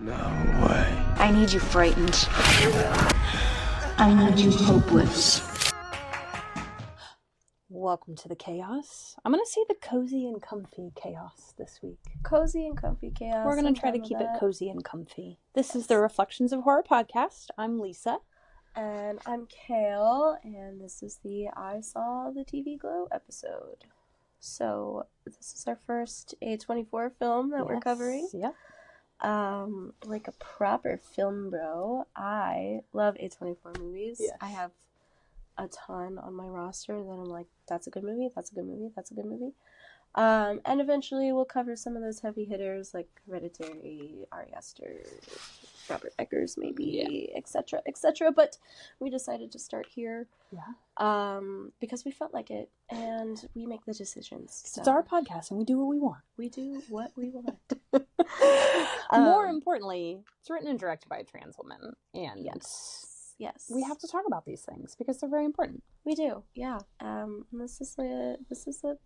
No way. I need you frightened. I need you hopeless. Welcome to the chaos. I'm going to say the cozy and comfy chaos this week. Cozy and comfy chaos. We're going to try to keep it cozy and comfy. This is the Reflections of Horror podcast. I'm Lisa. And I'm Kale, and this is the I Saw the TV Glow episode. So, this is our first A24 film that we're covering. Yep. Like a proper film bro. I love A24 movies. Yes. I have a ton on my roster that I'm like, that's a good movie, that's a good movie, that's a good movie. And eventually we'll cover some of those heavy hitters like Hereditary, Ari Aster, Robert Eggers maybe, etc., etc. But we decided to start here. Yeah. Because we felt like it, and we make the decisions. So. It's our podcast, and we do what we want. We do what we want. More importantly, it's written and directed by a trans woman, and yes, we have to talk about these things because they're very important. We do, yeah. This is a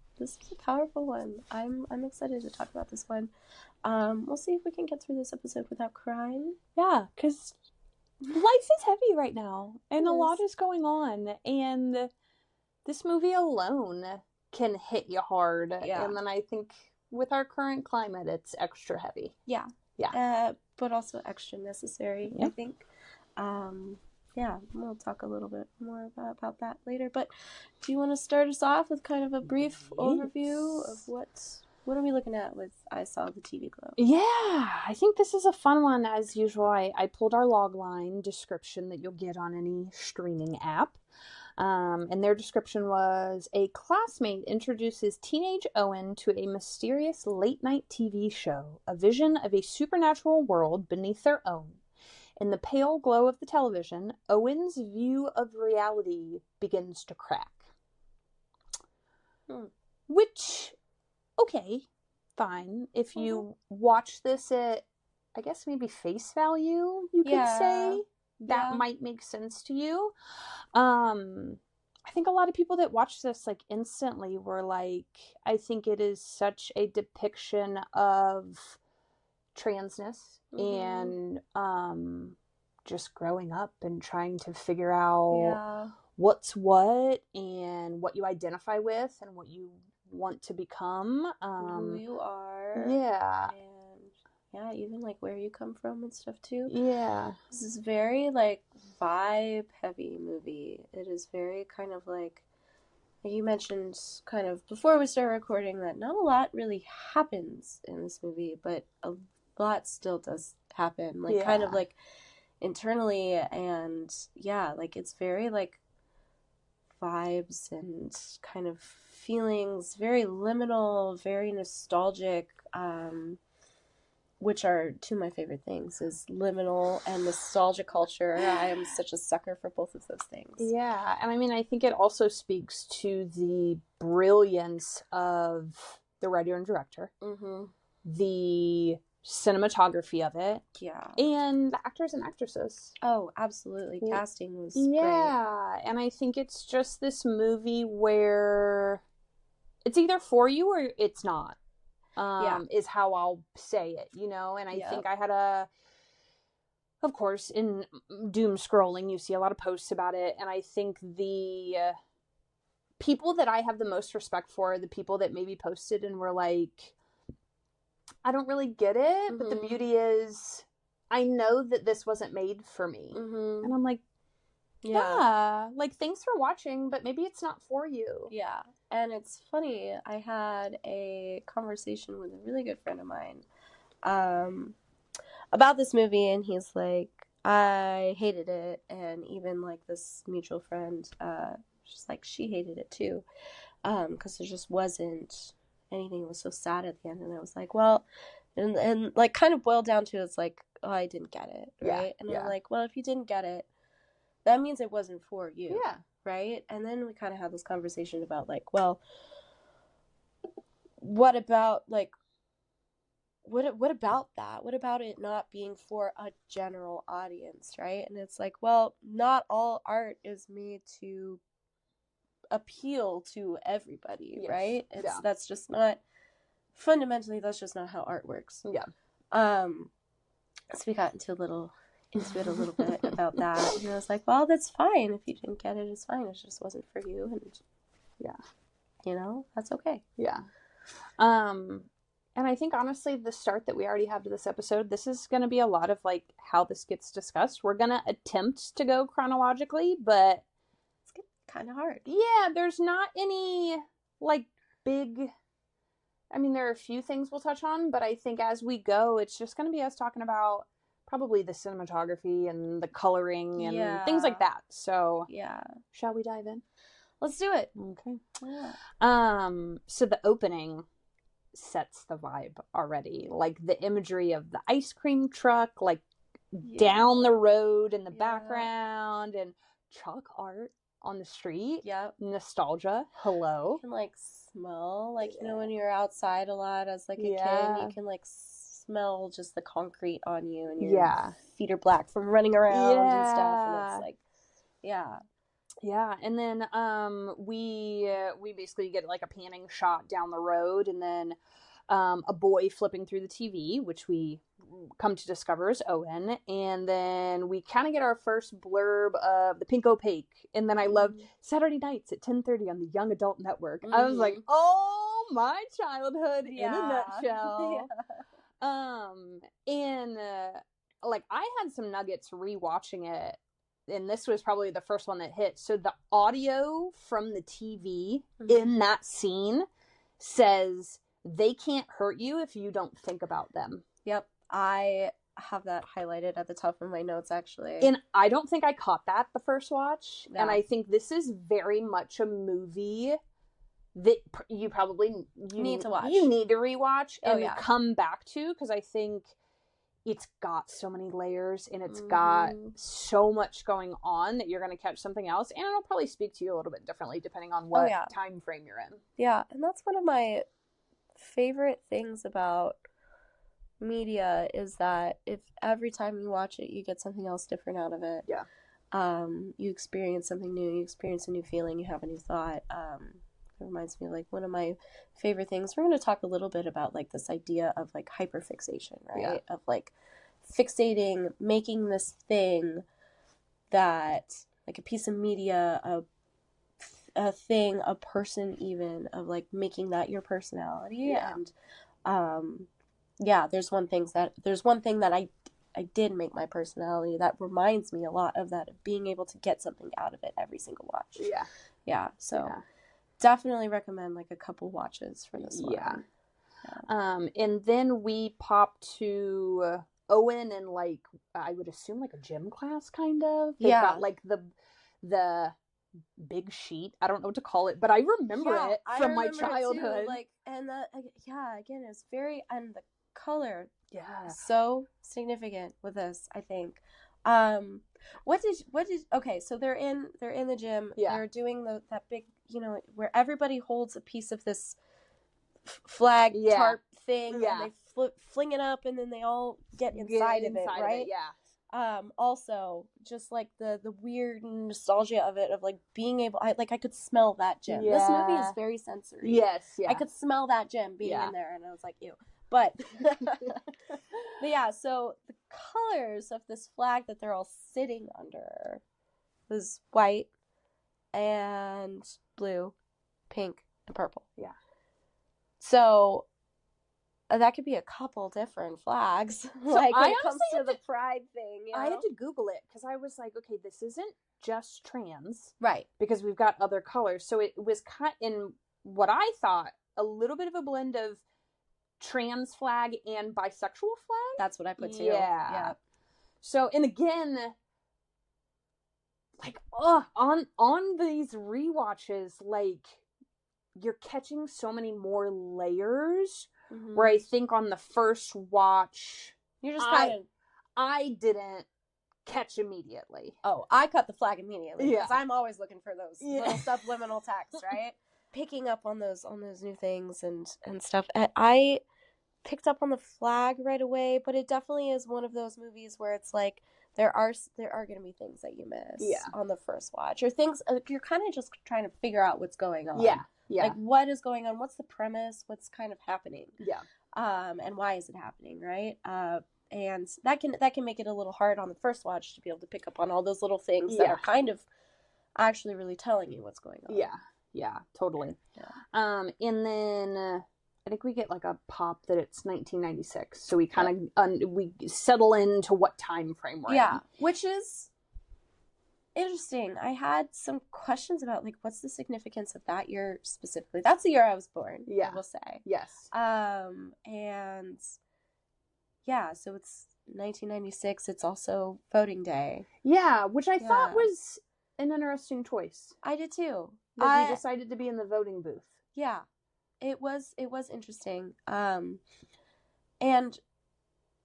powerful one. I'm excited to talk about this one. We'll see if we can get through this episode without crying. Yeah, because life is heavy right now, and a lot is going on, and this movie alone can hit you hard. Yeah. And then I think with our current climate, it's extra heavy. Yeah. Yeah. But also extra necessary, I think. Yeah, we'll talk a little bit more about that later. But do you want to start us off with kind of a brief overview of what are we looking at with I Saw the TV Glow? Yeah, I think this is a fun one. As usual, I pulled our logline description that you'll get on any streaming app. And their description was, a classmate introduces teenage Owen to a mysterious late-night TV show, a vision of a supernatural world beneath their own. In the pale glow of the television, Owen's view of reality begins to crack. Which, okay, fine. If you watch this at, I guess maybe face value, you could say, that might make sense to you. I think a lot of people that watch this, like, instantly were like, I think it is such a depiction of transness and just growing up and trying to figure out what's what and what you identify with and what you want to become, who you are, and even like where you come from and stuff too. This is very like vibe heavy movie. It is very kind of like you mentioned kind of before we start recording that not a lot really happens in this movie, but a lot still does happen, like kind of like internally, and like it's very like vibes and kind of feelings, very liminal, very nostalgic, which are two of my favorite things, is liminal and nostalgia culture. I am such a sucker for both of those things. Yeah, and I mean, I think it also speaks to the brilliance of the writer and director, the cinematography of it, and the actors and actresses. Oh, absolutely. Casting was great. And I think it's just this movie where it's either for you or it's not. Is how I'll say it, you know. And I think I had of course, in doom scrolling, you see a lot of posts about it, and I think the people that I have the most respect for are the people that maybe posted and were like, I don't really get it, but the beauty is I know that this wasn't made for me. And I'm like, like, thanks for watching, but maybe it's not for you. Yeah. And it's funny, I had a conversation with a really good friend of mine about this movie, and he's like, I hated it, and even like this mutual friend, she's like, she hated it too, because there just wasn't anything. It was so sad at the end, and I was like, well, and like kind of boiled down to, it's like, oh, I didn't get it, right? And I'm like, well, if you didn't get it, that means it wasn't for you, right? And then we kind of had this conversation about like, well, what about like, what about that? What about it not being for a general audience, right? And it's like, well, not all art is made to appeal to everybody, right? That's just not, fundamentally, that's just not how art works. So we got into it a little bit about that. And I was like, well, that's fine. If you didn't get it, it's fine. It just wasn't for you. And that's okay. Yeah. And I think, honestly, the start that we already have to this episode, this is going to be a lot of, like, how this gets discussed. We're going to attempt to go chronologically, but it's kind of hard. Yeah, there's not any, like, big... I mean, there are a few things we'll touch on, but I think as we go, it's just going to be us talking about probably the cinematography and the coloring and things like that. So, shall we dive in? Let's do it. Okay. Yeah. So the opening sets the vibe already. Like, the imagery of the ice cream truck, like, down the road in the background, and chalk art on the street. Yep. Nostalgia. Hello. You can, like, smell, like, you know, when you're outside a lot as, like, a kid, you can, like, smell just the concrete on you, and your feet are black from running around and stuff, and it's like, and then we basically get, like, a panning shot down the road, and then a boy flipping through the TV, which we come to discover is Owen, and then we kind of get our first blurb of the pink Opaque, and then I loved Saturday nights at 10:30 on the Young Adult Network. I was like, oh, my childhood in a nutshell. And like, I had some nuggets rewatching it, and this was probably the first one that hit. So the audio from the TV in that scene says, they can't hurt you if you don't think about them. Yep. I have that highlighted at the top of my notes, actually. And I don't think I caught that the first watch. Yeah. And I think this is very much a movie that you probably need to watch. You need to rewatch and come back to, because I think it's got so many layers and it's got so much going on that you're going to catch something else, and it'll probably speak to you a little bit differently depending on what time frame you're in. Yeah, and that's one of my favorite things about media, is that if every time you watch it you get something else different out of it. You experience something new, you experience a new feeling, you have a new thought. It reminds me of, like, one of my favorite things. We're going to talk a little bit about, like, this idea of, like, hyperfixation, right? Of, like, fixating, making this thing that, like, a piece of media, a thing, a person, even, of, like, making that your personality. And there's one thing that I did make my personality that reminds me a lot of that, of being able to get something out of it every single watch. So definitely recommend, like, a couple watches for this one. And then we pop to Owen and, like, I would assume, like, a gym class, kind of. They've got, like, the big sheet. I don't know what to call it, but I remember it from my childhood. Too, like, and again, it's very, and the color, so significant with this, I think. Okay, so they're in the gym. They're doing that big, you know, where everybody holds a piece of this flag tarp thing, and they fling it up, and then they all get inside of it, right? Also, just, like, the weird nostalgia of it, of, like, being able, I could smell that gym. This movie is very sensory. I could smell that gym being in there, and I was like, ew. But, but so the colors of this flag that they're all sitting under was white and blue, pink, and purple. So that could be a couple different flags. Like, when it comes to the pride thing, you know? I had to Google it, because I was like, okay, this isn't just trans. Right. Because we've got other colors. So it was kind in what I thought a little bit of a blend of trans flag and bisexual flag. That's what I put too. Yeah. So, and again, like, on these rewatches, like, you're catching so many more layers. Where I think on the first watch, you're just kind of, I didn't catch immediately. Oh, I cut the flag immediately, because I'm always looking for those little subliminal texts, right? Picking up on those new things and stuff. And I picked up on the flag right away, but it definitely is one of those movies where it's like there are going to be things that you miss on the first watch, or things you're kind of just trying to figure out what's going on. Like, what is going on? What's the premise? What's kind of happening? And why is it happening, right? and that can make it a little hard on the first watch to be able to pick up on all those little things that are kind of actually really telling you what's going on. Yeah, totally. And then I think we get like a pop that it's 1996, so we kind of we settle into what time frame we're in. Which is interesting. I had some questions about like what's the significance of that year specifically. That's the year I was born. I will say. Yes. And so it's 1996. It's also voting day. Yeah, which I thought was an interesting choice. I did too. That you decided to be in the voting booth. Yeah. It was interesting. And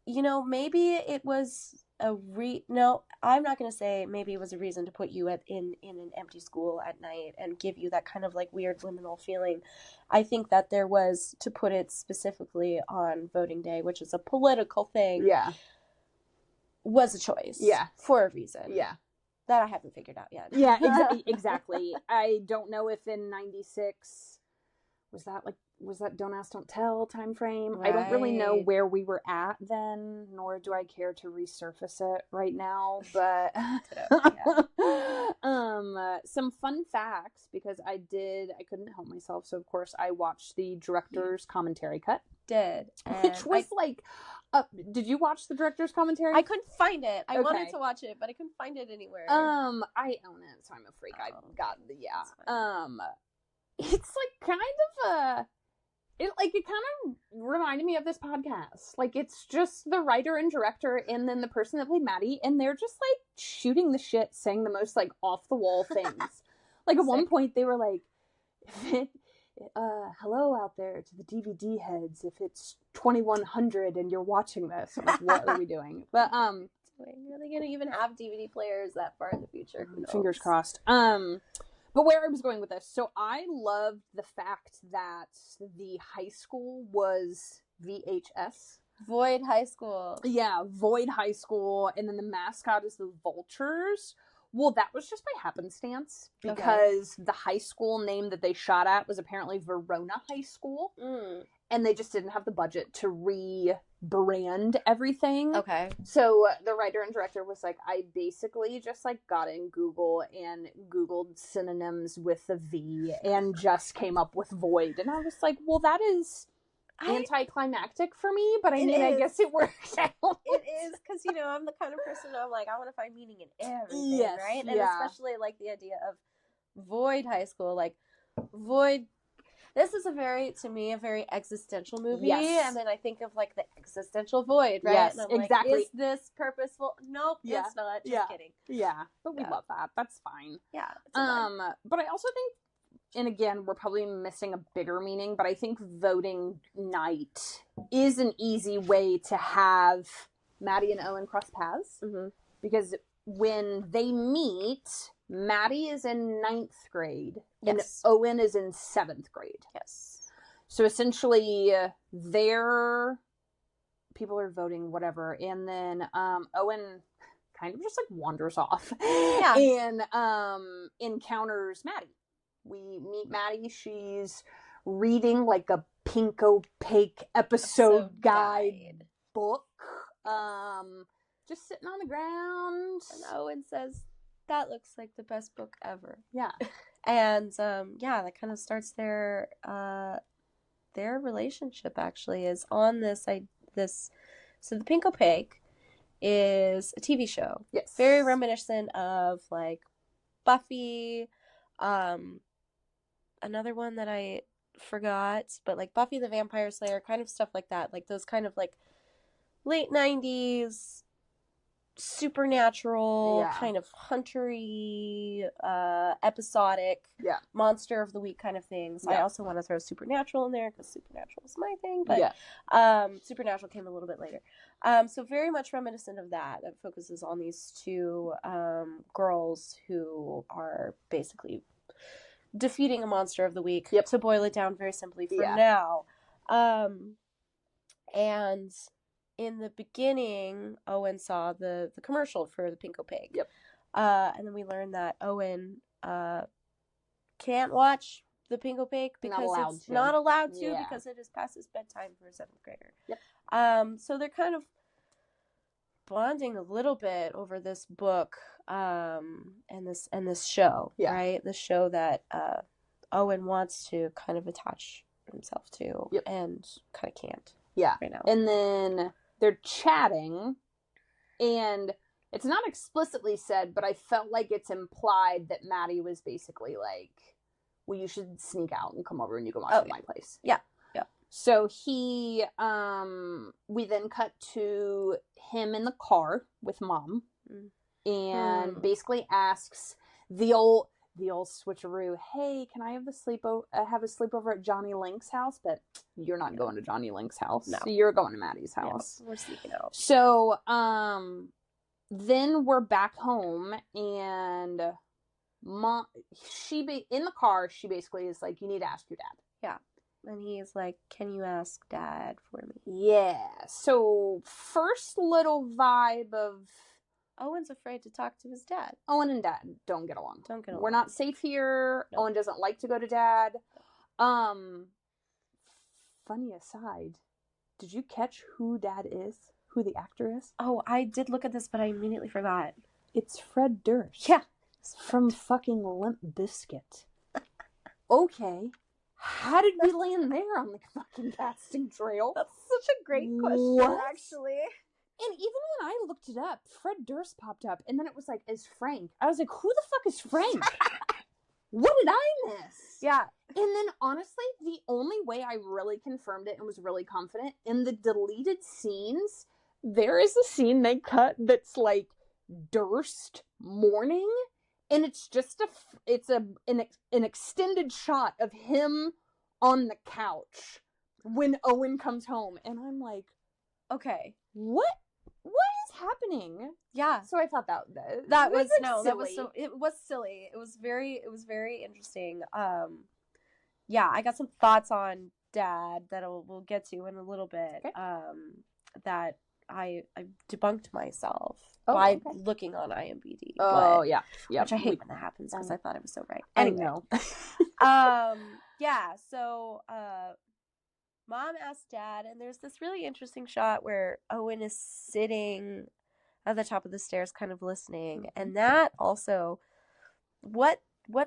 you know, maybe it was no, I'm not going to say maybe it was a reason to put you in an empty school at night and give you that kind of like weird liminal feeling. I think that there was, to put it specifically on voting day, which is a political thing. Was a choice. For a reason. That I haven't figured out yet. Exactly. I don't know if in 96 was that Don't Ask, Don't Tell time frame. Right. I don't really know where we were at then, nor do I care to resurface it right now, but some fun facts, because I couldn't help myself, so of course I watched the director's commentary cut. Which was did you watch the director's commentary? I couldn't find it. I wanted to watch it, but I couldn't find it anywhere. I own it, so I'm a freak. I got it's like kind of it kind of reminded me of this podcast. Like, it's just the writer and director and then the person that played Maddie, and they're just like shooting the shit, saying the most like off the wall things. Like at one point they were like, hello out there to the DVD heads, if it's 2100 and you're watching this, like, what are we doing? But are they gonna even have DVD players that far in the future? Fingers crossed. But where I was going with this, so I loved the fact that the high school was VHS. Void High School. Yeah, Void High School, and then the mascot is the Vultures. Well, that was just by happenstance, because the high school name that they shot at was apparently Verona High School. And they just didn't have the budget to rebrand everything. So the writer and director was like, I basically just like got in Google and Googled synonyms with the V and just came up with Void. And I was like, well, that is anticlimactic for me, but I mean, I guess it worked out. It is, because, you know, I'm the kind of person I'm like, I want to find meaning in everything, right? And especially like the idea of Void High School, like Void. This is a very existential movie, and then I think of like the existential void, right? Yes, and I'm exactly. Like, is this purposeful? Nope, it's not. Just kidding. Yeah, but we love that. That's fine. Yeah. But I also think, and again, we're probably missing a bigger meaning, but I think voting night is an easy way to have Maddie and Owen cross paths, because when they meet, Maddie is in 9th grade and Owen is in 7th grade. So essentially, their people are voting, whatever, and then Owen kind of just like wanders off and encounters Maddie. We meet Maddie. She's reading like a pink opaque episode guide book. Just sitting on the ground. And Owen says, that looks like the best book ever. Yeah. And that kind of starts their relationship, actually, is on this. So the Pink Opaque is a TV show. Yes. Very reminiscent of like Buffy, another one that I forgot, but like Buffy the Vampire Slayer, kind of stuff like that. Like those kind of like late 90s supernatural kind of huntery episodic monster of the week kind of things. I also want to throw Supernatural in there because Supernatural is my thing, but Supernatural came a little bit later. So very much reminiscent of that focuses on these two girls who are basically defeating a monster of the week, to boil it down very simply for now. And in the beginning, Owen saw the commercial for the Pink Opaque. And then we learned that Owen can't watch the Pink Opaque because it's not allowed to because it is past his bedtime for a 7th grader. So they're kind of bonding a little bit over this book and this show, right? The show that Owen wants to kind of attach himself to and kind of can't. Yeah. Right now. And then they're chatting, and it's not explicitly said, but I felt like it's implied that Maddie was basically like, well, you should sneak out and come over and you can watch at my place. Yeah. So we then cut to him in the car with Mom, and basically asks the old switcheroo, hey, can I have a sleepover at Johnny Link's house? But you're not going to Johnny Link's house. No. You're going to Maddie's house. Yeah, we're sneaking out. So then we're back home, and Mom, in the car, she basically is like, you need to ask your dad. Yeah. And he's like, can you ask Dad for me? Yeah. So first little vibe of Owen's afraid to talk to his dad. Owen and Dad don't get along. We're not safe here. Nope. Owen doesn't like to go to Dad. Funny aside, did you catch who Dad is? Who the actor is? Oh, I did look at this, but I immediately forgot. It's Fred Durst. Yeah. From fucking Limp Bizkit. Okay. How did we land there on the fucking casting trail? That's such a great question, actually. And even when I looked it up, Fred Durst popped up, and then it was like, is Frank. I was like, who the fuck is Frank? What did I miss? Yeah. And then, honestly, the only way I really confirmed it and was really confident, in the deleted scenes, there is a scene they cut that's like Durst mourning, and it's just an extended shot of him on the couch when Owen comes home, and I'm like, okay, what is happening? Yeah. So I thought that was silly. It was silly. It was very interesting. Yeah, I got some thoughts on Dad that we'll get to in a little bit. Okay. That I debunked myself by looking on IMDb. Oh, yeah. Which I hate when that happens because I thought I was so right. Anyway. I know. Yeah, so Mom asked Dad, and there's this really interesting shot where Owen is sitting at the top of the stairs kind of listening. And that also, what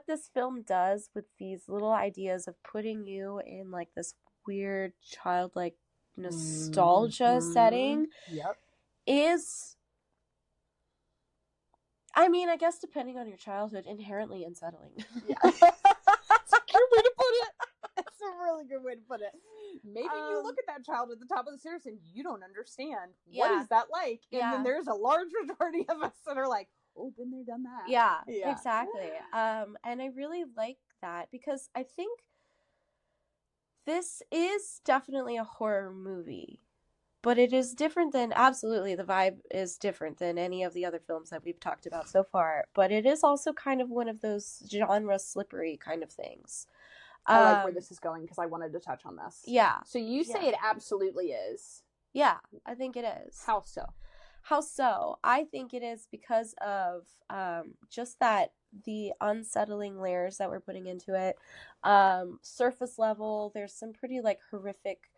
this film does with these little ideas of putting you in like this weird childlike nostalgia setting is, I mean, I guess depending on your childhood, inherently unsettling. Yeah. That's a good way to put it. That's a really good way to put it. Maybe you look at that child at the top of the stairs and you don't understand what is that like, and then there's a large majority of us that are like, oh, been there, done that. Yeah. Exactly. And I really like that because I think this is definitely a horror movie, but it is different than, absolutely, the vibe is different than any of the other films that we've talked about so far, but it is also kind of one of those genre slippery kind of things. I like where this is going because I wanted to touch on this. Yeah. So you say it absolutely is. Yeah, I think it is. How so? How so? I think it is because of just that the unsettling layers that we're putting into it. Surface level, there's some pretty like horrific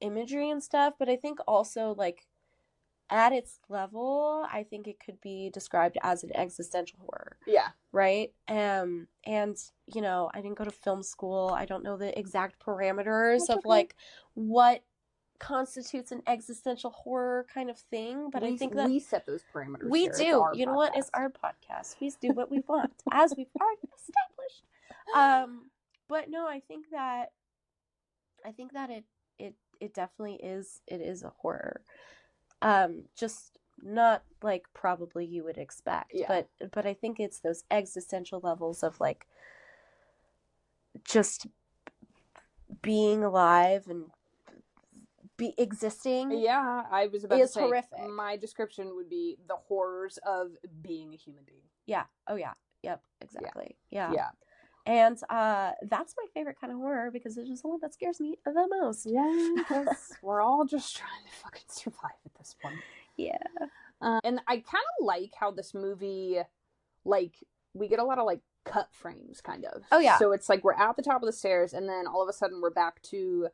imagery and stuff, but I think also like at its level, I think it could be described as an existential horror. Yeah. Right? And you know, I didn't go to film school. I don't know the exact parameters of like what constitutes an existential horror kind of thing, but I think that we set those parameters. We do. You know what? It's our podcast. We do what we want, as we've already established. But no, I think that it definitely is. It is a horror. Just not like probably you would expect, but I think it's those existential levels of like just being alive and existing. Yeah, I was about to say horrific. My description would be the horrors of being a human being. Yeah. Oh yeah. Yep. Exactly. Yeah. Yeah. And that's my favorite kind of horror because it's just the one that scares me the most. Yeah, because we're all just trying to fucking survive at this point. Yeah. And I kind of like how this movie, like, we get a lot of, like, cut frames, kind of. Oh, yeah. So it's like we're at the top of the stairs, and then all of a sudden we're back to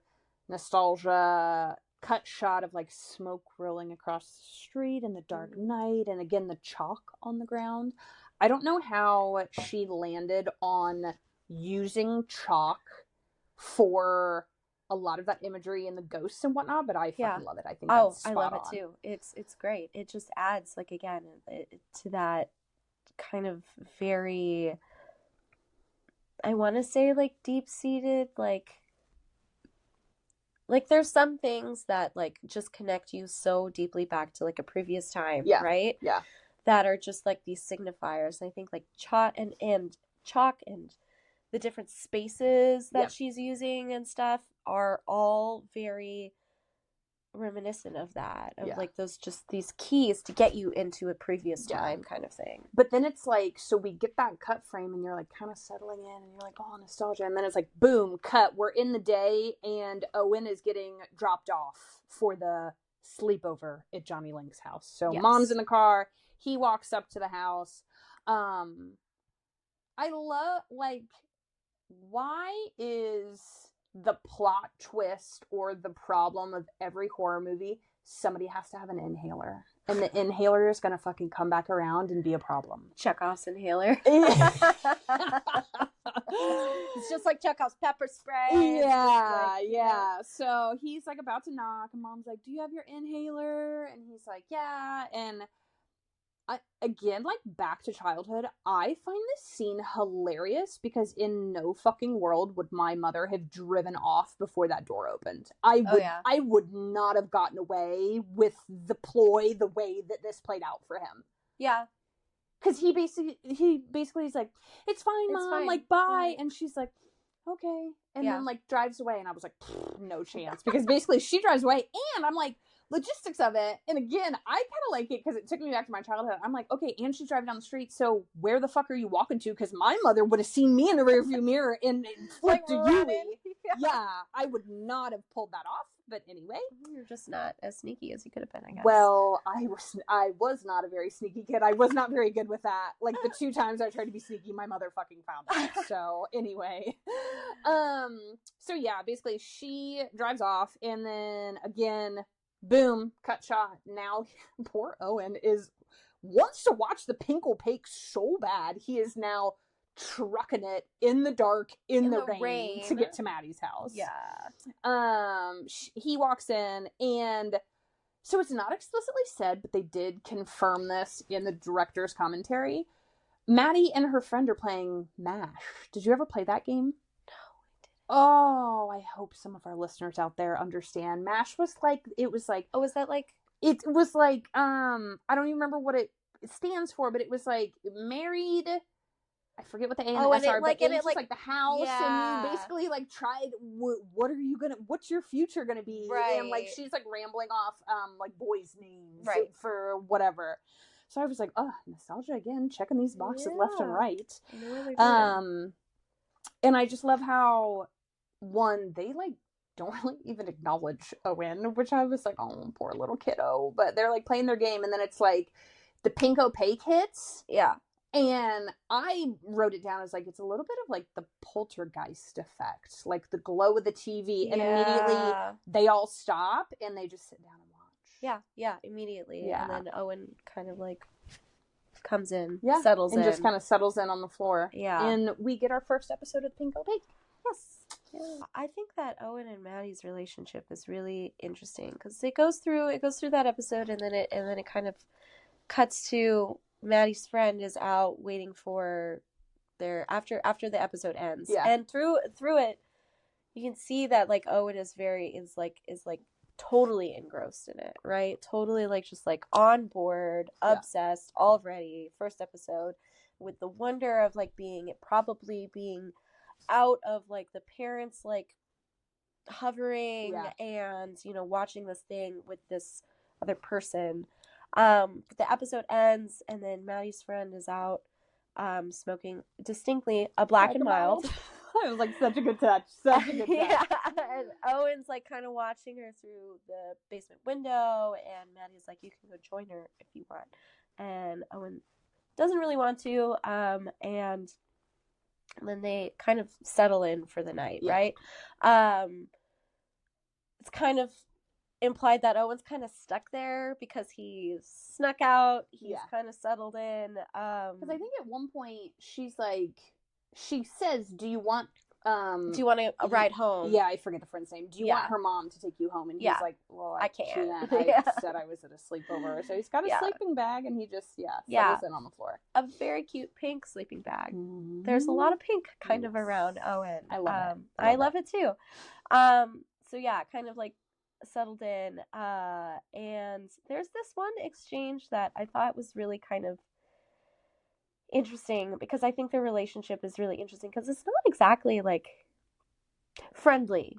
nostalgia, cut shot of like smoke rolling across the street in the dark night, and again the chalk on the ground. I don't know how she landed on using chalk for a lot of that imagery and the ghosts and whatnot, but I fucking love it. I think that's spot I love on. it too. It's great. It just adds, like, again, to that kind of very, I want to say, like, deep-seated, like there's some things that, like, just connect you so deeply back to, like, a previous time, right? Yeah. That are just, like, these signifiers. And I think, like, chalk and the different spaces that she's using and stuff are all very reminiscent of that. Of, like, these keys to get you into a previous time kind of thing. But then it's like, so we get that cut frame and you're like kind of settling in and you're like, oh, nostalgia. And then it's like, boom, cut. We're in the day and Owen is getting dropped off for the sleepover at Johnny Link's house. So mom's in the car. He walks up to the house. I love, like, why is the plot twist or the problem of every horror movie somebody has to have an inhaler, and the inhaler is gonna fucking come back around and be a problem? Chekhov's inhaler. It's just like Chekhov's pepper spray. Yeah. So he's like about to knock, and mom's like, do you have your inhaler? And he's like, yeah. And again, like, back to childhood, I find this scene hilarious because in no fucking world would my mother have driven off before that door opened. I would not have gotten away with the ploy the way that this played out for him. Yeah. Because he basically is like, it's fine, Mom, fine. Like, bye. And she's like, okay. And then, like, drives away. And I was like, no chance. Because basically she drives away, and I'm like, logistics of it, and again, I kind of like it because it took me back to my childhood. I'm like, okay, and she's driving down the street, so where the fuck are you walking to? Because my mother would have seen me in the rearview mirror and flipped like a U-turn. Yeah, I would not have pulled that off. But anyway, you're just not as sneaky as you could have been, I guess. Well, I was not a very sneaky kid. I was not very good with that. Like, the 2 times I tried to be sneaky, my mother fucking found out. So anyway, so yeah, basically she drives off, and then again, boom, cut shot. Now poor Owen wants to watch the Pink Opaque so bad. He is now trucking it in the dark, in the rain to get to Maddie's house. Yeah. He walks in, and so it's not explicitly said, but they did confirm this in the director's commentary. Maddie and her friend are playing MASH. Did you ever play that game? Oh, I hope some of our listeners out there understand. MASH was like, it was like... Oh, was that like... It was like, I don't even remember what it stands for, but it was like married... I forget what the A and S are, but it's like the house, and you basically, like, tried, what's your future gonna be? Right. And, like, she's, like, rambling off, like, boys' names for whatever. So I was like, oh, nostalgia again, checking these boxes left and right. And I just love how... One, they, like, don't really even acknowledge Owen, which I was like, oh, poor little kiddo. But they're, like, playing their game, and then it's, like, the Pink Opaque hits. Yeah. And I wrote it down as, like, it's a little bit of, like, the poltergeist effect. Like, the glow of the TV. And immediately they all stop, and they just sit down and watch. Yeah, immediately. Yeah. And then Owen kind of, like, comes in, settles in. And just kind of settles in on the floor. Yeah. And we get our first episode of Pink Opaque. Yes. Yeah. I think that Owen and Maddie's relationship is really interesting because it goes through that episode, and then it kind of cuts to Maddie's friend is out waiting for their after the episode ends. Yeah. And through it you can see that, like, Owen is totally engrossed in it, right? Totally, like, just, like, on board, obsessed already, first episode, with the wonder of, like, being out of, like, the parents, like, hovering and, you know, watching this thing with this other person. The episode ends, and then Maddie's friend is out smoking distinctly a Black and Mild. It was, like, such a good touch. Yeah, and Owen's, like, kind of watching her through the basement window, and Maddie's like, you can go join her if you want. And Owen doesn't really want to, and then they kind of settle in for the night, right? It's kind of implied that Owen's kind of stuck there because he's snuck out. He's kind of settled in. Because I think at one point she says, "Do you want a ride home?" Yeah, I forget the friend's name. Do you want her mom to take you home? And he's like, "Well, I can't. I said I was at a sleepover." So he's got a sleeping bag, and he just settles in on the floor. A very cute pink sleeping bag. Mm-hmm. There's a lot of pink kind of around Owen. I love it. I love it too. So yeah, kind of like settled in. And there's this one exchange that I thought was really kind of interesting, because I think their relationship is really interesting because it's not exactly like friendly.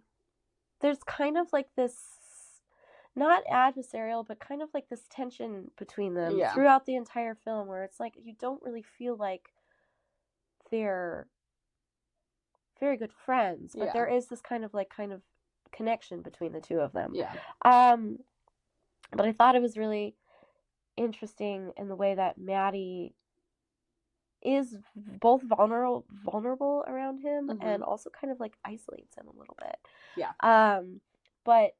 There's kind of like this, not adversarial, but kind of like this tension between them throughout the entire film, where it's like you don't really feel like they're very good friends, but there is this kind of connection between the two of them. But I thought it was really interesting in the way that Maddie is both vulnerable around him, mm-hmm. and also kind of like isolates him a little bit. But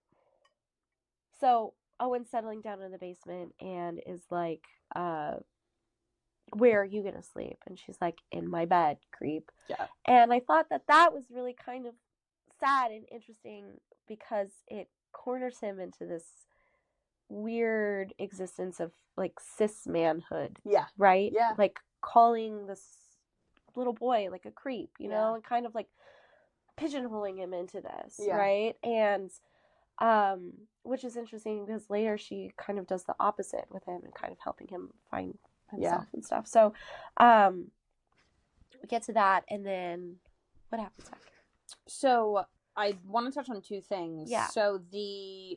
so Owen's settling down in the basement and is like, where are you gonna sleep? And she's like, in my bed, creep. And I thought that was really kind of sad and interesting, because it corners him into this weird existence of like cis manhood. Right? Like calling this little boy like a creep, you know, and kind of like pigeonholing him into this, right? And which is interesting, because later she kind of does the opposite with him and kind of helping him find himself and stuff. So we get to that, and then what happens after? So I want to touch on two things. So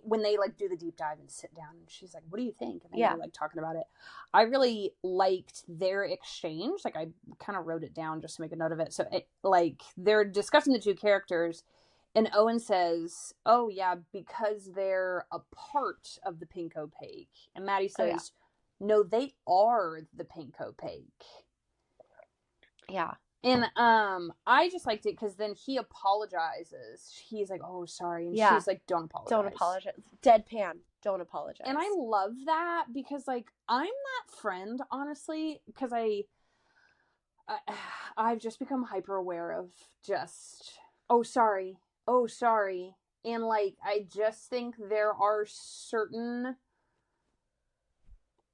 when they like do the deep dive and sit down, and she's like, "What do you think?" And they're like talking about it. I really liked their exchange. Like, I kind of wrote it down just to make a note of it. So they're discussing the two characters, and Owen says, "Oh yeah, because they're a part of the pink opaque." And Maddie says, "No, they are the pink opaque." And I just liked it because then he apologizes. He's like, "Oh, sorry," and she's like, "Don't apologize. Don't apologize." Deadpan. Don't apologize. And I love that, because like I'm that friend, honestly, because I've just become hyper aware of just oh sorry, and like I just think there are certain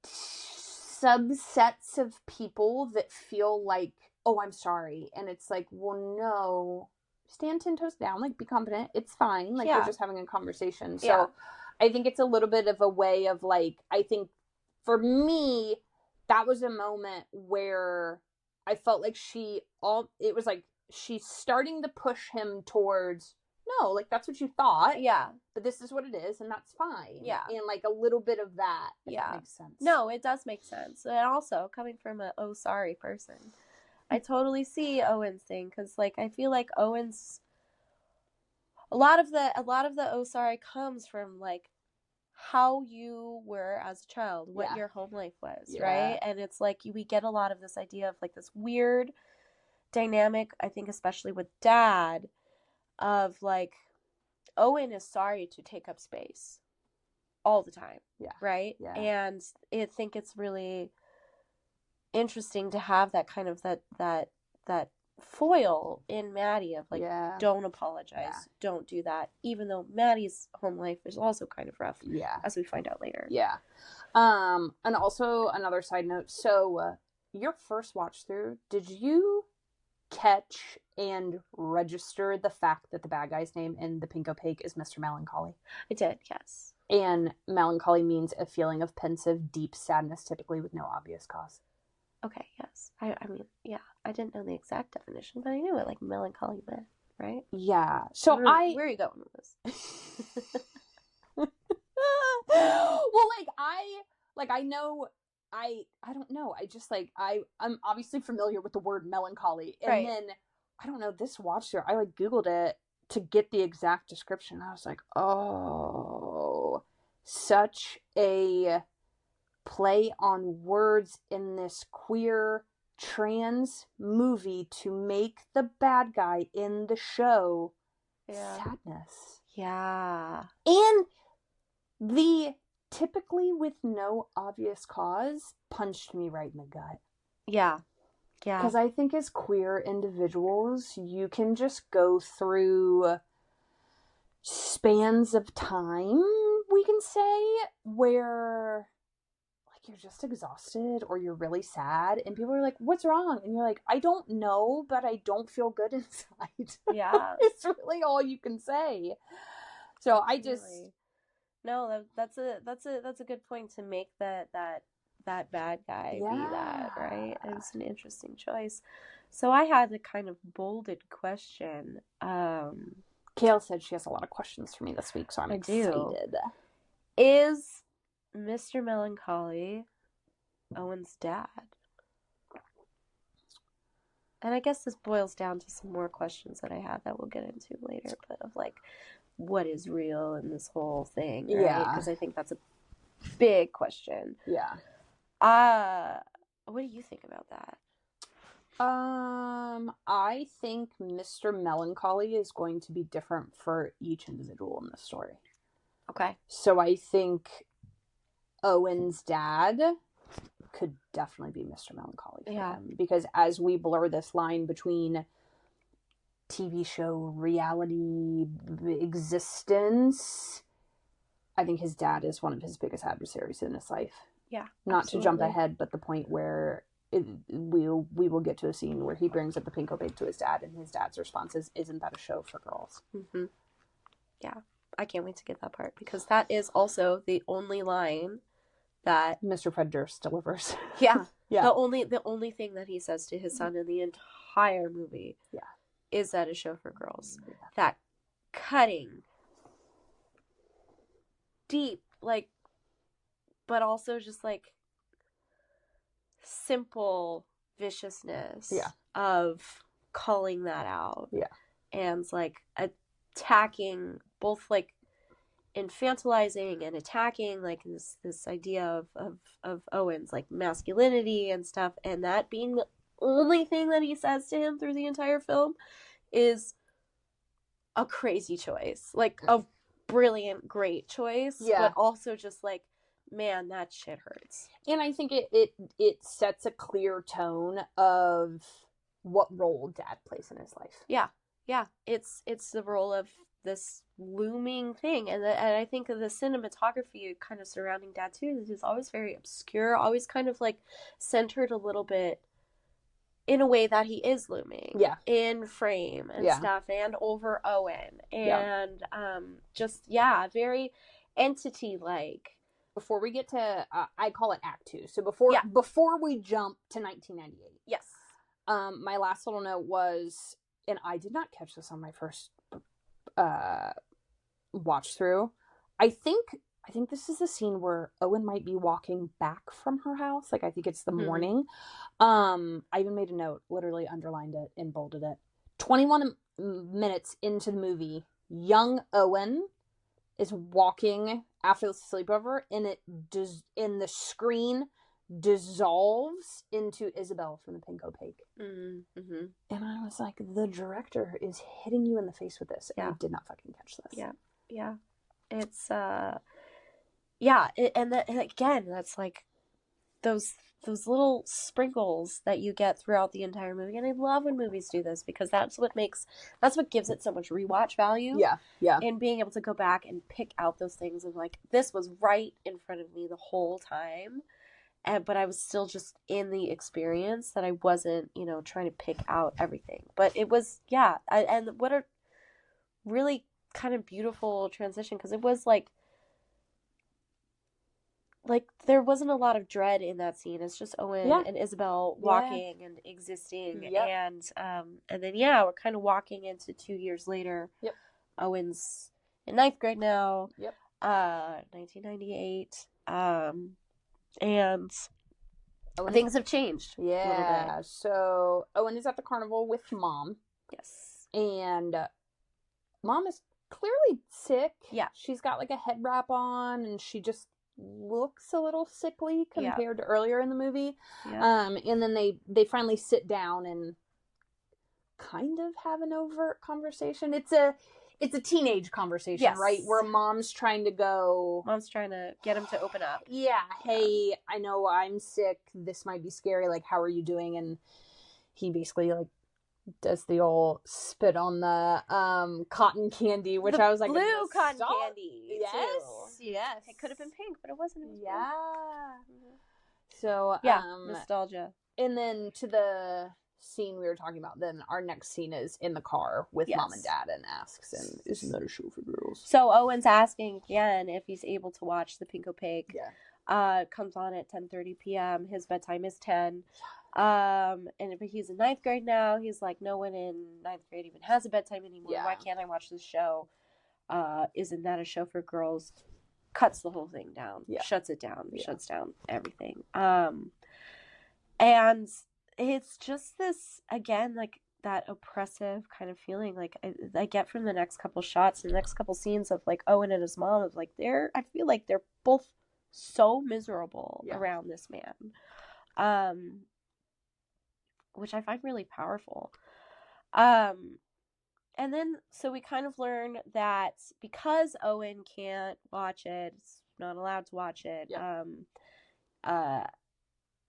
subsets of people that feel like, "Oh, I'm sorry," and it's like, well, no, stand 10 toes down, like be confident, it's fine, like we're just having a conversation. So I think it's a little bit of a way of like, I think for me that was a moment where I felt like it was like she's starting to push him towards, no, like that's what you thought, but this is what it is, and that's fine, and like a little bit of that, if that makes sense. No, it does make sense. And also, coming from a oh sorry person, I totally see Owen's thing, because like I feel like Owen's a lot of the oh sorry comes from like how you were as a child, what your home life was, right? And it's like we get a lot of this idea of like this weird dynamic, I think especially with Dad, of like Owen is sorry to take up space all the time, right? And I think it's really interesting to have that kind of that foil in Maddie of like, don't apologize, don't do that, even though Maddie's home life is also kind of rough, as we find out later. And also another side note, so your first watch through, did you catch and register the fact that the bad guy's name in the pink opaque is Mr. Melancholy? I did, yes. And melancholy means a feeling of pensive, deep sadness, typically with no obvious cause. Okay, yes. I mean, I didn't know the exact definition, but I knew what like melancholy meant, right? So where are you going with this? Well, I don't know. I just like, I'm obviously familiar with the word melancholy. And then, I don't know, this watch through, I like Googled it to get the exact description. I was like, oh, such a play on words in this queer trans movie to make the bad guy in the show sadness. Yeah. And The typically with no obvious cause punched me right in the gut. Yeah. Yeah. Because I think as queer individuals, you can just go through spans of time, we can say, where like you're just exhausted or you're really sad and people are like, what's wrong? And you're like, I don't know, but I don't feel good inside. Yeah. It's really all you can say. So Absolutely. I just no, that's a good point to make that bad guy be that, right? It's an interesting choice. So I had a kind of bolded question. Kale said she has a lot of questions for me this week, so I'm excited. Is Mr. Melancholy Owen's dad? And I guess this boils down to some more questions that I have that we'll get into later, but of like, what is real in this whole thing, right? Yeah. Because I think that's a big question. Yeah. What do you think about that? I think Mr. Melancholy is going to be different for each individual in the story. Okay. So I think Owen's dad could definitely be Mr. Melancholy for him. Because as we blur this line between TV show, reality, existence, I think his dad is one of his biggest adversaries in his life. Yeah. Not absolutely. To jump ahead, but the point where we will get to a scene where he brings up the pink opaque to his dad, and his dad's response is, "Isn't that a show for girls?" Mm-hmm. Yeah, I can't wait to get that part because that is also the only line that Mr. Fred Durst delivers. Yeah, yeah. The only thing that he says to his son in the entire movie, is that a show for girls? Yeah. That cutting, deep, like, but also just like simple viciousness of calling that out. Yeah. And like attacking, both like infantilizing and attacking like this idea of Owen's like masculinity and stuff, and that being the only thing that he says to him through the entire film is a crazy choice. Like a brilliant, great choice. Yeah. But also just like, man, that shit hurts. And I think it sets a clear tone of what role dad plays in his life. Yeah. Yeah. It's the role of this looming thing. And I think of the cinematography kind of surrounding dad too is always very obscure, always kind of like centered a little bit in a way that he is looming. Yeah. In frame and stuff, and over Owen. And just, very entity-like. Before we get to, I call it Act 2. So before we jump to 1998. Yes. My last little note was, and I did not catch this on my first watch through. I think this is the scene where Owen might be walking back from her house. Like, I think it's the morning. I even made a note, literally underlined it and bolded it. 21 minutes into the movie, young Owen is walking after the sleepover, and the screen dissolves into Isabel from the Pink Opaque. Mm-hmm. And I was like, the director is hitting you in the face with this. And I did not fucking catch this. Yeah. Yeah. It's, again, that's like those little sprinkles that you get throughout the entire movie. And I love when movies do this because that's what gives it so much rewatch value. Yeah. Yeah. And being able to go back and pick out those things of like, this was right in front of me the whole time. But I was still just in the experience that I wasn't, trying to pick out everything. But it was, and what a really kind of beautiful transition, because it was like there wasn't a lot of dread in that scene. It's just Owen and Isabel walking and existing. Yep. And then we're kind of walking into 2 years later. Yep. Owen's in 9th grade now. Yep. 1998. And things have changed. Yeah. So Owen is at the carnival with Mom. Yes. And Mom is clearly sick. Yeah. She's got like a head wrap on, and she just looks a little sickly compared to earlier in the movie. Yeah. And then they finally sit down and kind of have an overt conversation. it's a teenage conversation, Yes. right? Where mom's trying to get him to open up. Yeah. Hey, I know I'm sick. This might be scary. Like, how are you doing? And he basically like does the old spit on the cotton candy, which I was like, blue cotton candy. Yes. Too. Yes. It could have been pink, but it wasn't. It was blue. So nostalgia. And then to the scene we were talking about, then our next scene is in the car with mom and dad and asks, and isn't that a show for girls? So Owen's asking again if he's able to watch the Pink Opaque. Comes on at 10:30 p.m. His bedtime is 10. And if he's in 9th grade now, he's like, no one in 9th grade even has a bedtime anymore. Why can't I watch this show? Isn't that a show for girls? Cuts the whole thing down. Shuts it down. Shuts down everything. And it's just this, again, like that oppressive kind of feeling like I get from the next couple shots, the next couple scenes of like Owen and his mom of like I feel like they're both so miserable around this man. Which I find really powerful. And then, so we kind of learn that because Owen can't watch it, it's not allowed to watch it,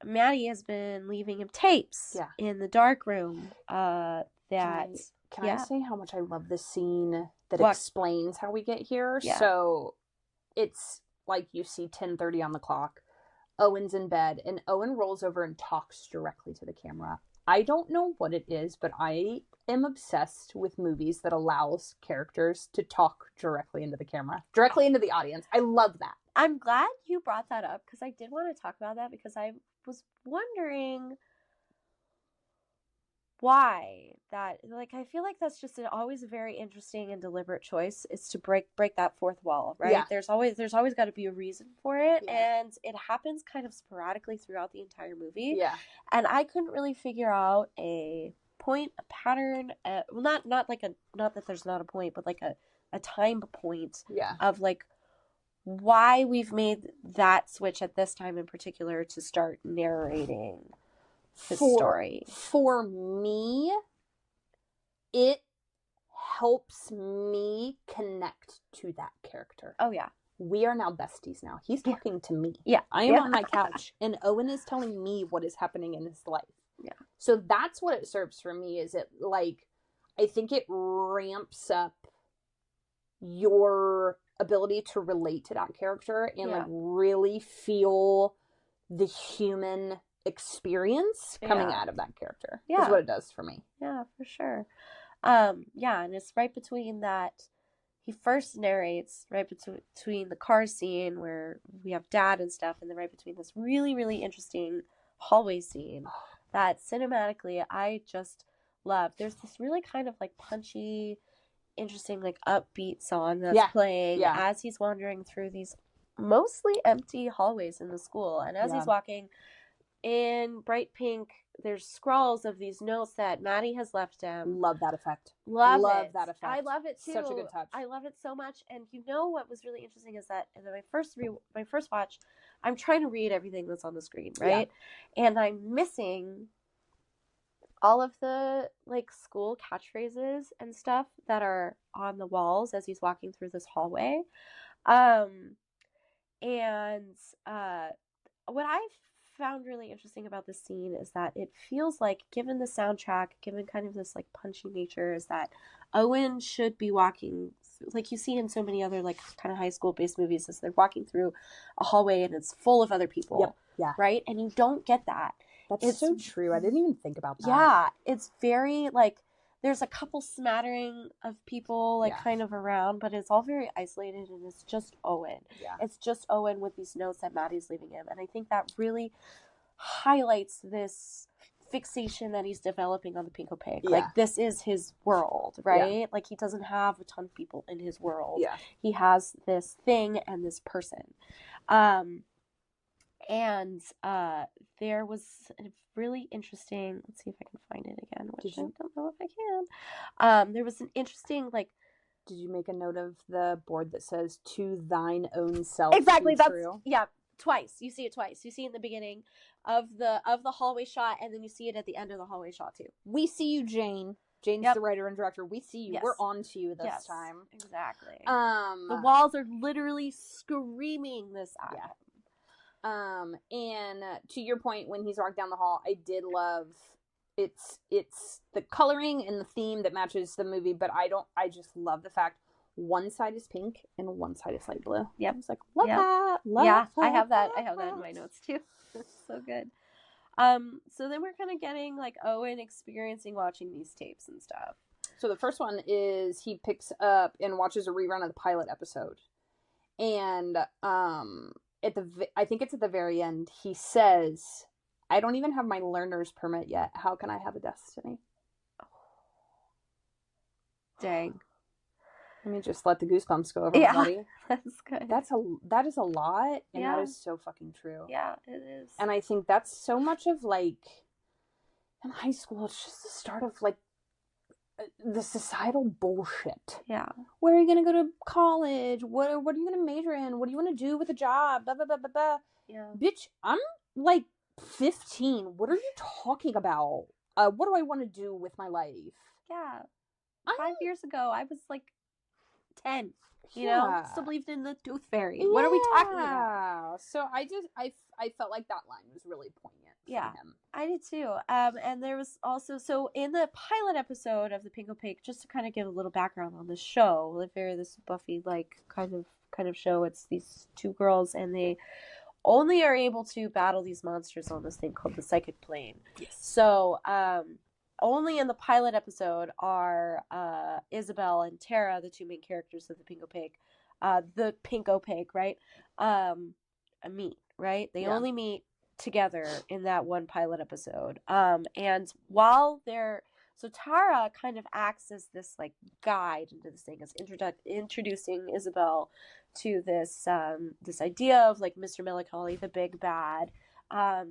Maddie has been leaving him tapes in the dark room. Can I say how much I love this scene that explains how we get here? Yeah. So it's like you see 10:30 on the clock. Owen's in bed, and Owen rolls over and talks directly to the camera. I don't know what it is, but I am obsessed with movies that allows characters to talk directly into the camera, directly into the audience. I love that. I'm glad you brought that up because I did want to talk about that because I was wondering why that, like, I feel like that's just always a very interesting and deliberate choice. It's to break that fourth wall, right? Yeah. There's always got to be a reason for it, and it happens kind of sporadically throughout the entire movie. Yeah, and I couldn't really figure out a point, a pattern. Well, not that there's not a point, but like a time point. Yeah. Of like why we've made that switch at this time in particular to start narrating the story. For me, it helps me connect to that character. Oh, yeah. We are now besties now. He's talking to me. Yeah. I am on my couch, and Owen is telling me what is happening in his life. Yeah. So that's what it serves for me, is it, like, I think it ramps up your ability to relate to that character and, like, really feel the human experience coming out of that character is what it does for me. Yeah, for sure. And it's right between that he first narrates right between the car scene where we have dad and stuff, and then right between this really, really interesting hallway scene that cinematically I just love. There's this really kind of like punchy, interesting, like upbeat song that's playing as he's wandering through these mostly empty hallways in the school, and as he's walking in bright pink, there's scrawls of these notes that Maddie has left him. Love that effect. Love that effect. I love it too. Such a good touch. I love it so much. And you know what was really interesting is that in my first watch, I'm trying to read everything that's on the screen, right? Yeah. And I'm missing all of the like school catchphrases and stuff that are on the walls as he's walking through this hallway. What I've found really interesting about this scene is that it feels like, given the soundtrack, given kind of this like punchy nature, is that Owen should be walking, like you see in so many other like kind of high school based movies, as they're walking through a hallway and it's full of other people. Yeah. Right? And you don't get that. It's so true. I didn't even think about that. Yeah. It's very like, there's a couple smattering of people like kind of around, but it's all very isolated, and it's just Owen. Yeah. It's just Owen with these notes that Maddie's leaving him. And I think that really highlights this fixation that he's developing on the Pink Opaque. Yeah. Like, this is his world, right? Yeah. Like, he doesn't have a ton of people in his world. Yeah. He has this thing and this person. There was a really interesting, let's see if I can find it again, which I don't know if I can. There was an interesting, like, did you make a note of the board that says "to thine own self"? Exactly. That's true. Yeah. Twice. You see it twice. You see it in the beginning of the hallway shot, and then you see it at the end of the hallway shot too. We see you, Jane. Jane's the writer and director. We see you. Yes. We're on to you this time. Exactly. The walls are literally screaming this at him. And to your point, when he's walked down the hall, I did love it's the coloring and the theme that matches the movie, but I just love the fact one side is pink and one side is light blue. Yep. I was like, love that. I have that in my notes too. It's so good. So then we're kind of getting like Owen experiencing watching these tapes and stuff. So the first one is he picks up and watches a rerun of the pilot episode. And I think it's at the very end, he says, I don't even have my learner's permit yet. How can I have a destiny? Dang. Let me just let the goosebumps go over my body. That's good. That is a lot, and that is so fucking true. Yeah, it is. And I think that's so much of, like, in high school, it's just the start of, like, the societal bullshit. Yeah. Where are you going to go to college? What are you going to major in? What do you want to do with a job? Blah, blah, blah, blah, blah. Yeah. Bitch, I'm, like, 15. What are you talking about? What do I want to do with my life? Yeah. 5 years ago, I was, like, 10, you know, still believed in the tooth fairy. What are we talking about? So I felt like that line was really poignant for him. I did too. And there was also, so in the pilot episode of the Pink Opaque, just to kind of give a little background on the show, like this Buffy like kind of show. It's these two girls, and they only are able to battle these monsters on this thing called the psychic plane. Yes. So only in the pilot episode are Isabel and Tara, the two main characters of the Pink Opaque, right? Meet, right? They only meet together in that one pilot episode. And while so Tara kind of acts as this like guide into this thing, as introducing Isabel to this this idea of like Mr. Melancholy, the big bad.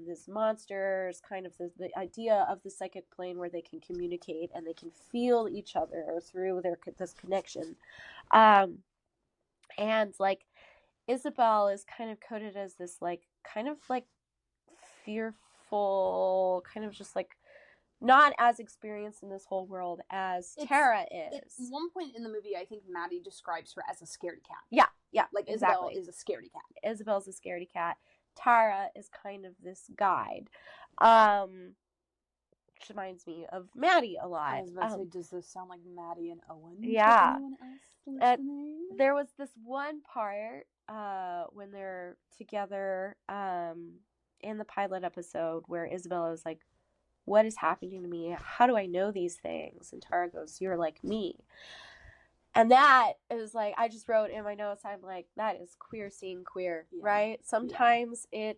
This monsters, kind of the idea of the psychic plane where they can communicate and they can feel each other through this connection. And like Isabel is kind of coded as this like kind of like fearful, kind of just like not as experienced in this whole world as Tara is. At one point in the movie, I think Maddie describes her as a scaredy cat. Yeah, like Isabel is a scaredy cat. Isabel's a scaredy cat. Tara is kind of this guide, which reminds me of Maddie a lot. I was about to say, does this sound like Maddie and Owen? Yeah. Anyone else listening? There was this one part when they're together in the pilot episode where Isabella was like, what is happening to me? How do I know these things? And Tara goes, you're like me. And that is like, I just wrote in my notes, I'm like, that is queer seeing queer, right? Sometimes it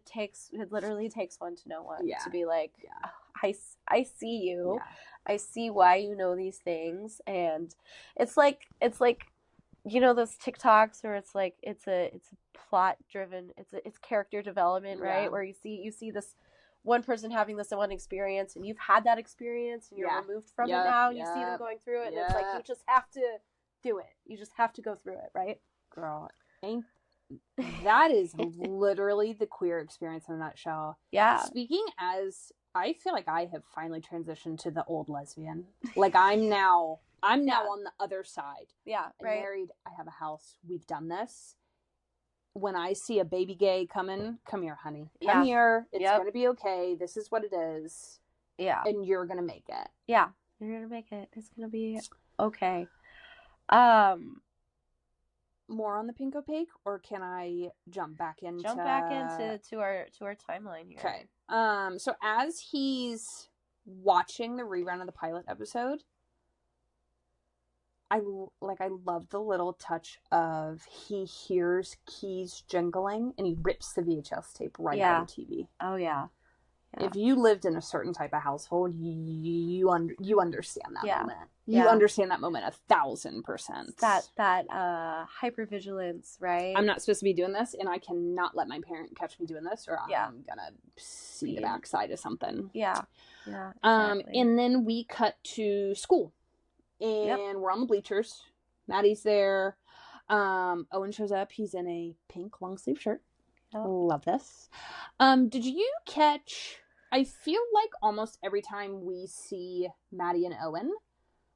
literally takes one to know one to be like, oh, I see you. I see why you know these things. And it's like, you know, those TikToks where it's like, it's a plot driven, it's character development, right? Where you see this one person having this one experience, and you've had that experience and you're removed from it now, and you see them going through it, and it's like, you just have to do it. You just have to go through it, right? Girl, that is literally the queer experience in a nutshell. Yeah. Speaking as, I feel like I have finally transitioned to the old lesbian. Like I'm now on the other side. Yeah. I'm married. I have a house. We've done this. When I see a baby gay coming, come here, honey. Come here. It's going to be okay. This is what it is. Yeah. And you're going to make it. Yeah. You're going to make it. It's going to be okay. More on the Pink Opaque, or can I jump back into our timeline here? Okay. So as he's watching the rerun of the pilot episode, I love the little touch of he hears keys jingling and he rips the VHS tape right out of the TV. Oh yeah. If you lived in a certain type of household, you understand that moment. You Yeah. understand that moment 1,000%. That hypervigilance, right? I'm not supposed to be doing this, and I cannot let my parent catch me doing this, or I'm gonna see the backside of something. Yeah. Yeah. Exactly. And then we cut to school, and we're on the bleachers. Maddie's there. Owen shows up. He's in a pink long sleeve shirt. Love this. Did you catch? I feel like almost every time we see Maddie and Owen,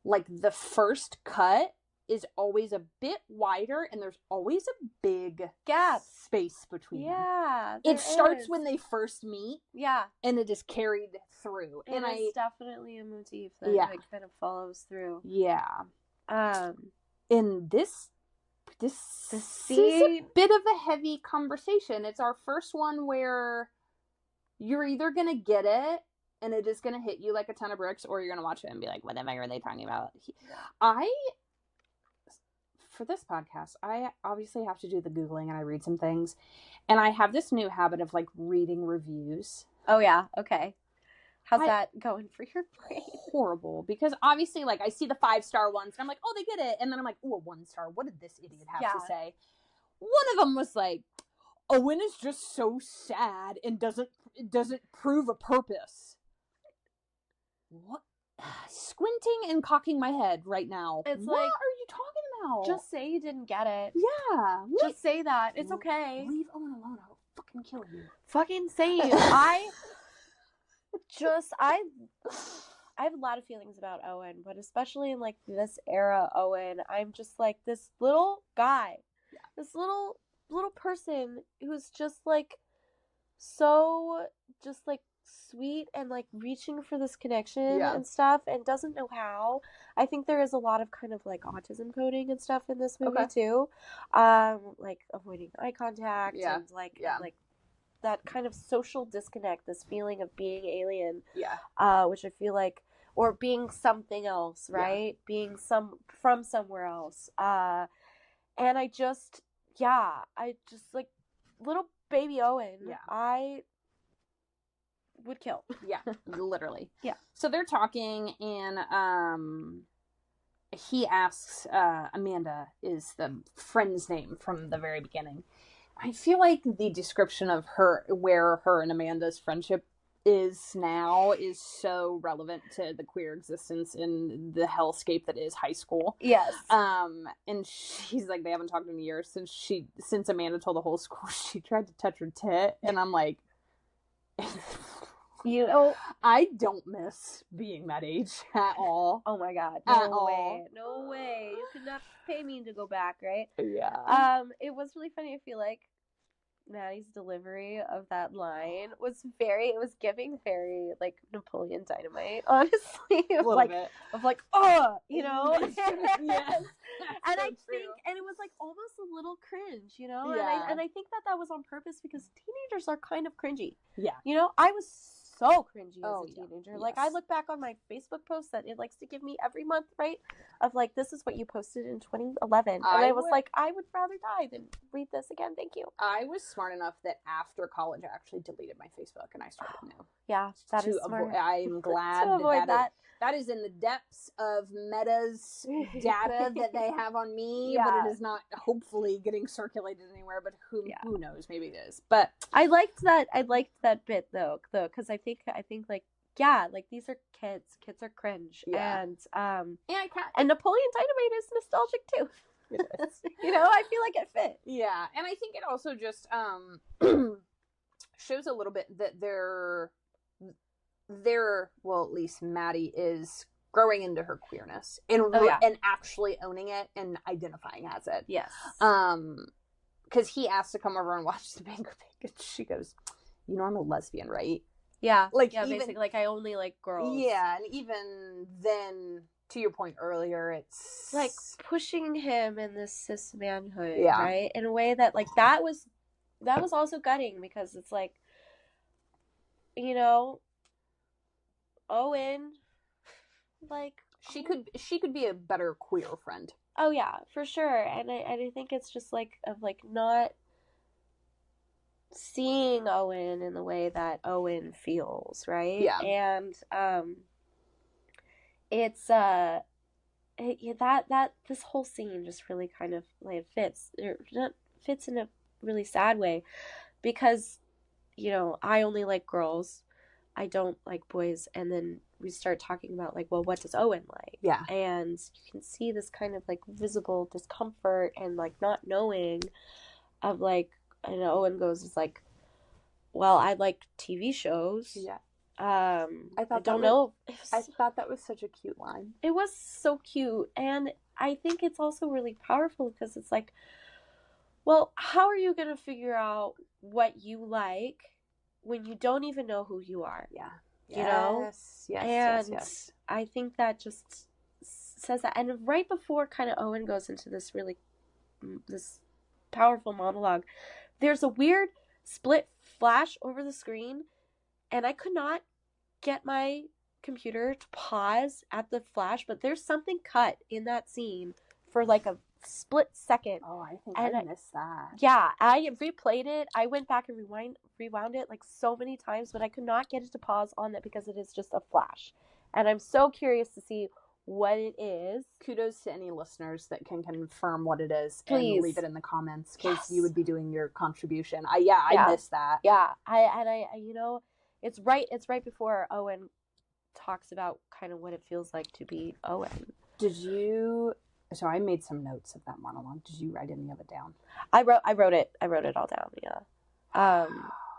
like the first cut is always a bit wider and there's always a big gap space between them. Yeah, it starts when they first meet. Yeah, and it is carried through. And it's definitely a motif that like kind of follows through. Yeah. In this scene is a bit of a heavy conversation. It's our first one where you're either gonna get it and it is gonna hit you like a ton of bricks, or you're gonna watch it and be like, what the heck are they talking about? For this podcast, I obviously have to do the Googling and I read some things. And I have this new habit of like reading reviews. Oh yeah, okay. How's that going for your brain? Horrible, because obviously like I see the 5-star ones and I'm like, oh, they get it. And then I'm like, oh, a 1-star. What did this idiot have to say? One of them was like, Owen is just so sad and doesn't prove a purpose. What? Squinting and cocking my head right now. It's what like, are you talking about? Just say you didn't get it. Yeah. Just say that. It's okay. Leave Owen alone. I'll fucking kill you. Fucking same. I have a lot of feelings about Owen, but especially in like this era Owen, I'm just like this little guy. Yeah. This little person who's just like so just like sweet and like reaching for this connection and stuff and doesn't know how. I think there is a lot of kind of like autism coding and stuff in this movie too. Like avoiding eye contact and like that kind of social disconnect, this feeling of being alien. Yeah. Which I feel like, or being something else, right? Yeah. Being from somewhere else. And I just like little baby Owen. Yeah. I would kill. Yeah, literally. Yeah. So they're talking and he asks, Amanda is the friend's name from the very beginning. I feel like the description of where her and Amanda's friendship is now is so relevant to the queer existence in the hellscape that is high school. Yes. And she's like, they haven't talked in years since Amanda told the whole school she tried to touch her tit, and I'm like, you know, I don't miss being that age at all. Oh my god, no way. You could not pay me to go back, right? Yeah. It was really funny. I feel like Maddie's delivery of that line was giving very like Napoleon Dynamite, honestly. A little bit. Of like, oh, you know. Yes. And I think, and it was like almost a little cringe, you know. Yeah. And I think that was on purpose because teenagers are kind of cringy. Yeah. You know, I was so cringy as a teenager. Yeah. Like, I look back on my Facebook posts that it likes to give me every month, right? Of like, this is what you posted in 2011. And I was like, I would rather die than read this again. Thank you. I was smart enough that after college, I actually deleted my Facebook and I started new. Yeah, that is smart. I'm glad to avoid that. That is in the depths of Meta's data that they have on me, but it is not hopefully getting circulated anywhere. But who knows? Maybe it is. But I liked that bit though, because I think like like these are kids. Kids are cringe, and and Napoleon Dynamite is nostalgic too. It is. You know, I feel like it fit. Yeah, and I think it also just shows a little bit that they're well, at least Maddie is growing into her queerness and actually owning it and identifying as it. Yes. Because he asked to come over and watch the Banker Pig, and she goes, "You know, I'm a lesbian, right?" Yeah. Like, basically, like I only like girls. Yeah, and even then, to your point earlier, it's like pushing him in this cis manhood, right? In a way that like that was also gutting, because it's like, you know, Owen, like she could be a better queer friend. Oh yeah, for sure. And I think it's just like of like not seeing Owen in the way that Owen feels, right? Yeah. And it's that this whole scene just really kind of like fits in a really sad way, because, you know, I only like girls, I don't like boys, and then we start talking about like, well, what does Owen like? Yeah. And you can see this kind of like visible discomfort and like not knowing of like, and Owen goes, it's like, well, I like TV shows. Yeah. I don't know. I thought that was such a cute line. It was so cute. And I think it's also really powerful because it's like, well, how are you going to figure out what you like when you don't even know who you are? Yeah. You know? Yes. And I think that just says that. And right before kind of Owen goes into this powerful monologue, there's a weird split flash over the screen, and I could not get my computer to pause at the flash, but there's something cut in that scene for like a split second. Oh, I think I missed that. Yeah, I replayed it. I went back and rewound it like so many times, but I could not get it to pause on that because it is just a flash. And I'm so curious to see what it is. Kudos to any listeners that can confirm what it is. Please and leave it in the comments because you would be doing your contribution. I missed that. Yeah, I you know, it's right before Owen talks about kind of what it feels like to be Owen. So I made some notes of that monologue. Did you write any of it down? I wrote it all down. Yeah.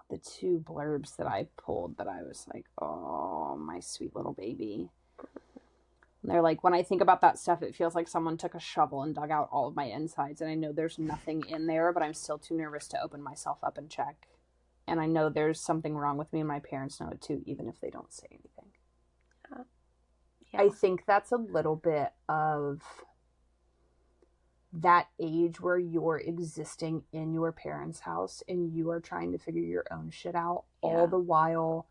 The two blurbs that I pulled that I was like, oh, my sweet little baby. And they're like, when I think about that stuff, it feels like someone took a shovel and dug out all of my insides. And I know there's nothing in there, but I'm still too nervous to open myself up and check. And I know there's something wrong with me, and my parents know it too, even if they don't say anything. Yeah. I think that's a little bit of that age where you're existing in your parents' house and you are trying to figure your own shit out, all the while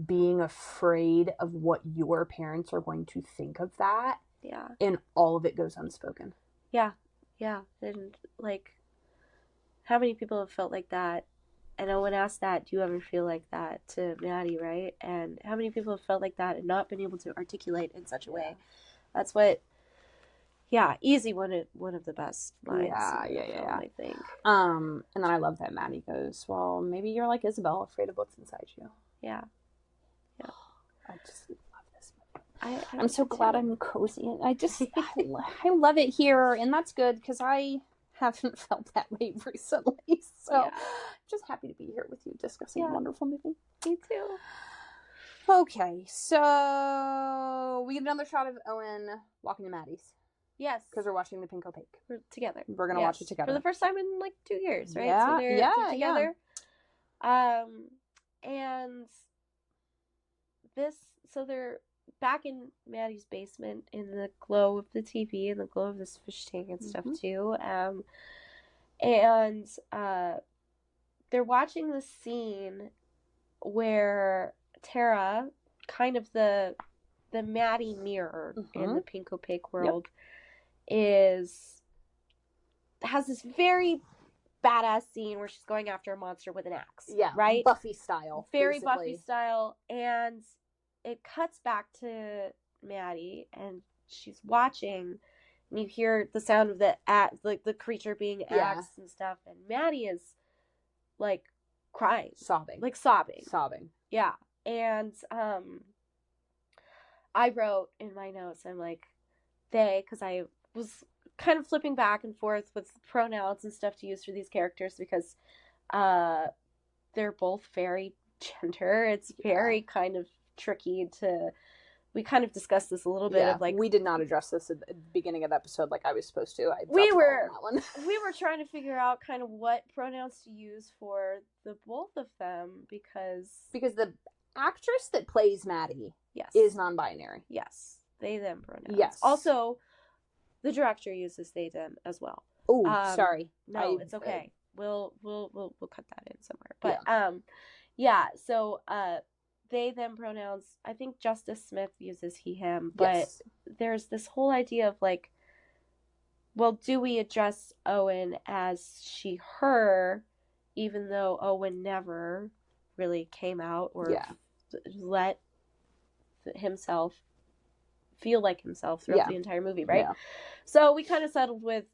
being afraid of what your parents are going to think of that. Yeah. And all of it goes unspoken. Yeah. Yeah. And like, how many people have felt like that? And Owen asked that, do you ever feel like that, to Maddie, right? And how many people have felt like that and not been able to articulate in such a way? That's what, easy one of the best lines. Yeah. I think. And then I love that Maddie goes, well, maybe you're like Isabel, afraid of what's inside you. Yeah. I just love this movie. I'm so glad I'm cozy. And I love it here, and that's good because I haven't felt that way recently. So I'm just happy to be here with you discussing a wonderful movie. Me too. Okay, so we get another shot of Owen walking to Maddie's. Yes. Because we're watching The Pink Opaque. We're together. We're going to watch it together. For the first time in like 2 years, right? Yeah, so they're together. And they're back in Maddie's basement in the glow of the TV and the glow of this fish tank and stuff too. And they're watching the scene where Tara, kind of the Maddie mirror in the Pink Opaque world, has this very badass scene where she's going after a monster with an axe. Yeah, right? Buffy style. Very basically. Buffy style. And it cuts back to Maddie, and she's watching, and you hear the sound of the creature being axed and stuff, and Maddie is like crying, sobbing. Yeah. And I wrote in my notes, I'm like, because I was kind of flipping back and forth with pronouns and stuff to use for these characters because they're both very gender. It's very kind of tricky to. We kind of discussed this a little bit of like, we did not address this at the beginning of the episode like I was supposed to. We were trying to figure out kind of what pronouns to use for the both of them because the actress that plays Maddie is non-binary. Yes, they them pronouns. Yes. Also, the director uses they them as well. Oh, sorry. No, it's okay. We'll cut that in somewhere. But so they them pronouns. I think Justice Smith uses he him, but there's this whole idea of like, well, do we address Owen as she her, even though Owen never really came out or let himself feel like himself throughout the entire movie, right? So we kind of settled with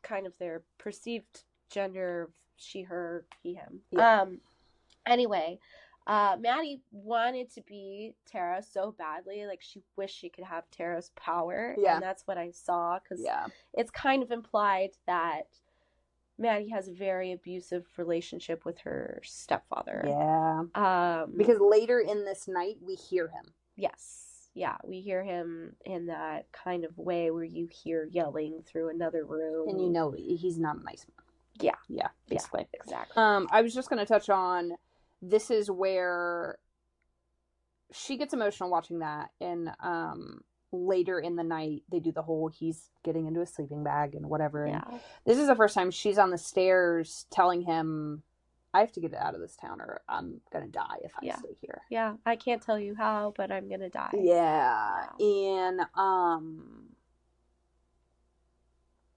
kind of their perceived gender, she her he him. Anyway, Maddie wanted to be Tara so badly, like she wished she could have Tara's power, and that's what I saw, because it's kind of implied that Maddie has a very abusive relationship with her stepfather. Yeah. Because later in this night, we hear him. Yes. Yeah, we hear him in that kind of way where you hear yelling through another room. And you know he's not a nice man. Yeah. Yeah, basically. Yeah, exactly. I was just going to touch on, this is where she gets emotional watching that, and later in the night they do the whole he's getting into a sleeping bag and whatever. Yeah. And this is the first time she's on the stairs telling him, I have to get out of this town or I'm gonna die if I stay here. Yeah, I can't tell you how, but I'm gonna die. Yeah. And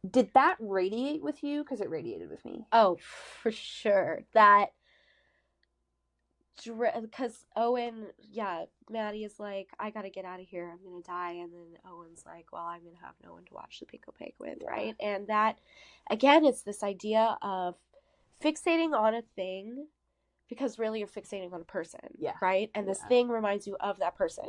did that radiate with you? Because it radiated with me. Oh, for sure. That, because Owen, Maddie is like, I gotta get out of here, I'm gonna die, and then Owen's like, well, I'm gonna have no one to watch the Pink Opaque with, right? And that, again, it's this idea of fixating on a thing, because really you're fixating on a person, right? And this thing reminds you of that person.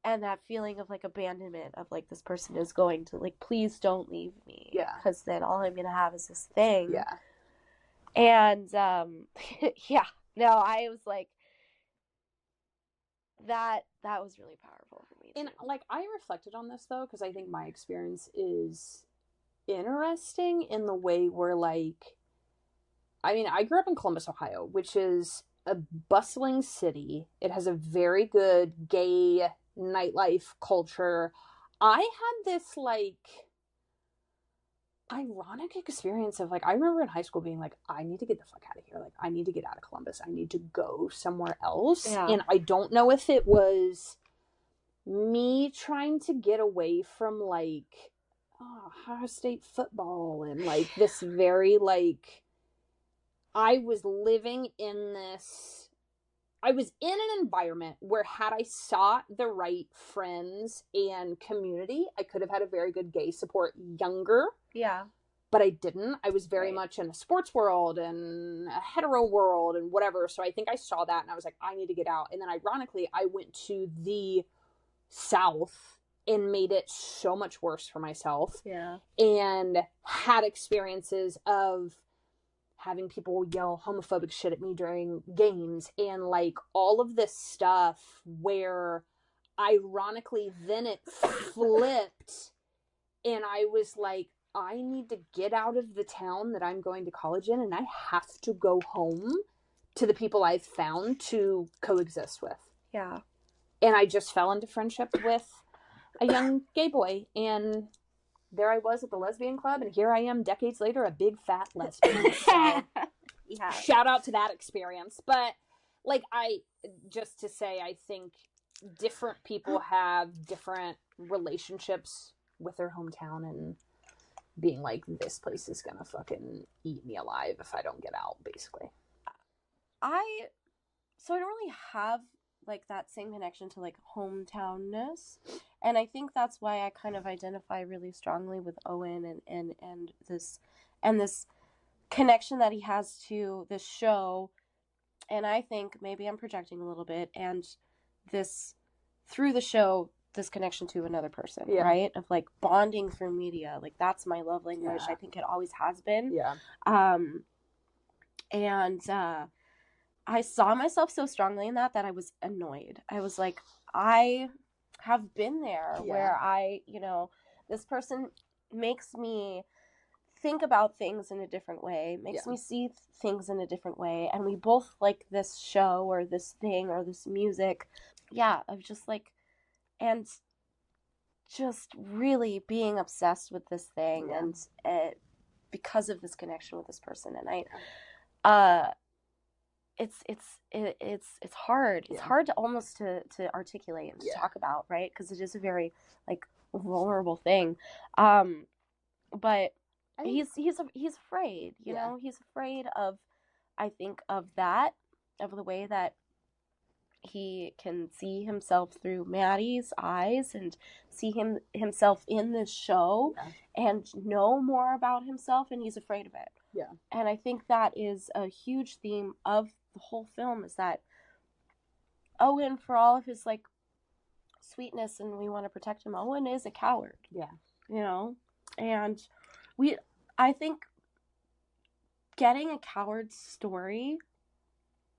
And that feeling of, like, abandonment of, like, this person is going to, like, please don't leave me. Because then all I'm gonna have is this thing. And, I was like, that was really powerful for me, too. And, like, I reflected on this, though, because I think my experience is interesting in the way where, like, I mean, I grew up in Columbus, Ohio, which is a bustling city. It has a very good gay nightlife culture. I had this, like, ironic experience of, like, I remember in high school being like, I need to get the fuck out of here. Like, I need to get out of Columbus. I need to go somewhere else. And I don't know if it was me trying to get away from, like, Ohio State football and, like, this very, like, I was living in this, I was in an environment where had I sought the right friends and community, I could have had a very good gay support younger. But I didn't. I was very much in a sports world and a hetero world and whatever. So I think I saw that and I was like, I need to get out. And then ironically, I went to the South and made it so much worse for myself. And had experiences of having people yell homophobic shit at me during games and, like, all of this stuff where ironically then it flipped and I was like, I need to get out of the town that I'm going to college in and I have to go home to the people I've found to coexist with. And I just fell into friendship with a young gay boy, and there I was at the lesbian club, and here I am decades later, a big fat lesbian. So, shout out to that experience. But, like, just to say, I think different people have different relationships with their hometown and being like, this place is gonna fucking eat me alive if I don't get out, basically. So I don't really have, like, that same connection to, like, hometownness, and I think that's why I kind of identify really strongly with Owen and this connection that he has to this show. And I think maybe I'm projecting a little bit, and this, through the show, this connection to another person, right? Of, like, bonding through media. Like, that's my love language. I think it always has been. I saw myself so strongly in that I was annoyed. I was like, I have been there where this person makes me think about things in a different way, makes me see things in a different way, and we both like this show or this thing or this music. Of just, like, and just really being obsessed with this thing and because of this connection with this person. And it's hard. It's hard to almost to articulate and to talk about, right? Because it is a very, like, vulnerable thing. But he's afraid, you know. He's afraid of, I think, of the way that he can see himself through Maddie's eyes and see himself in this show and know more about himself, and he's afraid of it. And I think that is a huge theme of the whole film, is that Owen, for all of his, like, sweetness and we want to protect him, Owen is a coward. You know? And I think getting a coward's story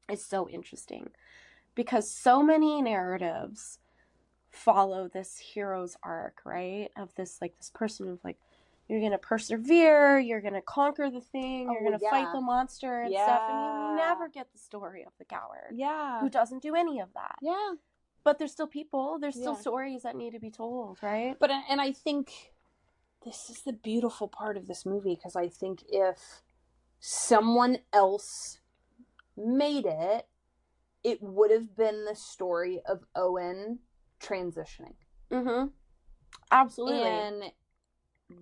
is so interesting because so many narratives follow this hero's arc, right? Of this person who's like, you're gonna persevere, you're gonna conquer the thing, you're gonna fight the monster and stuff, and you never get the story of the coward, who doesn't do any of that. But there's still people, there's still stories that need to be told, right? But and I think this is the beautiful part of this movie, because I think if someone else made it, it would have been the story of Owen transitioning. Absolutely. And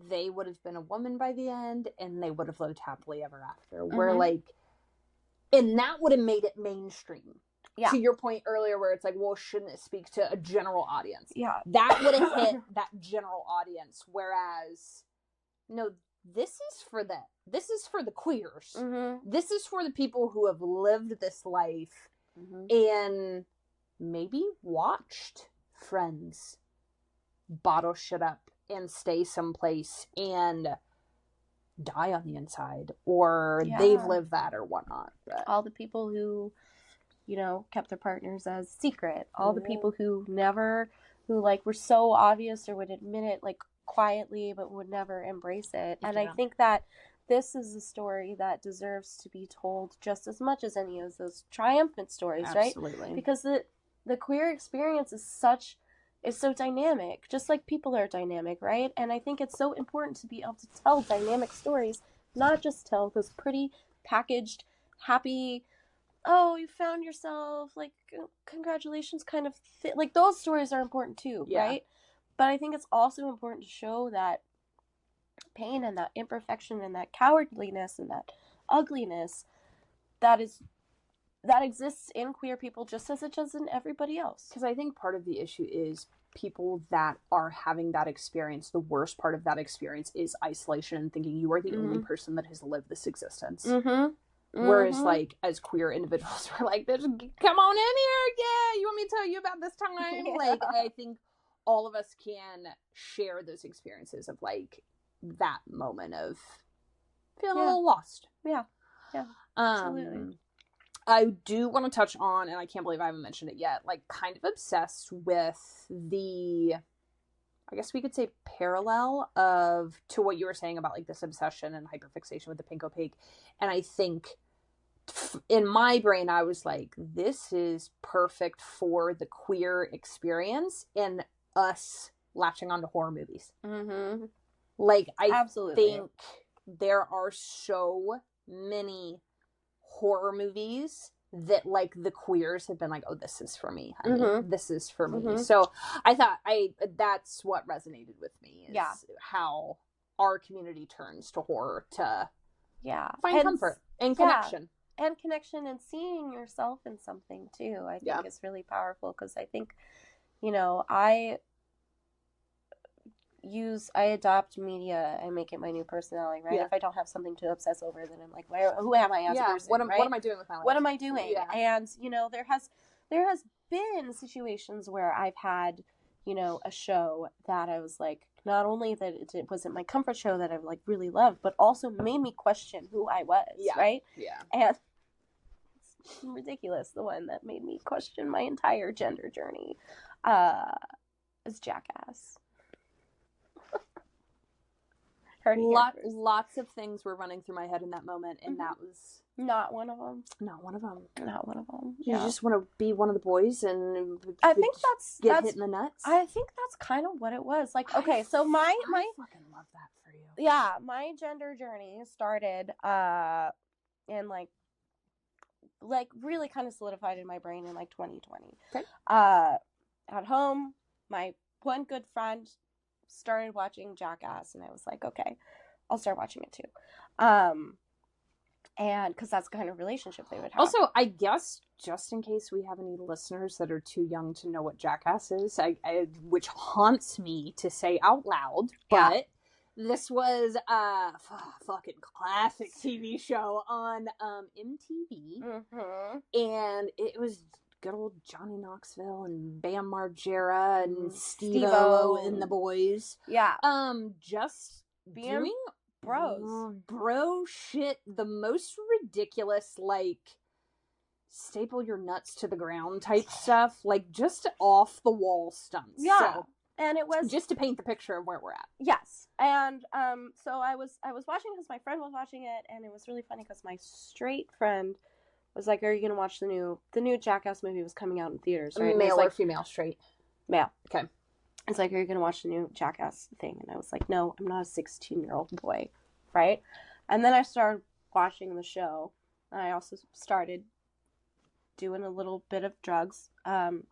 they would have been a woman by the end, and they would have lived happily ever after. Where and that would have made it mainstream. To your point earlier, where it's like, well, shouldn't it speak to a general audience? That would have hit that general audience. Whereas, no, this is for the queers. This is for the people who have lived this life and maybe watched friends bottle shit up and stay someplace and die on the inside, or they've lived that or whatnot. But all the people who, kept their partners as secret, all the people who never, were so obvious or would admit it quietly but would never embrace it. And I think that this is a story that deserves to be told just as much as any of those triumphant stories. Absolutely. Right? Because the queer experience is so dynamic, just like people are dynamic, right? And I think it's so important to be able to tell dynamic stories, not just tell those pretty packaged, happy, oh, you found yourself, congratulations kind of those stories are important too, right? But I think it's also important to show that pain and that imperfection and that cowardliness and that ugliness that exists in queer people just as it does in everybody else. Because I think part of the issue is people that are having that experience, the worst part of that experience is isolation and thinking you are the only person that has lived this existence. Whereas, as queer individuals, we're like, come on in here, you want me to tell you about this time? I think all of us can share those experiences of, that moment of feeling a little lost. Absolutely. I do want to touch on, and I can't believe I haven't mentioned it yet, kind of obsessed with the, I guess we could say, parallel to what you were saying about, this obsession and hyperfixation with the pink opaque. And I think in my brain, I was like, this is perfect for the queer experience and us latching onto horror movies. I Absolutely. think there are so many horror movies that the queers have been like, oh, this is for me, honey. This is for me. So I thought that's what resonated with me, is how our community turns to horror to find comfort and connection. And connection and seeing yourself in something too, I think is really powerful, because I think, I adopt media and make it my new personality, right? If I don't have something to obsess over, then I'm like, who am I as a person? What am I doing with my life? What am I doing? And there has been situations where I've had, a show that I was like, not only that it wasn't my comfort show that I really loved, but also made me question who I was, right? And it's ridiculous. The one that made me question my entire gender journey is Jackass. Lots of things were running through my head in that moment, and that was not one of them. You just want to be one of the boys, and I think that's hit in the nuts. I think that's kind of what it was. Okay, so my fucking love that for you. Yeah, my gender journey started in really kind of solidified in my brain in 2020. Okay. At home, my one good friend started watching Jackass, and I was like, okay, I'll start watching it too. And because that's the kind of relationship they would have. Also, I guess, just in case we have any listeners that are too young to know what Jackass is, which haunts me to say out loud, but this was a fucking classic TV show on MTV, and it was good old Johnny Knoxville and Bam Margera and Steve-O and the boys. Yeah. Just doing bro shit, the most ridiculous, like, staple your nuts to the ground type stuff, like, just off the wall stunts. Yeah. So, and it was just to paint the picture of where we're at. Yes. And so I was watching because my friend was watching it, and it was really funny because my straight friend was like, "Are you gonna watch the new Jackass movie was coming out in theaters, right?" Male or female? Straight. Male. Okay. It's like, "Are you gonna watch the new Jackass thing?" And I was like, "No, I'm not a 16-year-old boy," right? And then I started watching the show, and I also started doing a little bit of drugs,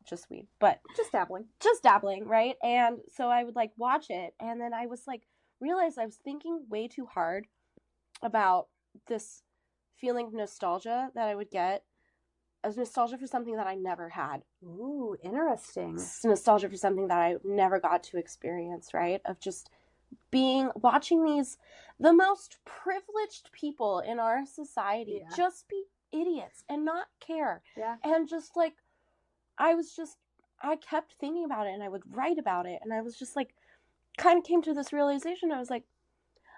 just weed, but just dabbling, right? And so I would like watch it, and then I was like, realized I was thinking way too hard about this feeling of nostalgia that I would get, as nostalgia for something that I never had. Ooh, interesting. It's nostalgia for something that I never got to experience, right? Of just watching the most privileged people in our society just be idiots and not care. Yeah. And just like, I kept thinking about it, and I would write about it, and I was just like, kind of came to this realization. I was like,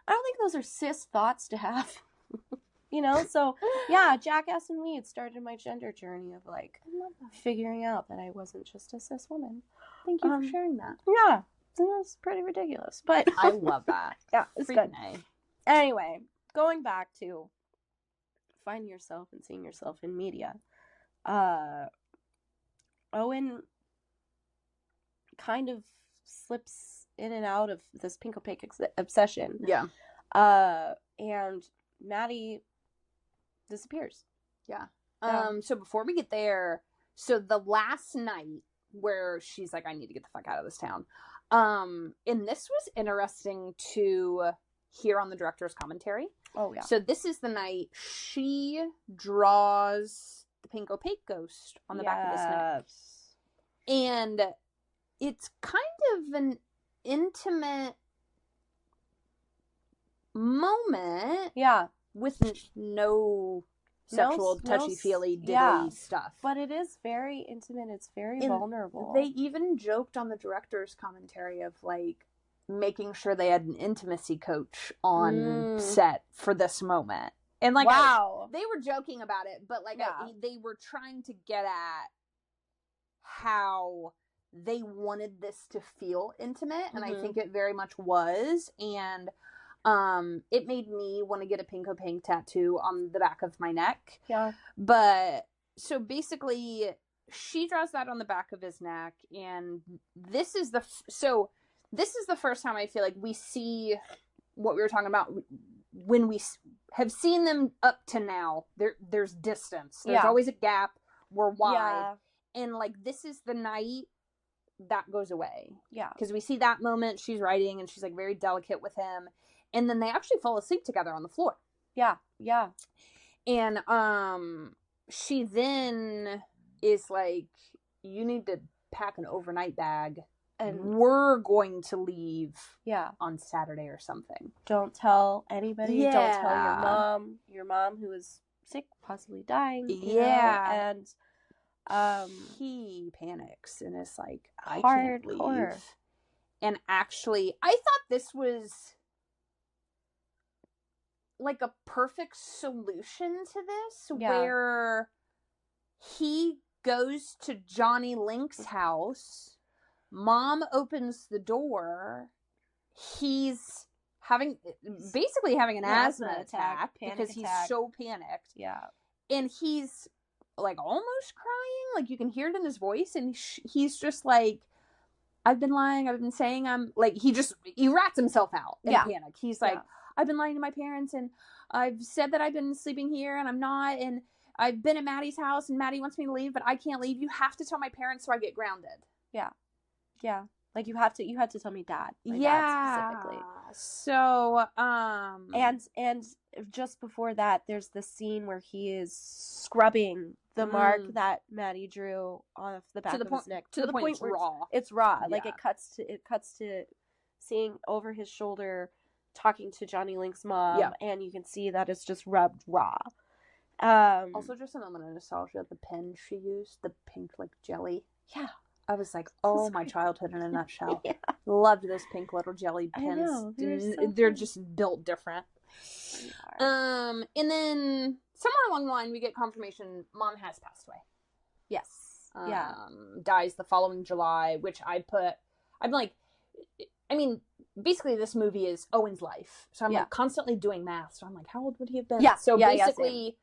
I don't think those are cis thoughts to have. So yeah, Jackass and Weed started my gender journey of like figuring out that I wasn't just a cis woman. Thank you for sharing that. Yeah, it was pretty ridiculous, but I love that. Yeah, it's good. Anyway, going back to finding yourself and seeing yourself in media, Owen kind of slips in and out of this pink opaque obsession. Yeah. And Maddie disappears. Yeah. So before we get there, so the last night where she's like, I need to get the fuck out of this town. And this was interesting to hear on the director's commentary. Oh, yeah. So this is the night she draws the pink opaque ghost on the back of his neck. And it's kind of an intimate moment. Yeah. With no sexual touchy-feely diddly stuff. But it is very intimate. It's very vulnerable. They even joked on the director's commentary of, like, making sure they had an intimacy coach on set for this moment. And, like, wow. They were joking about it, but, like, they were trying to get at how they wanted this to feel intimate, and I think it very much was, and it made me want to get a pink opaque tattoo on the back of my neck. Yeah. But so basically, she draws that on the back of his neck, and this is the first time I feel like we see what we were talking about when we have seen them up to now. There's distance. There's always a gap. We're wide, and like this is the night that goes away. Yeah, because we see that moment. She's writing, and she's like very delicate with him. And then they actually fall asleep together on the floor. Yeah, yeah. And she then is like, you need to pack an overnight bag, and we're going to leave on Saturday or something. Don't tell anybody. Yeah. Don't tell your mom who is sick, possibly dying. Yeah. And he panics and is like, I can't leave. And actually, I thought this was like a perfect solution to this, where he goes to Johnny Link's house, mom opens the door, he's basically having an asthma attack because he's so panicked. Yeah. And he's like almost crying, like you can hear it in his voice, and he's just like, I've been lying, I've been saying I'm like, he rats himself out in panic. He's like, I've been lying to my parents, and I've said that I've been sleeping here, and I'm not, and I've been at Maddie's house, and Maddie wants me to leave, but I can't leave. You have to tell my parents so I get grounded. Yeah. Yeah. Like you have to tell me dad. Dad specifically. So, and just before that, there's the scene where he is scrubbing the mark that Maddie drew off the back of his neck to the point where it's raw. Yeah. Like it cuts to seeing over his shoulder, talking to Johnny Link's mom, and you can see that it's just rubbed raw. Also, just a moment of nostalgia, the pen she used, the pink like jelly. Yeah. I was like, oh, my childhood in a nutshell. Loved those pink little jelly pens. I know, they're just built different. And then somewhere along the line, we get confirmation mom has passed away. Yes. Dies the following July, which I'm like, I mean, basically this movie is Owen's life. So I'm like constantly doing math. So I'm like, how old would he have been? Yeah. So basically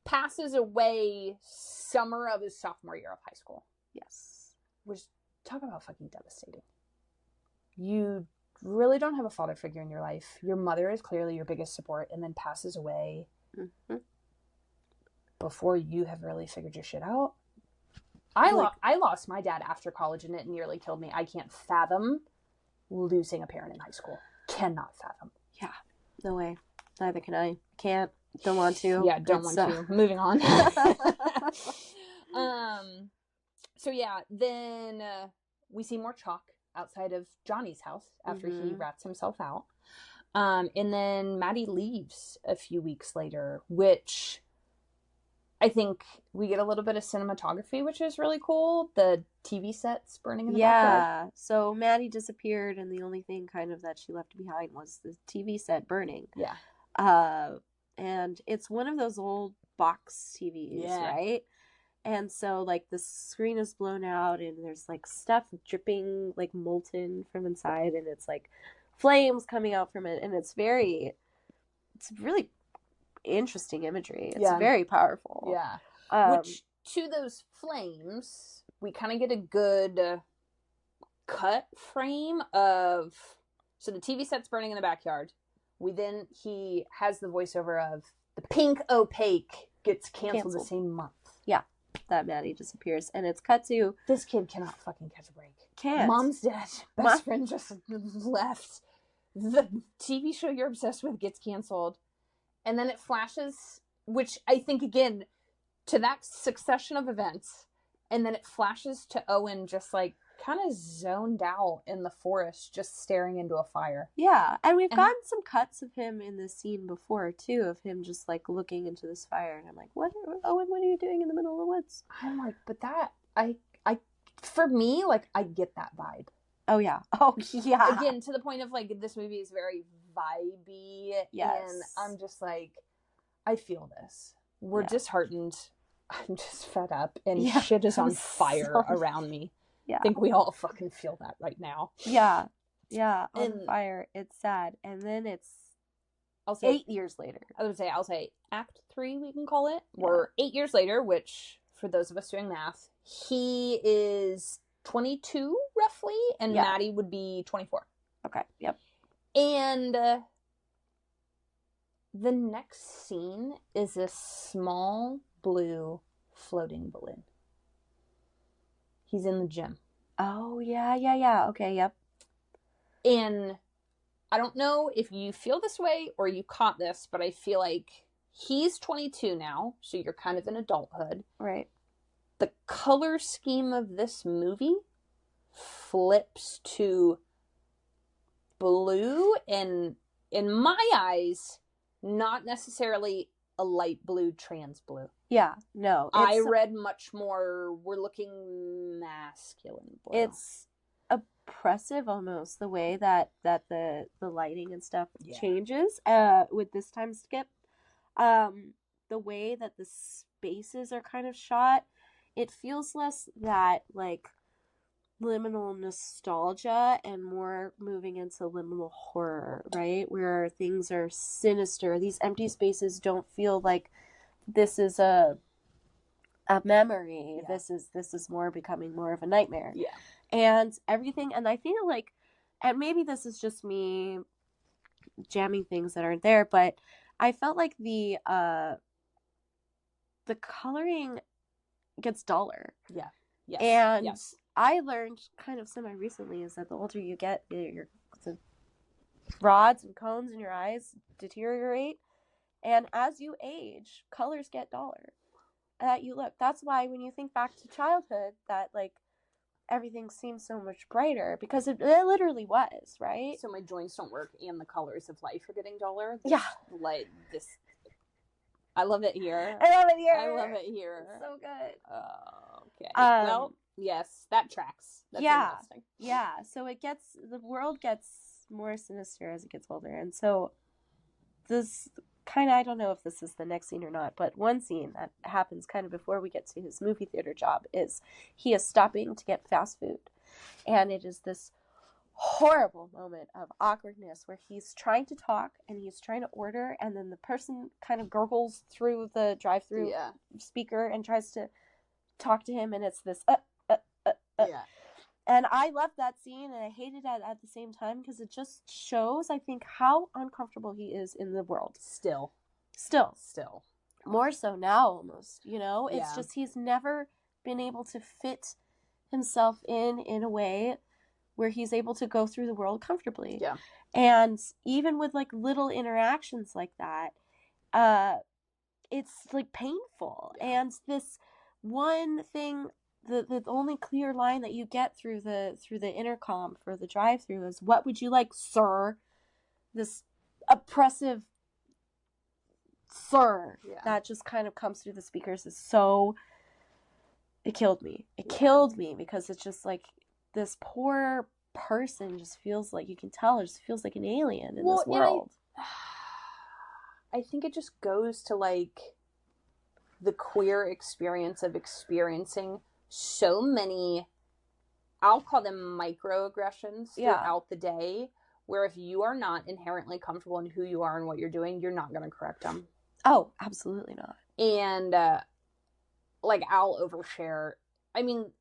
passes away summer of his sophomore year of high school. Yes. Which, talk about fucking devastating. You really don't have a father figure in your life. Your mother is clearly your biggest support and then passes away before you have really figured your shit out. I lost my dad after college and it nearly killed me. I can't fathom losing a parent in high school. Cannot fathom. Yeah. No way. Neither can I. Can't. Don't want to. Yeah, don't want to. Moving on. So yeah, then we see more chalk outside of Johnny's house after he rats himself out. And then Maddie leaves a few weeks later, which I think we get a little bit of cinematography, which is really cool. The TV sets burning in the backyard. Yeah. So Maddie disappeared, and the only thing kind of that she left behind was the TV set burning. Yeah. And it's one of those old box TVs, right? And so, like, the screen is blown out, and there's, like, stuff dripping, like, molten from inside, and it's, like, flames coming out from it, and it's really interesting imagery. It's very powerful. Yeah. Which, to those flames, we kind of get a good cut frame of... So the TV set's burning in the backyard. He has the voiceover of the pink Opaque gets canceled the same month. Yeah. That Maddie disappears, and it's cut to... This kid cannot fucking catch a break. Can't. Mom's dead. Best friend just left. The TV show you're obsessed with gets canceled. And then it flashes, which I think, again, to that succession of events, and then it flashes to Owen just, like, kind of zoned out in the forest, just staring into a fire. Yeah, and we've gotten some cuts of him in this scene before, too, of him just, like, looking into this fire, and I'm like, Owen, what are you doing in the middle of the woods? I'm like, but that, for me, like, I get that vibe. Oh, yeah. Oh, yeah. Again, to the point of, like, this movie is very vibey. Yes. And I'm just like, I feel this. We're disheartened. I'm just fed up. And shit is on fire around me. Yeah. I think we all fucking feel that right now. Yeah. Yeah. On fire. It's sad. And then it's 8 years later. I'll say Act 3, we can call it. Yeah. We're 8 years later, which, for those of us doing math, he is 22, roughly, and Maddie would be 24. Okay, yep. And the next scene is a small blue floating balloon. He's in the gym. Oh, yeah. Okay, yep. And I don't know if you feel this way or you caught this, but I feel like he's 22 now, so you're kind of in adulthood. Right. The color scheme of this movie flips to blue, and in my eyes, not necessarily a light blue, trans blue. Yeah, no. I read much more, we're looking masculine blue. It's oppressive almost, the way that the lighting and stuff changes with this time skip. The way that the spaces are kind of shot, it feels less that, like, liminal nostalgia and more moving into liminal horror, right? Where things are sinister. These empty spaces don't feel like this is a memory. Yeah. This is more becoming more of a nightmare. Yeah. And everything, and I feel like, and maybe this is just me jamming things that aren't there, but I felt like the coloring gets duller. Yeah. Yes. And I learned kind of semi-recently is that the older you get, the rods and cones in your eyes deteriorate. And as you age, colors get duller. That's why when you think back to childhood, that, like, everything seems so much brighter, because it literally was, right? So my joints don't work and the colors of life are getting duller. Like this. I love it here. I love it here. It's so good. Okay. Well, yes, that tracks. That's interesting. Yeah. So the world gets more sinister as it gets older. And so this kind of, I don't know if this is the next scene or not, but one scene that happens kind of before we get to his movie theater job is he is stopping to get fast food. And it is this horrible moment of awkwardness where he's trying to talk and he's trying to order, and then the person kind of gurgles through the drive-through speaker and tries to talk to him, and it's this yeah. And I loved that scene, and I hated it at the same time because it just shows, I think, how uncomfortable he is in the world. Still. More so now, almost, you know? It's just he's never been able to fit himself in a way where he's able to go through the world comfortably. Yeah. And even with, like, little interactions like that, it's, like, painful. Yeah. And this one thing... The only clear line that you get through the intercom for the drive-thru is, "What would you like, sir?" This oppressive "sir" that just kind of comes through the speakers is so... It killed me. It killed me because it's just like this poor person just feels like, you can tell, it just feels like an alien in this world. I think it just goes to, like, the queer experience of experiencing so many, I'll call them microaggressions throughout the day, where if you are not inherently comfortable in who you are and what you're doing, you're not going to correct them. Oh, absolutely not. And, like, I'll overshare. I mean,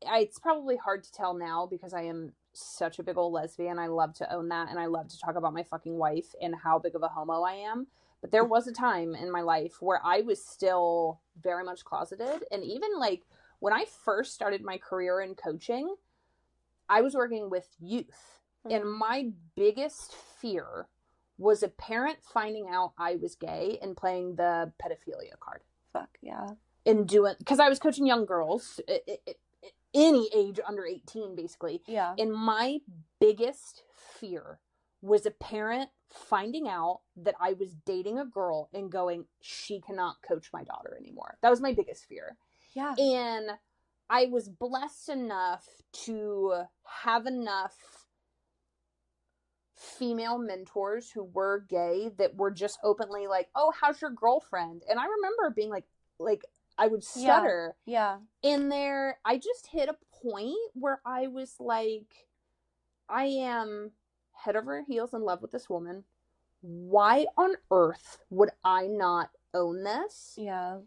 it's probably hard to tell now because I am such a big old lesbian. I love to own that, and I love to talk about my fucking wife and how big of a homo I am. But there was a time in my life where I was still very much closeted. And even, like, when I first started my career in coaching, I was working with youth. Mm-hmm. And my biggest fear was a parent finding out I was gay and playing the pedophilia card. Fuck, yeah. And doing... Because I was coaching young girls, any age under 18, basically. Yeah. And my biggest fear was a parent finding out that I was dating a girl and going, she cannot coach my daughter anymore. That was my biggest fear. Yeah. And I was blessed enough to have enough female mentors who were gay that were just openly like, "Oh, how's your girlfriend?" And I remember being like I would stutter. Yeah. And there, I just hit a point where I was like, I am head over heels in love with this woman. Why on earth would I not own this? Yeah.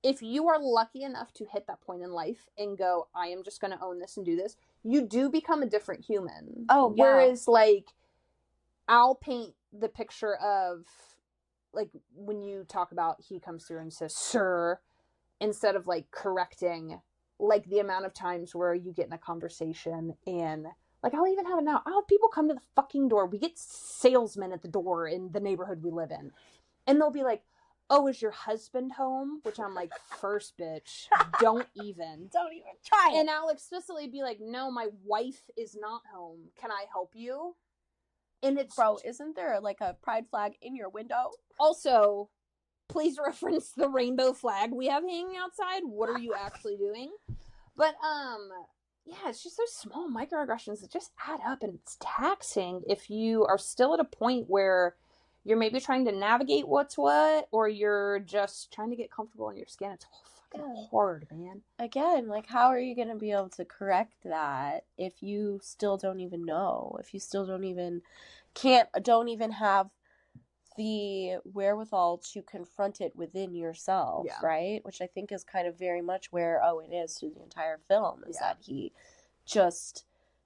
If you are lucky enough to hit that point in life and go, I am just going to own this and do this, you do become a different human. Oh, yeah. Whereas, like, I'll paint the picture of, like, when you talk about he comes through and says, "Sir," instead of, like, correcting, like, the amount of times where you get in a conversation and... Like, I'll even have it now. I'll have people come to the fucking door. We get salesmen at the door in the neighborhood we live in. And they'll be like, "Oh, is your husband home?" Which I'm like, first, bitch, don't even try it. And I'll explicitly be like, "No, my wife is not home. Can I help you?" And it's... Bro, isn't there, like, a pride flag in your window? Also, please reference the rainbow flag we have hanging outside. What are you actually doing? But, yeah, it's just those small microaggressions that just add up, and it's taxing if you are still at a point where you're maybe trying to navigate what's what, or you're just trying to get comfortable in your skin. It's all fucking hard, man. Again, like, how are you going to be able to correct that if you still don't even know? If you still don't even have the wherewithal to confront it within yourself, right? Which I think is kind of very much where Owen is through the entire film, is that he just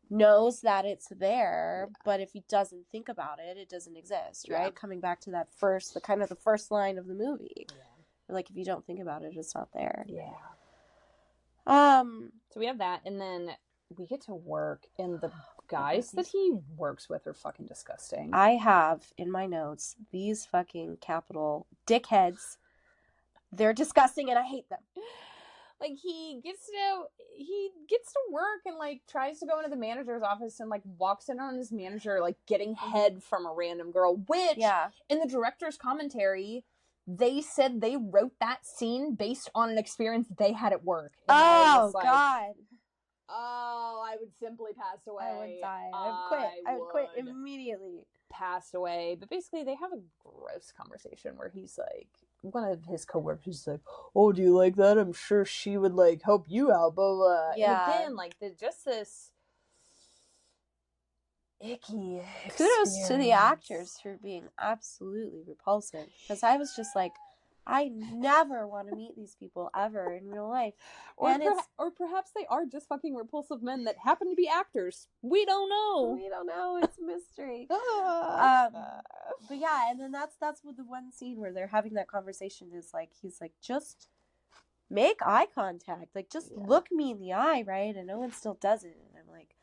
knows that it's there, but if he doesn't think about it, it doesn't exist, right? Coming back to that the first line of the movie. Like, if you don't think about it, it's not there. So we have that, and then we get to work, and the guys that he works with are fucking disgusting. I have in my notes these fucking capital dickheads. They're disgusting, and I hate them. Like, he gets to work and, like, tries to go into the manager's office and, like, walks in on his manager, like, getting head from a random girl, which in the director's commentary, they said they wrote that scene based on an experience they had at work. And oh, God. Oh, I would simply pass away. I would die. I would quit immediately. passed away, but basically they have a gross conversation where he's like, one of his coworkers is like, oh, do you like that? I'm sure she would like help you out, blah blah. Yeah. And again, like just this icky kudos to the actors for being absolutely repulsive, because I was just like, I never want to meet these people ever in real life. Or perhaps they are just fucking repulsive men that happen to be actors. We don't know. It's a mystery. But yeah, and then that's what the one scene where they're having that conversation is like, he's like, just make eye contact, like just look me in the eye, right? And Owen still doesn't, and I'm like,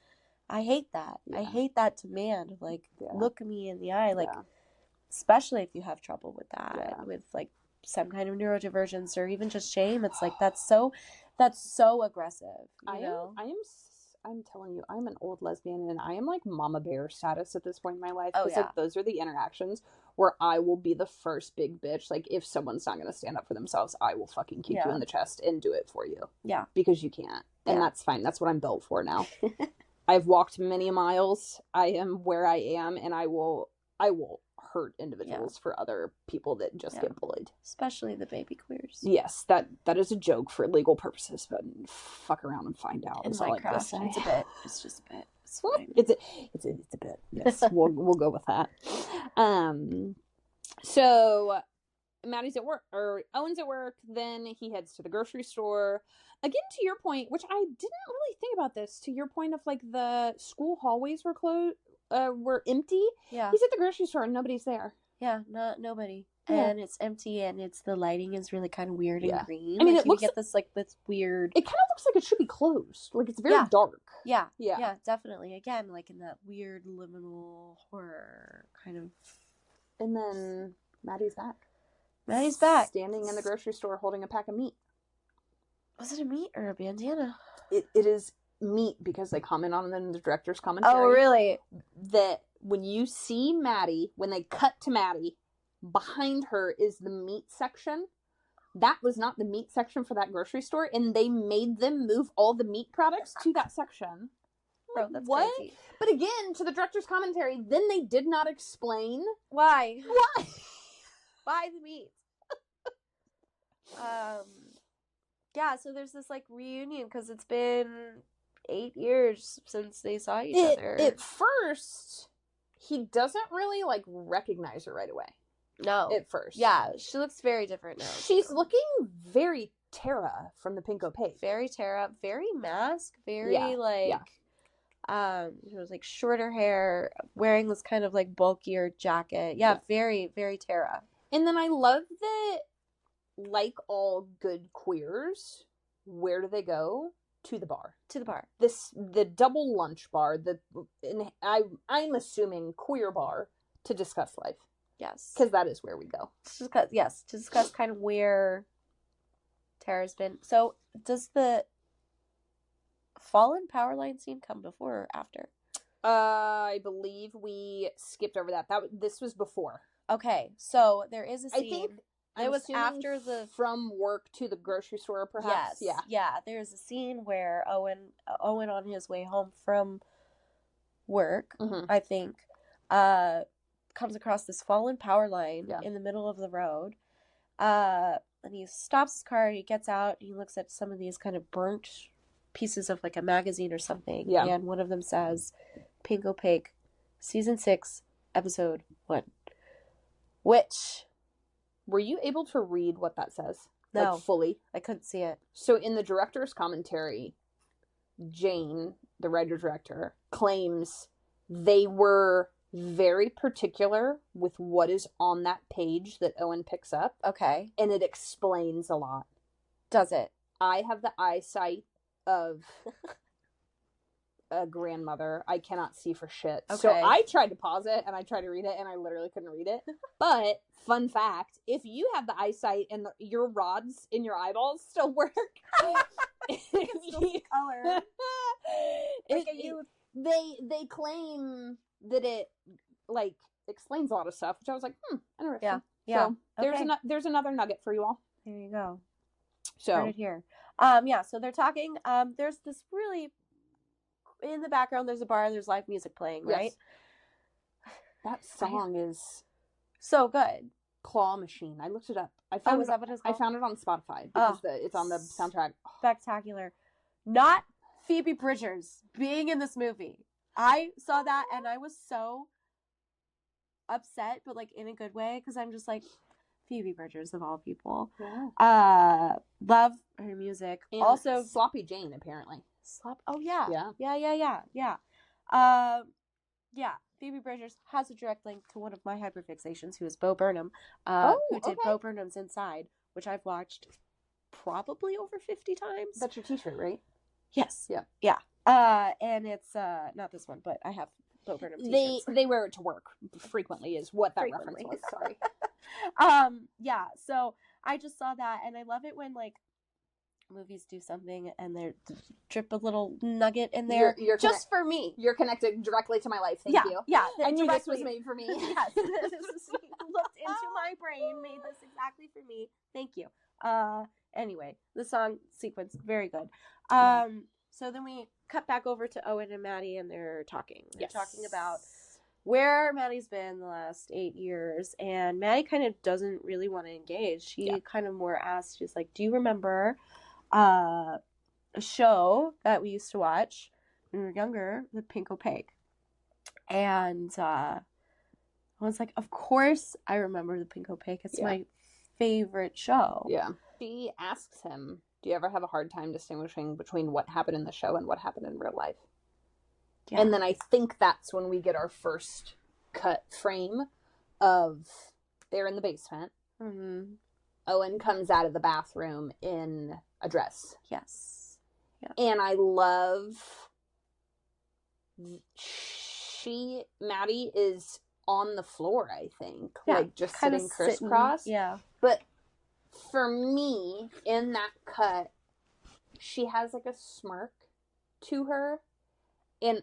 I hate that. I hate that demand. Like, look me in the eye, like, especially if you have trouble with that, with like some kind of neurodivergence or even just shame. It's like that's so aggressive. I'm telling you, I'm an old lesbian, and I am like mama bear status at this point in my life. Because like those are the interactions where I will be the first big bitch. Like, if someone's not going to stand up for themselves, I will fucking kick you in the chest and do it for you. Yeah, because you can't, and that's fine. That's what I'm built for now. I've walked many miles. I am where I am, and I will hurt individuals for other people that just get bullied, especially the baby queers. Yes, that is a joke for legal purposes, but fuck around and find out. In Minecraft, it's a bit. It's just a bit. It's fine. It's a bit. Yes, we'll go with that. So Maddie's at work, or Owen's at work. Then he heads to the grocery store. Again, to your point, which I didn't really think about this. To your point of like the school hallways were closed. Were empty. Yeah. He's at the grocery store and nobody's there. Yeah, nobody. Yeah. And it's empty, and the lighting is really kind of weird and green. I mean, like, it looks get this like this weird. It kind of looks like it should be closed. Like, it's very dark. Yeah, definitely. Again, like in that weird liminal horror kind of. And then Maddie's back. Standing in the grocery store holding a pack of meat. Was it a meat or a bandana? It is meat, because they comment on it in the director's commentary. Oh, really? That when you see Maddie, when they cut to Maddie, behind her is the meat section. That was not the meat section for that grocery store, and they made them move all the meat products to that section. Bro, that's what? crazy. But again, to the director's commentary, then they did not explain why. Why the meat? Yeah, so there's this like reunion, because it's been 8 years since they saw each other. At first, he doesn't really like recognize her right away. No. At first. Yeah, she looks very different now. She's looking very Tara from the Pink Opaque. Very Tara, very mask, very she was like shorter hair, wearing this kind of like bulkier jacket. Yeah, very, very Tara. And then I love that, like all good queers, where do they go? To the bar. The double lunch bar. I'm assuming queer bar, to discuss life. Yes, because that is where we go. To discuss kind of where Tara's been. So, does the fallen power line scene come before or after? I believe we skipped over that. This was before. Okay, so there is a scene. I think it was after the from work to the grocery store, perhaps. Yes, yeah. There's a scene where Owen on his way home from work, I think, comes across this fallen power line in the middle of the road, and he stops his car. He gets out. And he looks at some of these kind of burnt pieces of like a magazine or something, and one of them says, "Pink Opaque, season 6, episode 1." Which. Were you able to read what that says? No. Like, fully? I couldn't see it. So in the director's commentary, Jane, the writer-director, claims they were very particular with what is on that page that Owen picks up. Okay. And it explains a lot. Does it? I have the eyesight of a grandmother. I cannot see for shit. Okay. So I tried to pause it and I tried to read it and I literally couldn't read it. But fun fact, if you have the eyesight and your rods in your eyeballs still work, color. They claim that it like explains a lot of stuff, which I was like, interesting. Yeah. So there's another nugget for you all. There you go. So heard it here. So they're talking. There's this really. In the background, there's a bar, there's live music playing, right? That song is so good. Claw Machine. I looked it up. Is that what it's called? I found it on Spotify because it's on the soundtrack. Spectacular. Not Phoebe Bridgers being in this movie. I saw that and I was so upset, but like in a good way, because I'm just like, Phoebe Bridgers of all people. Yeah. Love her music. And also Sloppy Jane, apparently. Oh yeah. Yeah. Phoebe Bridgers has a direct link to one of my hyperfixations, who is Bo Burnham, who did Bo Burnham's Inside, which I've watched probably over 50 times. That's your t-shirt, right? Yes. Yeah. And it's not this one, but I have Bo Burnham t-shirts. They wear it to work frequently is what that reference was. Sorry. Yeah, so I just saw that, and I love it when like movies do something and they drip a little nugget in there you're just for me. You're connected directly to my life. Thank you. Yeah. I knew this was made for me. Yes. This looked into my brain, made this exactly for me. Thank you. Anyway, the song sequence, very good. So then we cut back over to Owen and Maddie, and they're talking. They're talking about where Maddie's been the last 8 years, and Maddie kind of doesn't really want to engage. She kind of more asks, she's like, do you remember a show that we used to watch when we were younger, the Pink Opaque? And I was like, of course I remember the Pink Opaque. It's my favorite show. Yeah. She asks him, do you ever have a hard time distinguishing between what happened in the show and what happened in real life? Yeah. And then I think that's when we get our first cut frame of they're in the basement. Mm-hmm. Owen comes out of the bathroom in a dress. Yes. Yeah. And I love Maddie is on the floor, I think. Yeah, like just sitting crisscross. Yeah. But for me, in that cut, she has like a smirk to her. And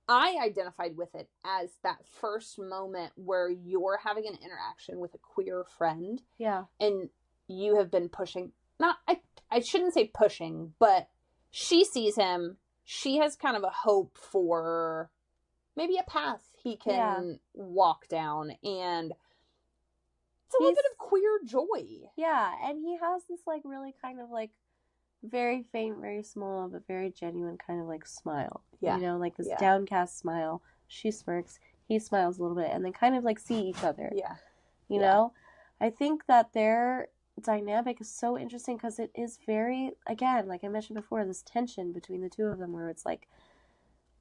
I identified with it as that first moment where you're having an interaction with a queer friend. Yeah. And you have been pushing, I shouldn't say pushing, but she sees him. She has kind of a hope for maybe a path he can walk down. And it's a little bit of queer joy. Yeah. And he has this like really kind of like very faint, very small, but very genuine kind of like smile. Yeah. You know, like this downcast smile. She smirks, he smiles a little bit, and they kind of like see each other. Yeah. You know? I think that their dynamic is so interesting because it is very, again, like I mentioned before, this tension between the two of them where it's like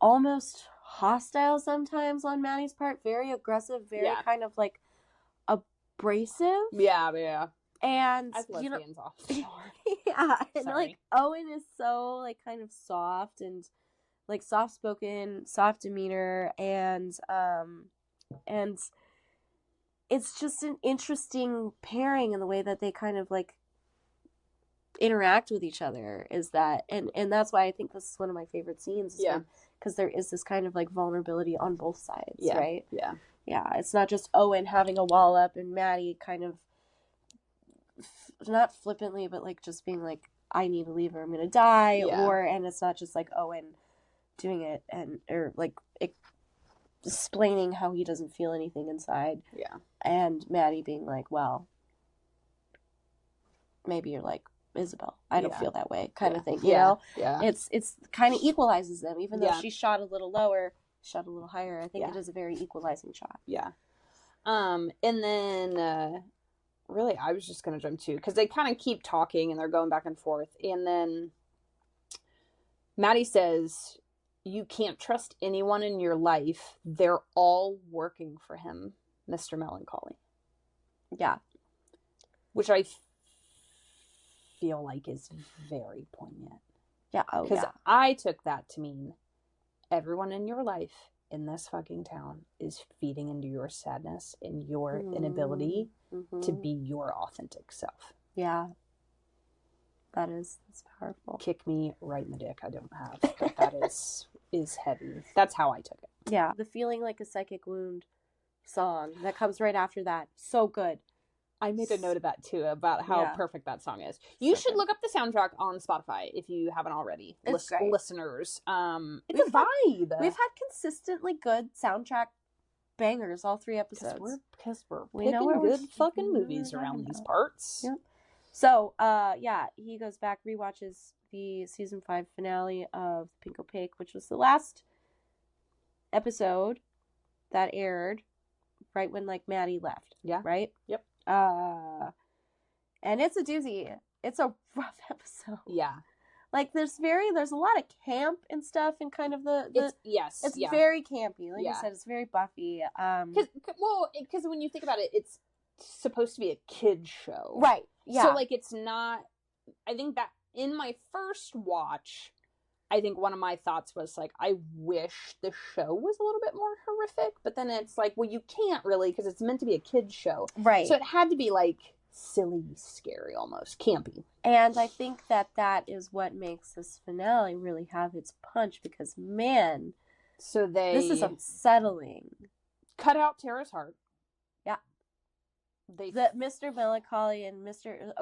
almost hostile sometimes on Maddie's part, very aggressive, very kind of like abrasive. Yeah. And as lesbians often are. And like Owen is so like kind of soft and like soft spoken, soft demeanor, and it's just an interesting pairing in the way that they kind of like interact with each other. Is that and that's why I think this is one of my favorite scenes. Because there is this kind of like vulnerability on both sides, right? Yeah. It's not just Owen having a wall up and Maddie kind of not flippantly, but like just being like, I need to leave or I'm gonna die, and it's not just like Owen doing it or like explaining how he doesn't feel anything inside, and Maddie being like, well, maybe you're like Isabel, I don't feel that way, kind of thing, you know? It's kind of equalizes them, even though she shot a little lower, shot a little higher. I think it is a very equalizing shot. And then really, I was just going to jump to, because they kind of keep talking and they're going back and forth. And then Maddie says, you can't trust anyone in your life. They're all working for him, Mr. Melancholy. Yeah. Which I feel like is very poignant. Yeah. Because I took that to mean everyone in your life in this fucking town is feeding into your sadness and your inability to be your authentic self. Yeah. That's powerful. Kick me right in the dick. I don't have. But that is heavy. That's how I took it. Yeah. The Feeling Like a Psychic Wound song that comes right after that. So good. I made a note of that too, about how perfect that song is. You should look up the soundtrack on Spotify if you haven't already. It's great. Listeners. It's a vibe. We've had consistently good soundtrack bangers, all 3 episodes. Because we're picking good fucking movies around these parts. Yep. So, he goes back, rewatches the season 5 finale of Pink Opaque, which was the last episode that aired right when, like, Maddie left. Yeah. Right? Yep. And it's a doozy. It's a rough episode. Yeah. Like, there's a lot of camp and stuff, and kind of it's very campy. Like you said, it's very Buffy. Because when you think about it, it's supposed to be a kid's show. Right. Yeah. So, like, it's not, I think that in my first watch, I think one of my thoughts was, like, I wish the show was a little bit more horrific, but then it's like, well, you can't really, because it's meant to be a kid's show. Right. So it had to be, like, silly, scary, almost campy. And I think that is what makes this finale really have its punch, because, man, this is unsettling. Cut out Tara's heart. Yeah. Mr. Melancholy and Mr.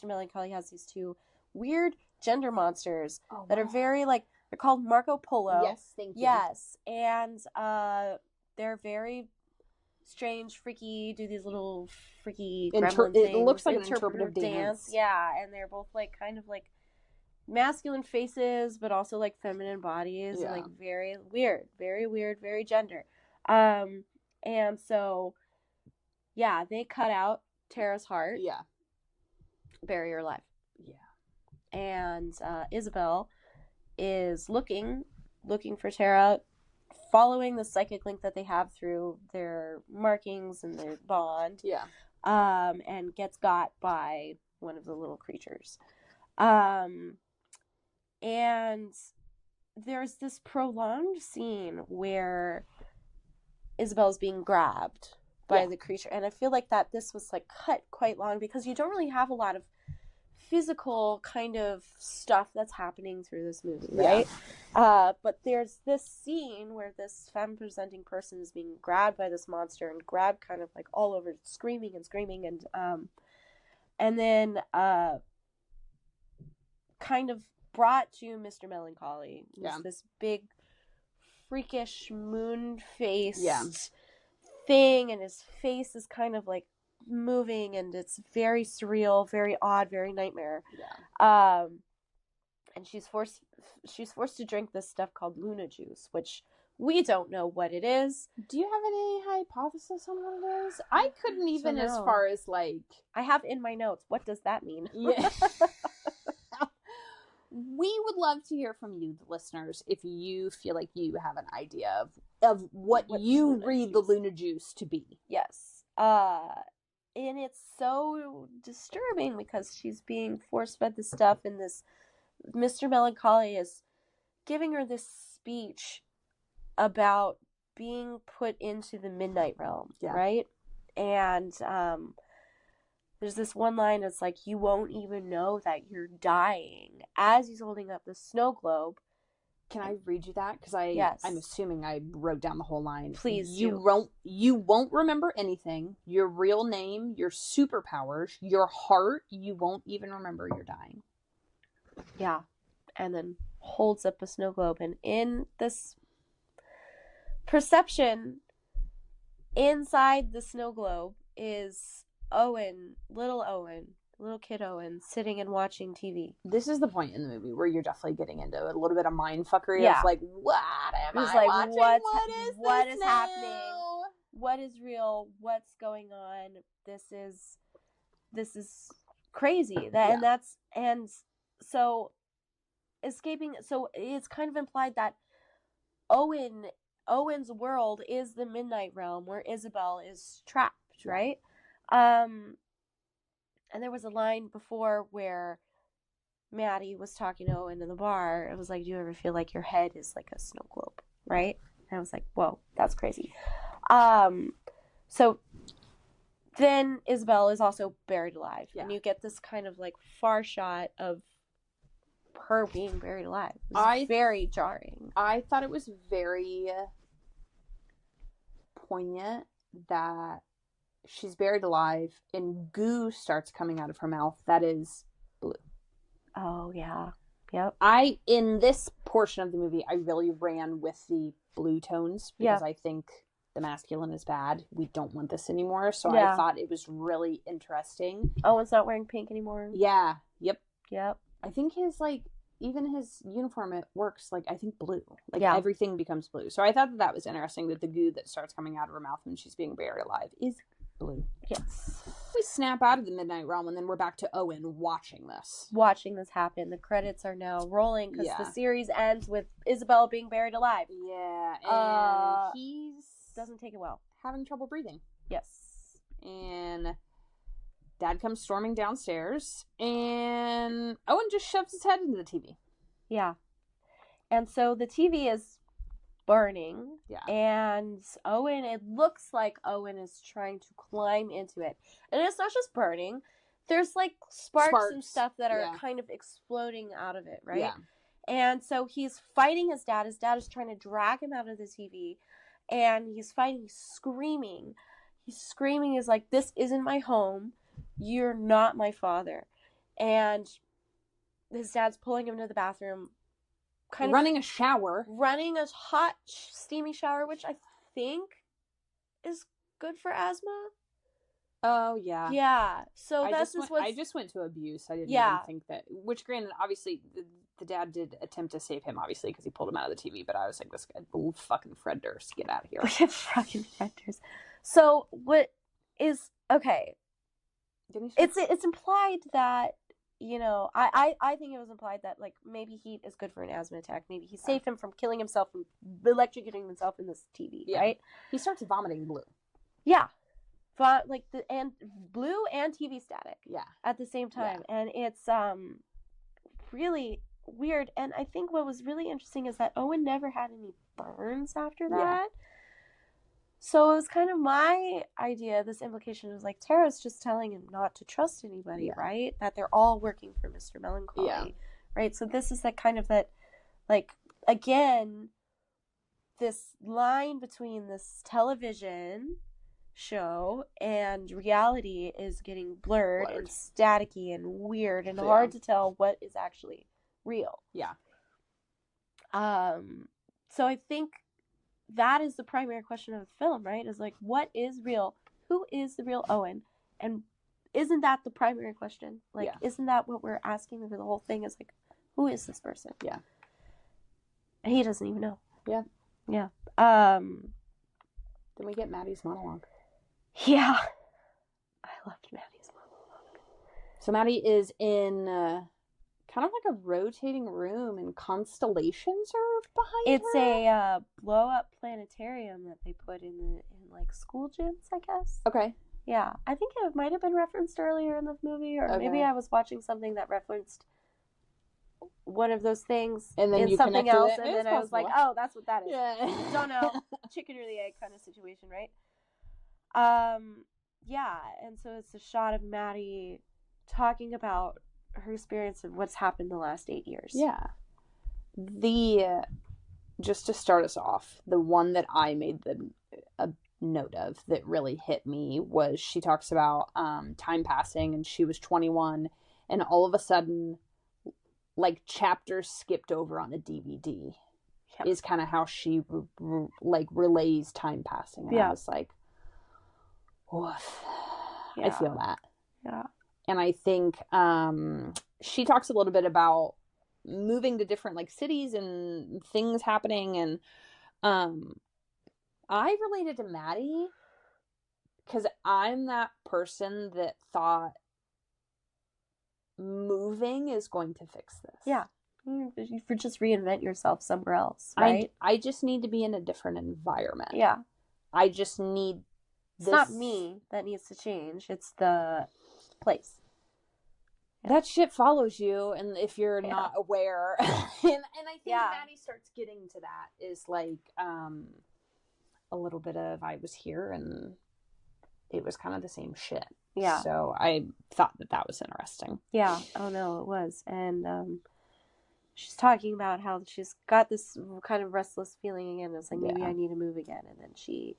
Melancholy has these 2 weird gender monsters that are very, like, they're called Marco Polo. Yes, thank you. Yes, and they're very strange, freaky, do these little freaky gremlin things. It looks like an interpretive dance. Yeah, and they're both, like, kind of like masculine faces, but also, like, feminine bodies. Yeah. And, like, very weird, very gender. And so, yeah, they cut out Tara's heart. Yeah. Bury her alive. Yeah. And Isabel is looking for Tara, following the psychic link that they have through their markings and their bond. Yeah. And gets got by one of the little creatures. And there's this prolonged scene where Isabel's being grabbed by the creature. And I feel like that this was, like, cut quite long, because you don't really have a lot of physical kind of stuff that's happening through this movie, right? Yeah. But there's this scene where this femme-presenting person is being grabbed by this monster, and grabbed kind of, like, all over, screaming, and then kind of brought to Mr. Melancholy. Yeah. This big, freakish, moon-faced thing, and his face is kind of, like, moving, and it's very surreal, very odd, very nightmare. Yeah. And she's forced to drink this stuff called Luna juice, which we don't know what it is. Do you have any hypothesis on what it is? I couldn't even, as far as, like, I have in my notes. What does that mean? Yeah. We would love to hear from you, the listeners, if you feel like you have an idea of what you read the Luna juice to be. Yes. And it's so disturbing, because she's being force-fed this stuff, and this Mr. Melancholy is giving her this speech about being put into the Midnight Realm, right? And there's this one line that's like, you won't even know that you're dying, as he's holding up the snow globe. Can I read you that? Because I'm assuming I wrote down the whole line. Please. You won't remember anything. Your real name, your superpowers, your heart. You won't even remember you're dying. Yeah. And then holds up a snow globe. And in this perception, inside the snow globe is little kid Owen, sitting and watching TV. This is the point in the movie where you're definitely getting into a little bit of mind fuckery of, like, what am I watching? What is happening? What is real? What's going on? This is crazy. And so escaping. So it's kind of implied that Owen's world is the Midnight Realm, where Isabel is trapped, right? And there was a line before where Maddie was talking to Owen in the bar. It was like, do you ever feel like your head is like a snow globe, right? And I was like, whoa, that's crazy. So then Isabel is also buried alive. Yeah. And you get this kind of, like, far shot of her being buried alive. It was very jarring. I thought it was very poignant that she's buried alive and goo starts coming out of her mouth that is blue. Oh, yeah. Yep. In this portion of the movie, I really ran with the blue tones because I think the masculine is bad. We don't want this anymore. So I thought it was really interesting. Owen's not wearing pink anymore. Yeah. Yep. I think even his uniform, it works I think blue. Everything becomes blue. So I thought that was interesting, that the goo that starts coming out of her mouth when she's being buried alive is blue. Yes. We snap out of the Midnight Realm, and then we're back to Owen watching this happen. The credits are now rolling because the series ends with Isabella being buried alive. Yeah, and he's doesn't take it well, having trouble breathing. Yes, and Dad comes storming downstairs, and Owen just shoves his head into the TV. Yeah, and so the TV is burning. Yeah. And it looks like Owen is trying to climb into it. And it's not just burning. There's sparks and stuff that are kind of exploding out of it, right? Yeah. And so he's fighting his dad. His dad is trying to drag him out of the TV. And he's fighting, he's screaming. He's screaming, is like, this isn't my home. You're not my father. And his dad's pulling him to the bathroom. Running a hot, steamy shower, which I think is good for asthma. Oh, yeah. Yeah. So I just went to abuse. I didn't even think that. Which, granted, obviously, the dad did attempt to save him, obviously, because he pulled him out of the TV. But I was like, this guy, fucking Fred Durst, get out of here. Fucking Fred Durst. So, what is... Okay. It's implied that... I think it was implied that, maybe heat is good for an asthma attack. Maybe he saved him from killing himself, from electrocuting himself in this TV, right? He starts vomiting blue. Yeah. And blue and TV static. Yeah. At the same time. Yeah. And it's really weird. And I think what was really interesting is that Owen never had any burns after that. Yeah. So it was kind of my idea, this implication was Tara's just telling him not to trust anybody, right? That they're all working for Mr. Melancholy, right? So this is again, this line between this television show and reality is getting blurred. And staticky and weird and hard to tell what is actually real. Yeah. So I think that is the primary question of the film, right? Is what is real? Who is the real Owen? And isn't that the primary question? Isn't that what we're asking for the whole thing? Is who is this person? Yeah. And he doesn't even know. Yeah. Yeah. Then we get Maddie's monologue. Yeah. I loved Maddie's monologue. So Maddie is in kind of a rotating room, and constellations are behind her. It's a blow-up planetarium that they put in school gyms, I guess. Okay. Yeah. I think it might have been referenced earlier in the movie, or maybe I was watching something that referenced one of those things and then in something else, and then I was possible. like, oh, that's what that is. Yeah. Don't know. Chicken or the egg kind of situation, right? Yeah, and so it's a shot of Maddie talking about her experience of what's happened the last 8 years. Yeah. Just to start us off, the one that I made a note of that really hit me was she talks about time passing, and she was 21, and all of a sudden, chapters skipped over on a DVD. Yep. Is kind of how she relays time passing. And I was like, woof. Yeah. I feel that. Yeah. And I think she talks a little bit about moving to different cities and things happening, and I related to Maddie because I'm that person that thought moving is going to fix this. Yeah. For just reinvent yourself somewhere else, right? I just need to be in a different environment. Yeah. I just need this. It's not me that needs to change. It's the place. That shit follows you, and if you're not aware, and I think Maddie starts getting to that is a little bit of I was here and it was kind of the same shit. Yeah. So I thought that was interesting. Yeah. Oh no, it was, and she's talking about how she's got this kind of restless feeling again. It's maybe I need to move again, and then she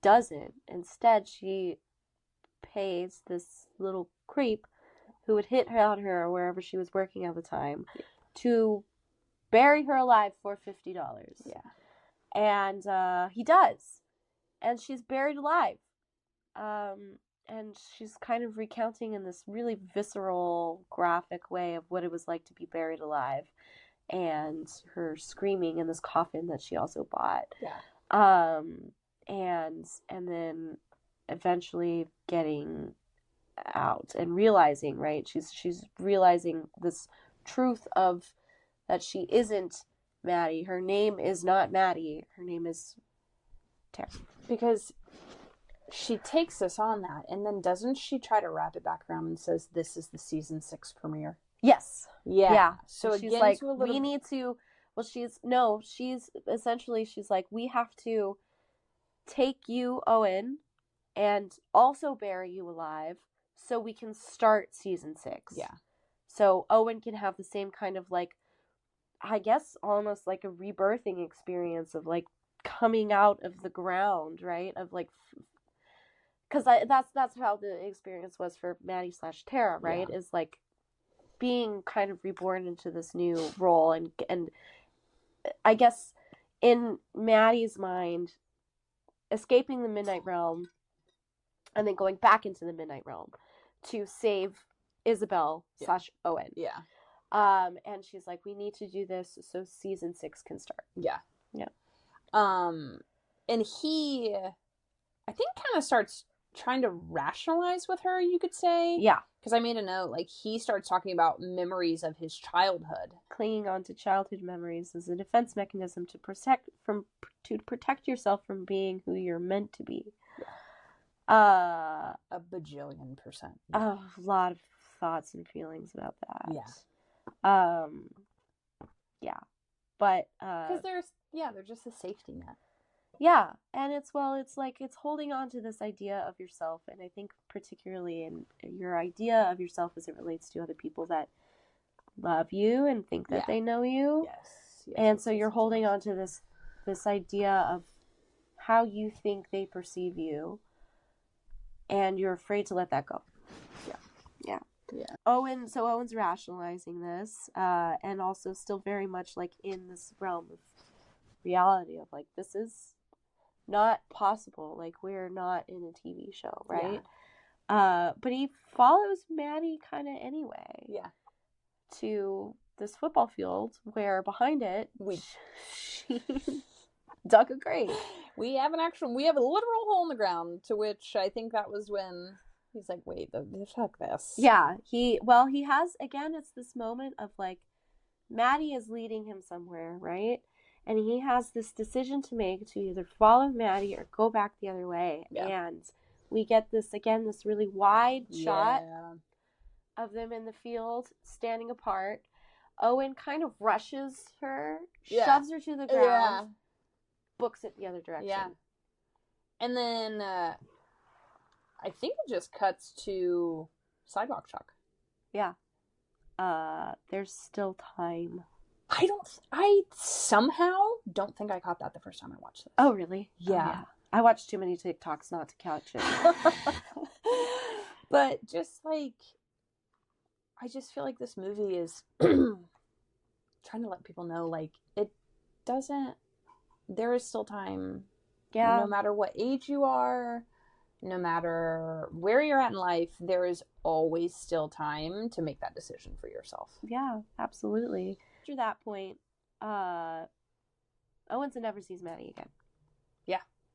doesn't. Instead, she pays this little creep who would hit on her wherever she was working at the time to bury her alive for $50. Yeah. And he does. and she's buried alive. And she's kind of recounting in this really visceral, graphic way of what it was like to be buried alive, and her screaming in this coffin that she also bought. Yeah. And then eventually getting out and realizing, right? She's realizing this truth of that she isn't Maddie. Her name is not Maddie. Her name is Tara. Because she takes us on that, and then doesn't she try to wrap it back around and says this is the season 6 premiere? Yes. Yeah. So she's like, we need to. Well, she's essentially like, we have to take you, Owen, and also bury you alive, so we can start season 6. Yeah. So Owen can have the same kind of, like, I guess almost like a rebirthing experience of, like, coming out of the ground, right? Of, like, because that's how the experience was for Maddie / Tara, right? Yeah. Is like being kind of reborn into this new role, and I guess in Maddie's mind, escaping the Midnight Realm and then going back into the Midnight Realm to save Isabel / Owen. Yeah. And she's like, we need to do this so season 6 can start. Yeah. Yeah. And he, I think, kind of starts trying to rationalize with her, you could say. Yeah. Because I made a note, like, he starts talking about memories of his childhood. Clinging on to childhood memories is a defense mechanism to protect yourself from being who you're meant to be. Yeah. A bajillion %. A lot of thoughts and feelings about that. Yeah. Yeah. But because they're just a safety net. Yeah, and it's like it's holding on to this idea of yourself, and I think particularly in your idea of yourself as it relates to other people that love you and think that they know you. Yes. And so you're holding on to this idea of how you think they perceive you, and you're afraid to let that go. Yeah. Owen's rationalizing this, and also still very much like in this realm of reality of, like, this is not possible, like, we're not in a TV show, right? But he follows Maddie kind of anyway to this football field where behind it she dug a grave. We have a literal hole in the ground, to which I think that was when he's like, wait, fuck this. Yeah, he has, again, it's this moment of, like, Maddie is leading him somewhere, right? And he has this decision to make to either follow Maddie or go back the other way. Yeah. And we get this really wide shot of them in the field, standing apart. Owen kind of rushes her, shoves her to the ground, books it the other direction. Yeah. And then I think it just cuts to sidewalk chalk. Yeah. There's still time. I somehow don't think I caught that the first time I watched this. Oh, really? Yeah. Oh, yeah. I watched too many TikToks not to catch it. But just, like, I just feel like this movie is trying to let people know, like, there is still time. Yeah. No matter what age you are, no matter where you're at in life, there is always still time to make that decision for yourself. Yeah, absolutely. After that point, Owenson never sees Maddie again.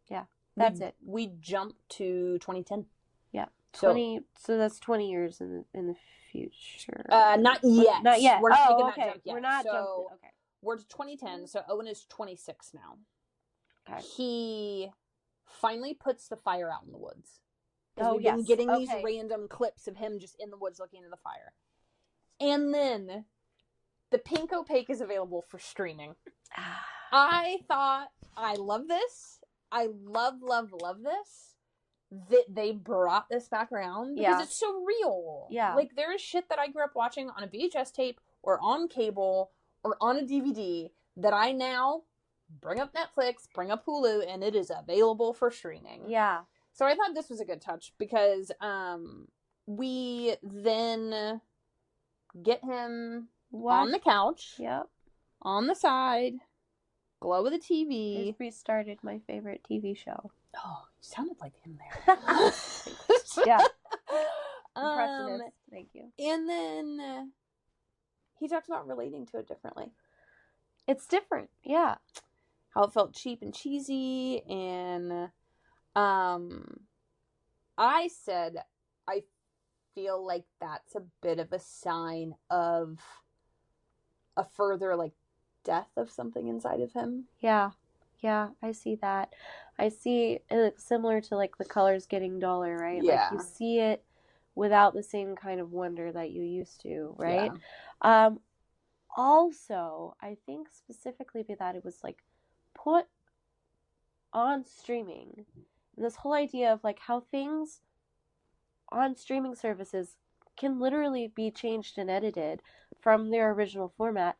Yeah. That's it. We jump to 2010. Yeah. So that's 20 years in the future. Not yet. Not yet. We're not taking okay. that jump yet. We're not jumping. Okay. We're to 2010, so Owen is 26 now. Okay. He finally puts the fire out in the woods. We've been getting these random clips of him just in the woods looking into the fire. And then the pink Opaque is available for streaming. I thought, I love this. I love this. That they brought this back around. Because it's so real. Yeah. Like, there is shit that I grew up watching on a VHS tape or on cable or on a DVD that I now bring up Netflix, bring up Hulu, and it is available for streaming. Yeah. So I thought this was a good touch because we then get him on the couch. Yep. On the side. Glow of the TV. It restarted my favorite TV show. Oh, you sounded like him there. Yeah. Impressionist. Thank you. And then he talks about relating to it differently. It's different. Yeah. How it felt cheap and cheesy. And I said, I feel like that's a bit of a sign of a further, like, death of something inside of him. Yeah. Yeah, I see that. I see it similar to, like, the colors getting duller, right? Yeah. Like, you see it without the same kind of wonder that you used to, right? Yeah. Also, I think specifically that it was, like, put on streaming. And this whole idea of, like, how things on streaming services can literally be changed and edited from their original format.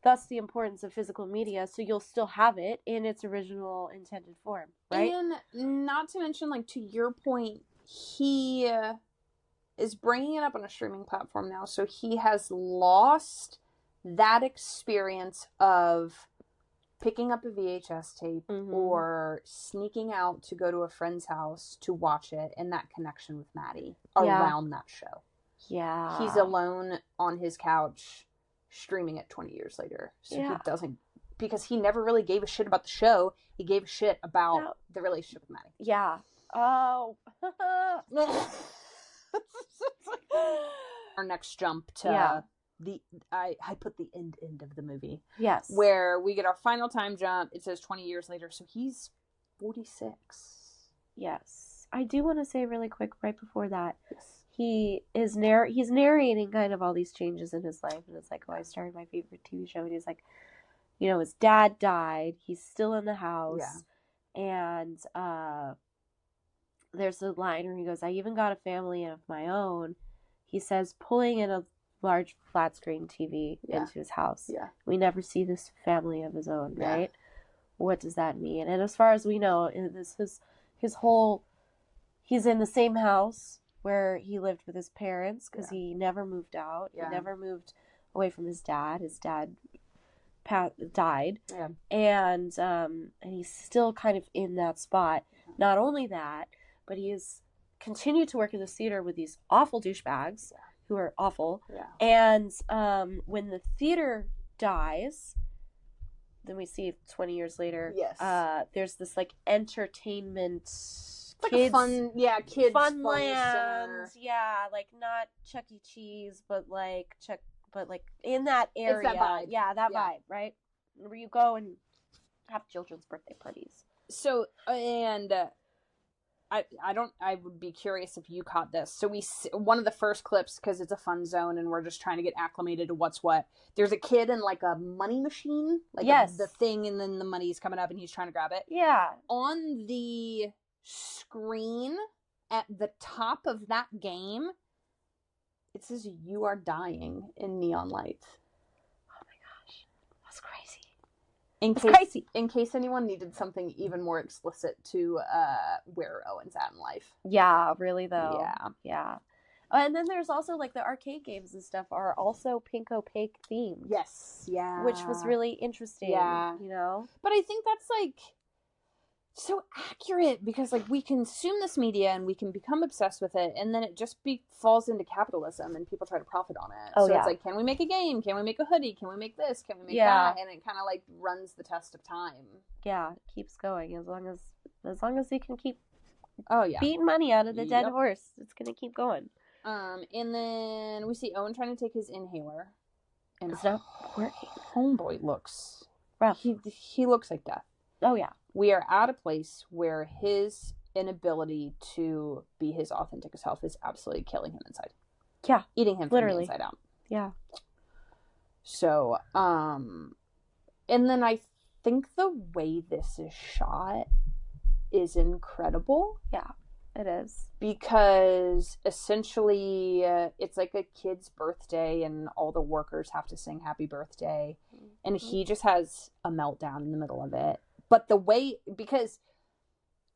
Thus the importance of physical media, so you'll still have it in its original intended form, right? And not to mention, like, to your point, he is bringing it up on a streaming platform now, so he has lost that experience of picking up a VHS tape or sneaking out to go to a friend's house to watch it, and that connection with Maddie around that show. Yeah. He's alone on his couch streaming it 20 years later. So he doesn't, because he never really gave a shit about the show. He gave a shit about the relationship with Maddie. Yeah. Oh. Our next jump to I put the end of the movie. Yes. Where we get our final time jump. It says 20 years later. So he's 46. Yes. I do want to say really quick right before that. Yes. He's narrating kind of all these changes in his life, and it's like, oh, I started my favorite TV show, and he's like, you know, his dad died, he's still in the house, and there's a line where he goes, I even got a family of my own, he says, pulling in a large flat screen TV into his house. Yeah. We never see this family of his own, right? What does that mean? And as far as we know, his whole, he's in the same house where he lived with his parents, because he never moved out. He never moved away from his dad. His dad died. Yeah. And he's still kind of in that spot. Not only that, but he has continued to work in the theater with these awful douchebags who are awful. Yeah. And when the theater dies, then we see 20 years later, there's this, like, entertainment... It's like a kids fun land. Yeah, like not Chuck E. Cheese, but like in that area. It's that vibe. Yeah, that vibe, right? Where you go and have children's birthday parties. So, and I would be curious if you caught this. So one of the first clips, because it's a fun zone and we're just trying to get acclimated to what's what. There's a kid in, like, a money machine, like the thing, and then the money's coming up and he's trying to grab it. Yeah. On the screen at the top of that game, it says "You are dying" in neon lights. Oh my gosh, that's crazy. In case anyone needed something even more explicit to where Owen's at in life. Yeah, really though. Yeah. And then there's also, like, the arcade games and stuff are also pink opaque themed. Yes, yeah. Which was really interesting. Yeah, you know. But I think that's, like, so accurate, because, like, we consume this media and we can become obsessed with it, and then it just falls into capitalism and people try to profit on it. So it's like, can we make a game? Can we make a hoodie? Can we make this? Can we make that? And it kind of, like, runs the test of time. Yeah, it keeps going as long as you can keep beating money out of the dead horse. It's gonna keep going. And then we see Owen trying to take his inhaler, and it's not working. Homeboy looks rough. He looks like death. Oh yeah. We are at a place where his inability to be his authentic self is absolutely killing him inside. Yeah. Eating him literally from the inside out. Yeah. So, and then I think the way this is shot is incredible. Yeah, it is. Because essentially it's like a kid's birthday and all the workers have to sing happy birthday. Mm-hmm. And he just has a meltdown in the middle of it. But the way, because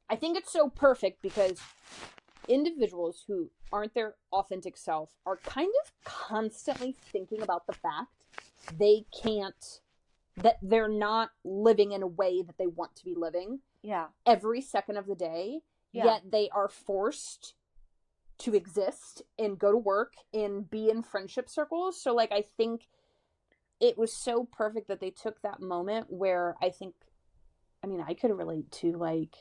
I think it's so perfect, because individuals who aren't their authentic self are kind of constantly thinking about the fact that they're not living in a way that they want to be living. every second of the day, yet they are forced to exist and go to work and be in friendship circles. So, like, I think it was so perfect that they took that moment where I could relate to, like,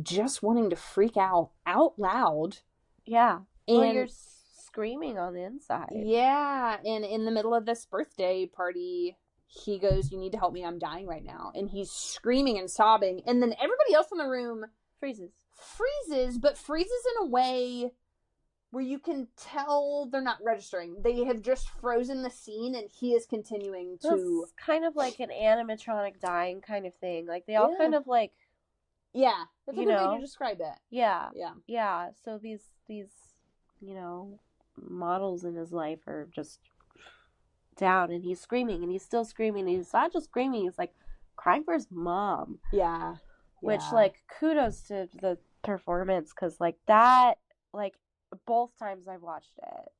just wanting to freak out loud. Yeah. And you're screaming on the inside. Yeah. And in the middle of this birthday party, he goes, "You need to help me. I'm dying right now." And he's screaming and sobbing. And then everybody else in the room freezes, but freezes in a way where you can tell they're not registering. They have just frozen the scene, and he is continuing to... It's kind of like an animatronic dying kind of thing. Like, they all kind of, like... Yeah, that's a good way to describe it. Yeah. So these, models in his life are just down, and he's screaming, and he's still screaming. And he's not just screaming, he's, like, crying for his mom. Yeah. Which, like, kudos to the performance, because, like, that, like... both times I've watched it,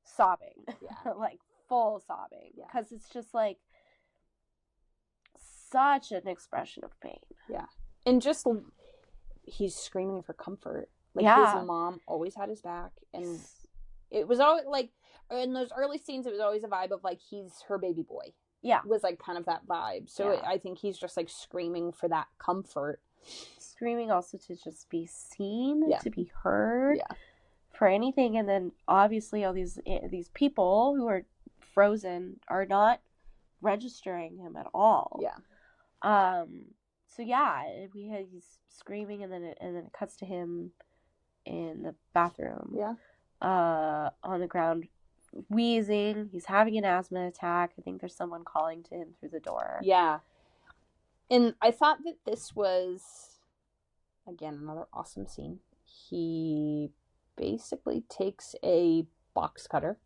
sobbing. Yeah. Like, full sobbing. Yeah. Because it's just, like, such an expression of pain. Yeah. And just, he's screaming for comfort. Like, his mom always had his back. And it was always, like, in those early scenes, it was always a vibe of, like, he's her baby boy. Yeah. It was, like, kind of that vibe. So I think he's just, like, screaming for that comfort. Screaming also to just be seen, to be heard. Yeah. For anything. And then obviously all these people who are frozen are not registering him at all. So he's screaming, and then it cuts to him in the bathroom on the ground, wheezing. He's having an asthma attack. I think there's someone calling to him through the door. And I thought that this was, again, another awesome scene. He basically takes a box cutter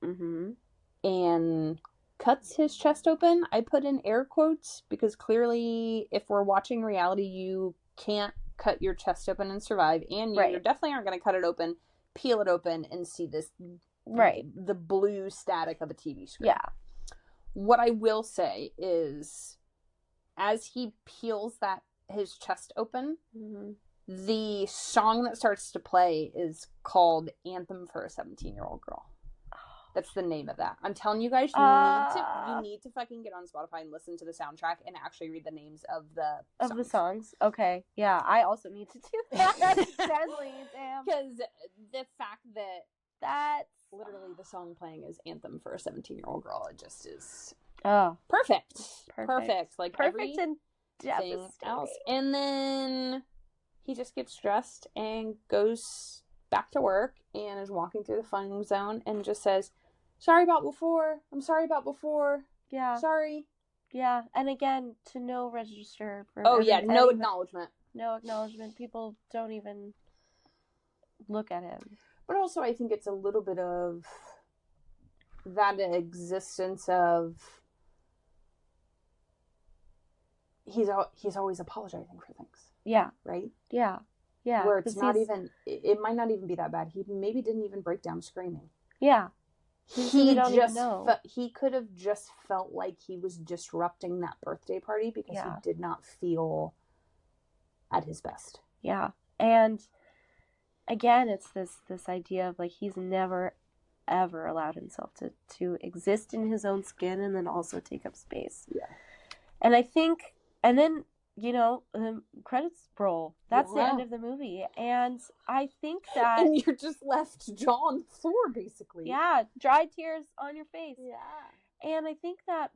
and cuts his chest open. I put in air quotes because clearly if we're watching reality, you can't cut your chest open and survive, and you definitely aren't going to cut it open, peel it open, and see this the blue static of a TV screen. What I will say is, as he peels his chest open, the song that starts to play is called Anthem for a 17-Year-Old Girl. That's the name of that. I'm telling you guys, you need to fucking get on Spotify and listen to the soundtrack and actually read the names of the songs. Okay. Yeah, I also need to do that. Sadly, damn. Because the fact that that's literally the song playing is Anthem for a 17-Year-Old Girl, it just is perfect. Like perfect and devastating. Else. And then he just gets dressed and goes back to work and is walking through the fun zone and just says, "Sorry about before. I'm sorry about before. Yeah. Sorry." Yeah. And again, to no register. For no acknowledgement. No acknowledgement. People don't even look at him. But also, I think it's a little bit of that existence of he's always apologizing for things. Yeah. Right? Yeah. Yeah. Where it's not even, it might not even be that bad. He maybe didn't even break down screaming. Yeah. He could have just felt like he was disrupting that birthday party because he did not feel at his best. Yeah. And again, it's this idea of like, he's never ever allowed himself to exist in his own skin and then also take up space. Yeah. And I think, and then, credits roll. That's the end of the movie. And I think that... And you're just left jaw on the floor, basically. Yeah, dry tears on your face. Yeah. And I think that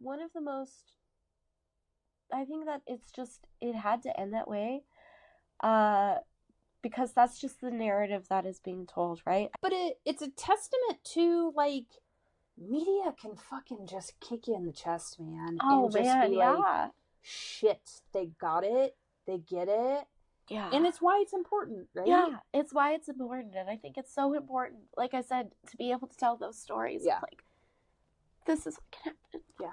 it had to end that way. Because that's just the narrative that is being told, right? But it's a testament to, like, media can fucking just kick you in the chest, man. Oh, and just man, be like, shit, they got it, they get it. Yeah. And it's why it's important, right? Yeah, it's why it's important. And I think it's so important, like I said, to be able to tell those stories. Yeah. Like, this is what can happen. Yeah.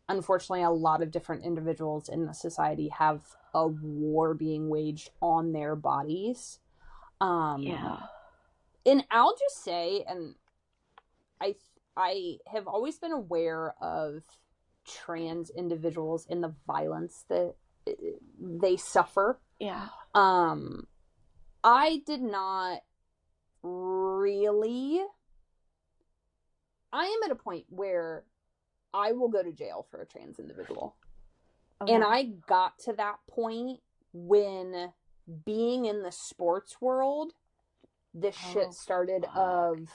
Unfortunately, a lot of different individuals in the society have a war being waged on their bodies. Yeah. And I'll just say, and I have always been aware of trans individuals and the violence that they suffer. Yeah. I did not really. I am at a point where I will go to jail for a trans individual. Okay. And I got to that point when being in the sports world, this shit started of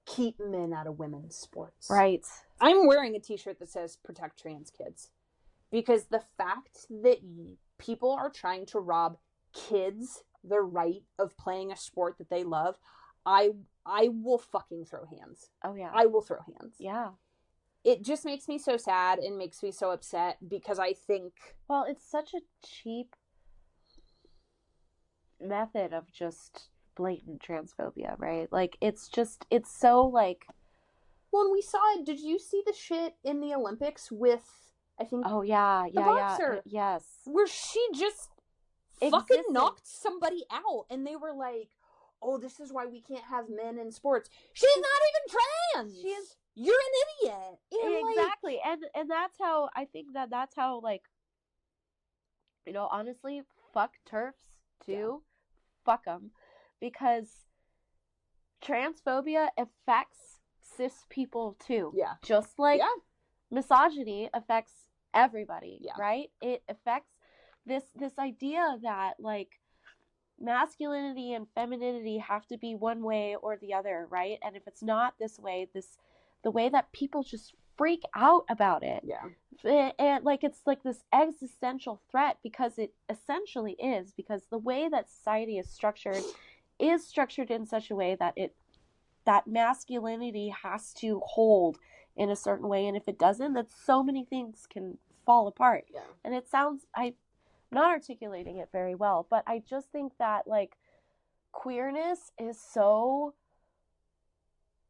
keep men out of women's sports. Right. I'm wearing a t-shirt that says protect trans kids. Because the fact that people are trying to rob kids the right of playing a sport that they love, I will fucking throw hands. Oh, yeah. I will throw hands. Yeah. It just makes me so sad and makes me so upset because I think... Well, it's such a cheap method of just blatant transphobia, right? Like, it's so, like... Well, and we saw it. Did you see the shit in the Olympics with, I think... Oh, yeah. The boxer. Yes. Where she just fucking knocked somebody out. And they were like, oh, this is why we can't have men in sports. She's not even trans! You're an idiot. And exactly. Like, and that's how, I think that's how, like, you know, honestly, fuck TERFs, too. Yeah. Fuck them. Because transphobia affects cis people, too. Yeah. Just like misogyny affects everybody, right? It affects this idea that, like, masculinity and femininity have to be one way or the other, right? And if it's not this way, the way that people just freak out about it. Yeah. And like, it's like this existential threat, because it essentially is, because the way that society is structured in such a way that that masculinity has to hold in a certain way. And if it doesn't, that so many things can fall apart. Yeah. And it sounds, I'm not articulating it very well, but I just think that, like, queerness is so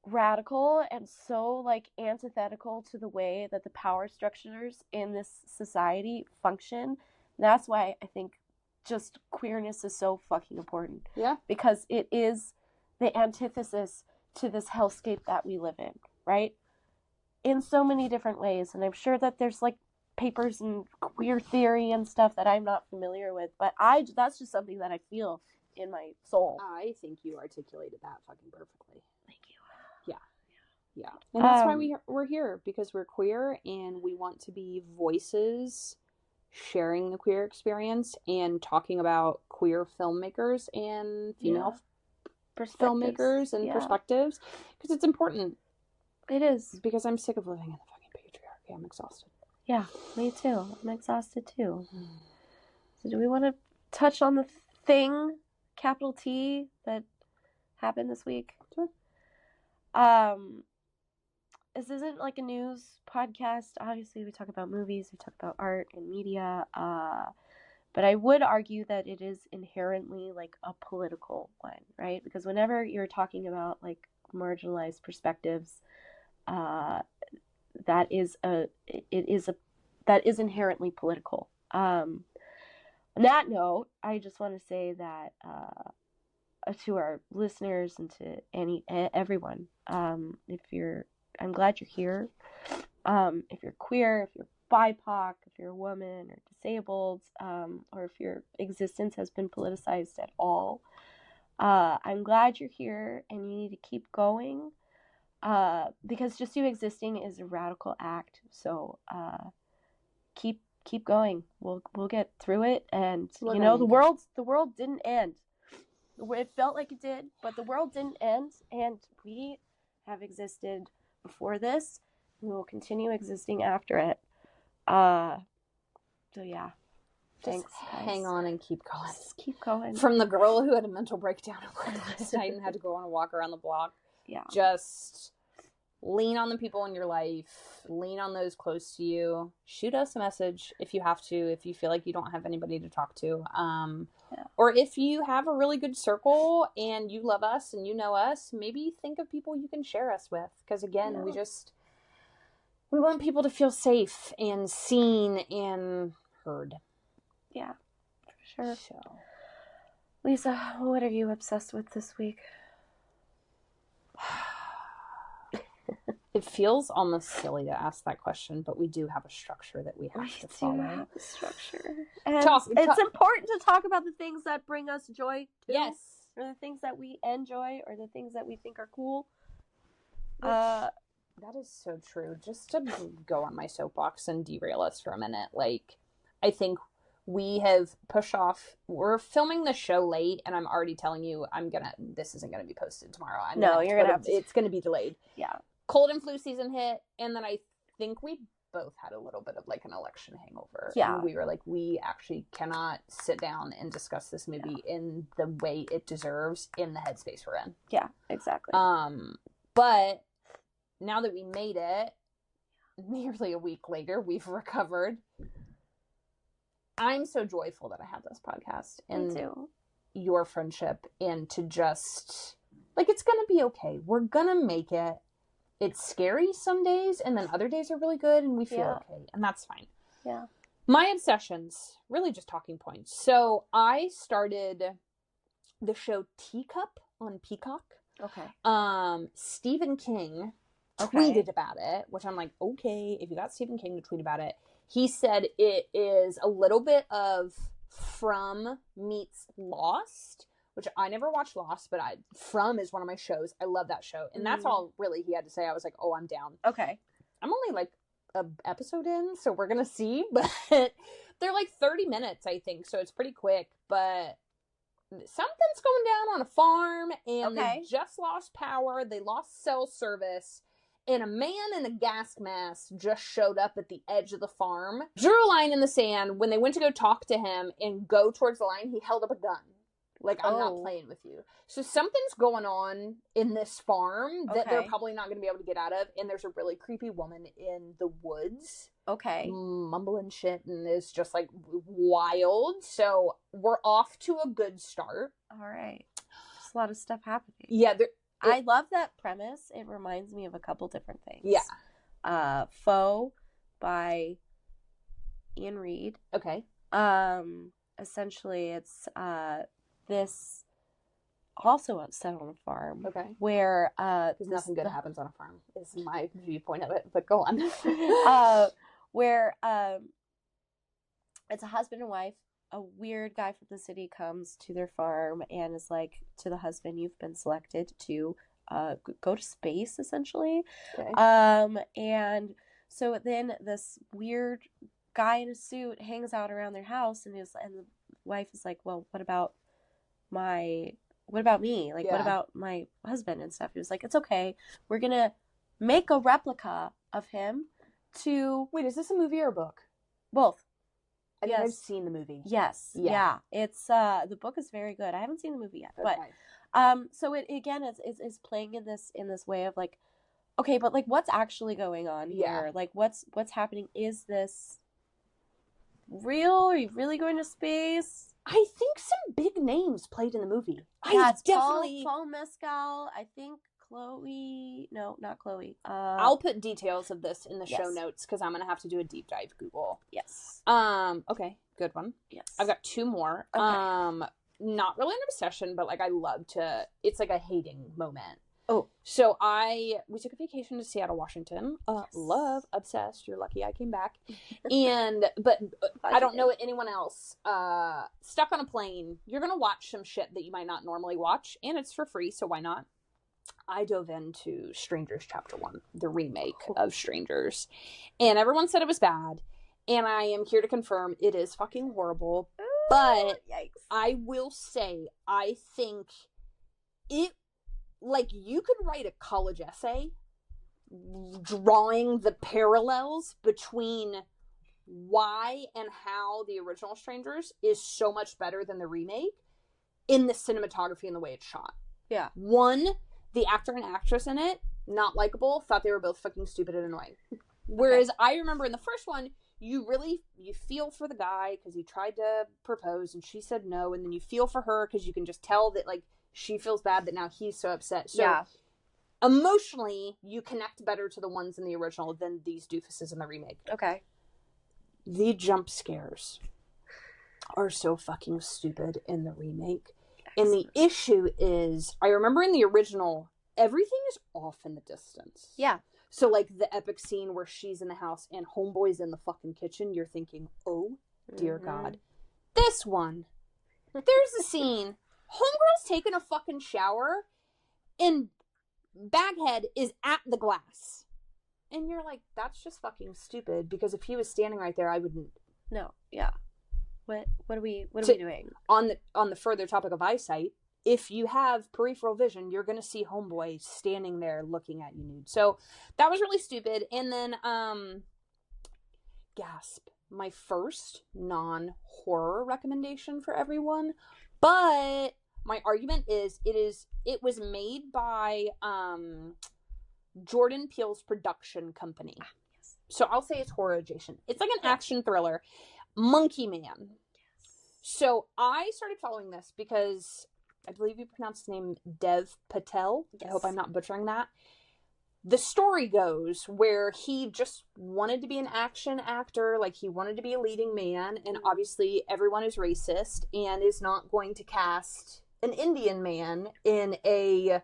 radical and so, like, antithetical to the way that the power structures in this society function. And that's why I think just queerness is so fucking important. Yeah. Because it is the antithesis to this hellscape that we live in, right? In so many different ways. And I'm sure that there's, like, papers and queer theory and stuff that I'm not familiar with, but that's just something that I feel in my soul. I think you articulated that fucking perfectly. Thank you. Yeah. And that's why we're here, because we're queer and we want to be voices sharing the queer experience and talking about queer filmmakers and female filmmakers and perspectives, because it's important. It is. Because I'm sick of living in the fucking patriarchy. I'm exhausted. Yeah, me too. I'm exhausted too. So do we want to touch on the thing, capital T, that happened this week? Sure. This isn't like a news podcast. Obviously, we talk about movies, we talk about art and media, but I would argue that it is inherently, like, a political one, right? Because whenever you're talking about, like, marginalized perspectives, that is inherently political. On that note, I just want to say that to our listeners and to everyone, I'm glad you're here. If you're queer, if you're BIPOC, if you're a woman or disabled, or if your existence has been politicized at all, I'm glad you're here, and you need to keep going. Because just you existing is a radical act. So keep going. We'll get through it, and you know, the world didn't end. It felt like it did, but the world didn't end, and we have existed before this. We will continue existing after it. So yeah. Thanks, guys. Hang on and keep going. Just keep going. From the girl who had a mental breakdown at work last night and had to go on a walk around the block. Yeah. Just lean on the people in your life. Lean on those close to you. Shoot us a message if you have to, if you feel like you don't have anybody to talk to. Or if you have a really good circle and you love us and you know us, maybe think of people you can share us with. Because again, we want people to feel safe and seen and heard. Yeah, for sure. So, Lisa, what are you obsessed with this week? It feels almost silly to ask that question, but we do have a structure that we have to follow. We do have a structure. And it's important to talk about the things that bring us joy, too. Yes. Or the things that we enjoy, or the things that we think are cool. That is so true. Just to go on my soapbox and derail us for a minute, like, I think we have pushed off. We're filming the show late, and I'm already telling you, this isn't gonna be posted tomorrow. It's gonna be delayed. Yeah. Cold and flu season hit, and then I think we both had a little bit of like an election hangover. Yeah. And we were like, we actually cannot sit down and discuss this movie in the way it deserves in the headspace we're in. Yeah, exactly. But now that we made it, nearly a week later, we've recovered. I'm so joyful that I have this podcast and your friendship, and to just, like, it's gonna be okay. We're gonna make it. It's scary some days, and then other days are really good, and we feel okay, and that's fine. Yeah. My obsessions, really just talking points. So I started the show Teacup on Peacock. Okay. Stephen King tweeted about it, which I'm like, okay, if you got Stephen King to tweet about it. He said it is a little bit of From meets Lost, which I never watched Lost, but From is one of my shows. I love that show. And that's all really he had to say. I was like, oh, I'm down. Okay. I'm only like an episode in, so we're going to see. But they're like 30 minutes, I think. So it's pretty quick. But something's going down on a farm, and they just lost power. They lost cell service. And a man in a gas mask just showed up at the edge of the farm, drew a line in the sand. When they went to go talk to him and go towards the line, he held up a gun. Like, I'm not playing with you. So something's going on in this farm that they're probably not going to be able to get out of. And there's a really creepy woman in the woods. Okay. Mumbling shit, and is just, like, wild. So we're off to a good start. All right. There's a lot of stuff happening. Yeah, I love that premise. It reminds me of a couple different things. Yeah. Foe by Ian Reid. Okay. Essentially, it's this also set on a farm. Okay. Where because nothing good happens on a farm is my viewpoint of it. But go on. Where it's a husband and wife. A weird guy from the city comes to their farm and is like to the husband, "You've been selected to go to space," essentially. Okay. And so then this weird guy in a suit hangs out around their house, and the wife is like, "Well, what about me? Like, what about my husband and stuff?" He was like, "It's okay. We're gonna make a replica of him to." Wait, is this a movie or a book? Both. I think I've seen the movie. Yes. Yeah. It's the book is very good. I haven't seen the movie yet, but so it again is playing in this way of like, okay, but like what's actually going on here? Like what's happening? Is this real? Are you really going to space? I think some big names played in the movie. Yeah, it's definitely Paul Mescal. I think Chloe. No, not Chloe. I'll put details of this in the show notes because I'm gonna have to do a deep dive Google. Yes. Okay, good one. Yes. I've got two more. Okay. Not really an obsession, but like I love to. It's like a hating moment. Oh. So we took a vacation to Seattle, Washington. Love, obsessed. You're lucky I came back. But I don't know anyone else. Stuck on a plane. You're gonna watch some shit that you might not normally watch, and it's for free, so why not? I dove into Strangers Chapter 1, the remake of Strangers, and everyone said it was bad, and I am here to confirm it is fucking horrible, but yikes. I will say, I think it, like, you could write a college essay drawing the parallels between why and how the original Strangers is so much better than the remake in the cinematography and the way it's shot. Yeah. One, the actor and actress in it, not likable, thought they were both fucking stupid and annoying. Whereas I remember in the first one, you feel for the guy because he tried to propose and she said no, and then you feel for her because you can just tell that, like, she feels bad that now he's so upset. So emotionally, you connect better to the ones in the original than these doofuses in the remake. Okay. The jump scares are so fucking stupid in the remake. And the issue is, I remember in the original, everything is off in the distance. Yeah. So, like, the epic scene where she's in the house and Homeboy's in the fucking kitchen, you're thinking, oh, dear God. This one, there's a scene, Homegirl's taking a fucking shower, and Baghead is at the glass. And you're like, that's just fucking stupid, because if he was standing right there, I wouldn't. No, yeah. What are we doing? On the further topic of eyesight, if you have peripheral vision, you're going to see Homeboy standing there looking at you nude. So that was really stupid. And then, gasp, my first non-horror recommendation for everyone. But my argument is it was made by Jordan Peele's production company. Yes. So I'll say it's horror adjacent. It's like an action thriller. Monkey Man. Yes. So I started following this because I believe you pronounce his name Dev Patel. Yes. I hope I'm not butchering that. The story goes where he just wanted to be an action actor, like he wanted to be a leading man, and obviously everyone is racist and is not going to cast an Indian man in a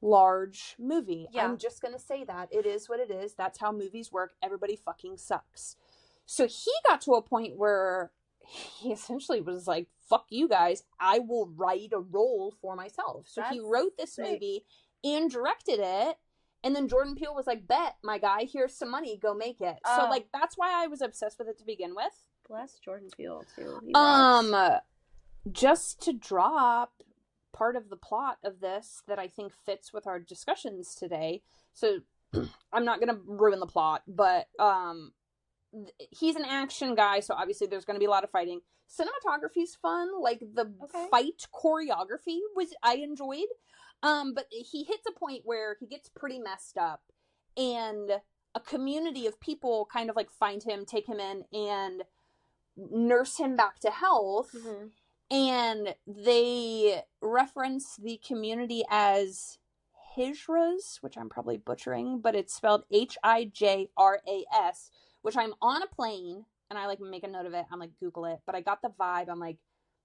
large movie. Yeah. I'm just going to say that. It is what it is. That's how movies work. Everybody fucking sucks. So he got to a point where he essentially was like, fuck you guys, I will write a role for myself. So he wrote this movie and directed it, and then Jordan Peele was like, bet, my guy, here's some money, go make it. So, like, that's why I was obsessed with it to begin with. Bless Jordan Peele, too. Just to drop part of the plot of this that I think fits with our discussions today. So, I'm not going to ruin the plot, but, he's an action guy, so obviously there's going to be a lot of fighting. Cinematography's fun. Like, the fight choreography I enjoyed. But he hits a point where he gets pretty messed up, and a community of people kind of like find him, take him in, and nurse him back to health. Mm-hmm. And they reference the community as Hijras, which I'm probably butchering, but it's spelled Hijras, which I'm on a plane, and I like make a note of it. I'm like, Google it. But I got the vibe. I'm like,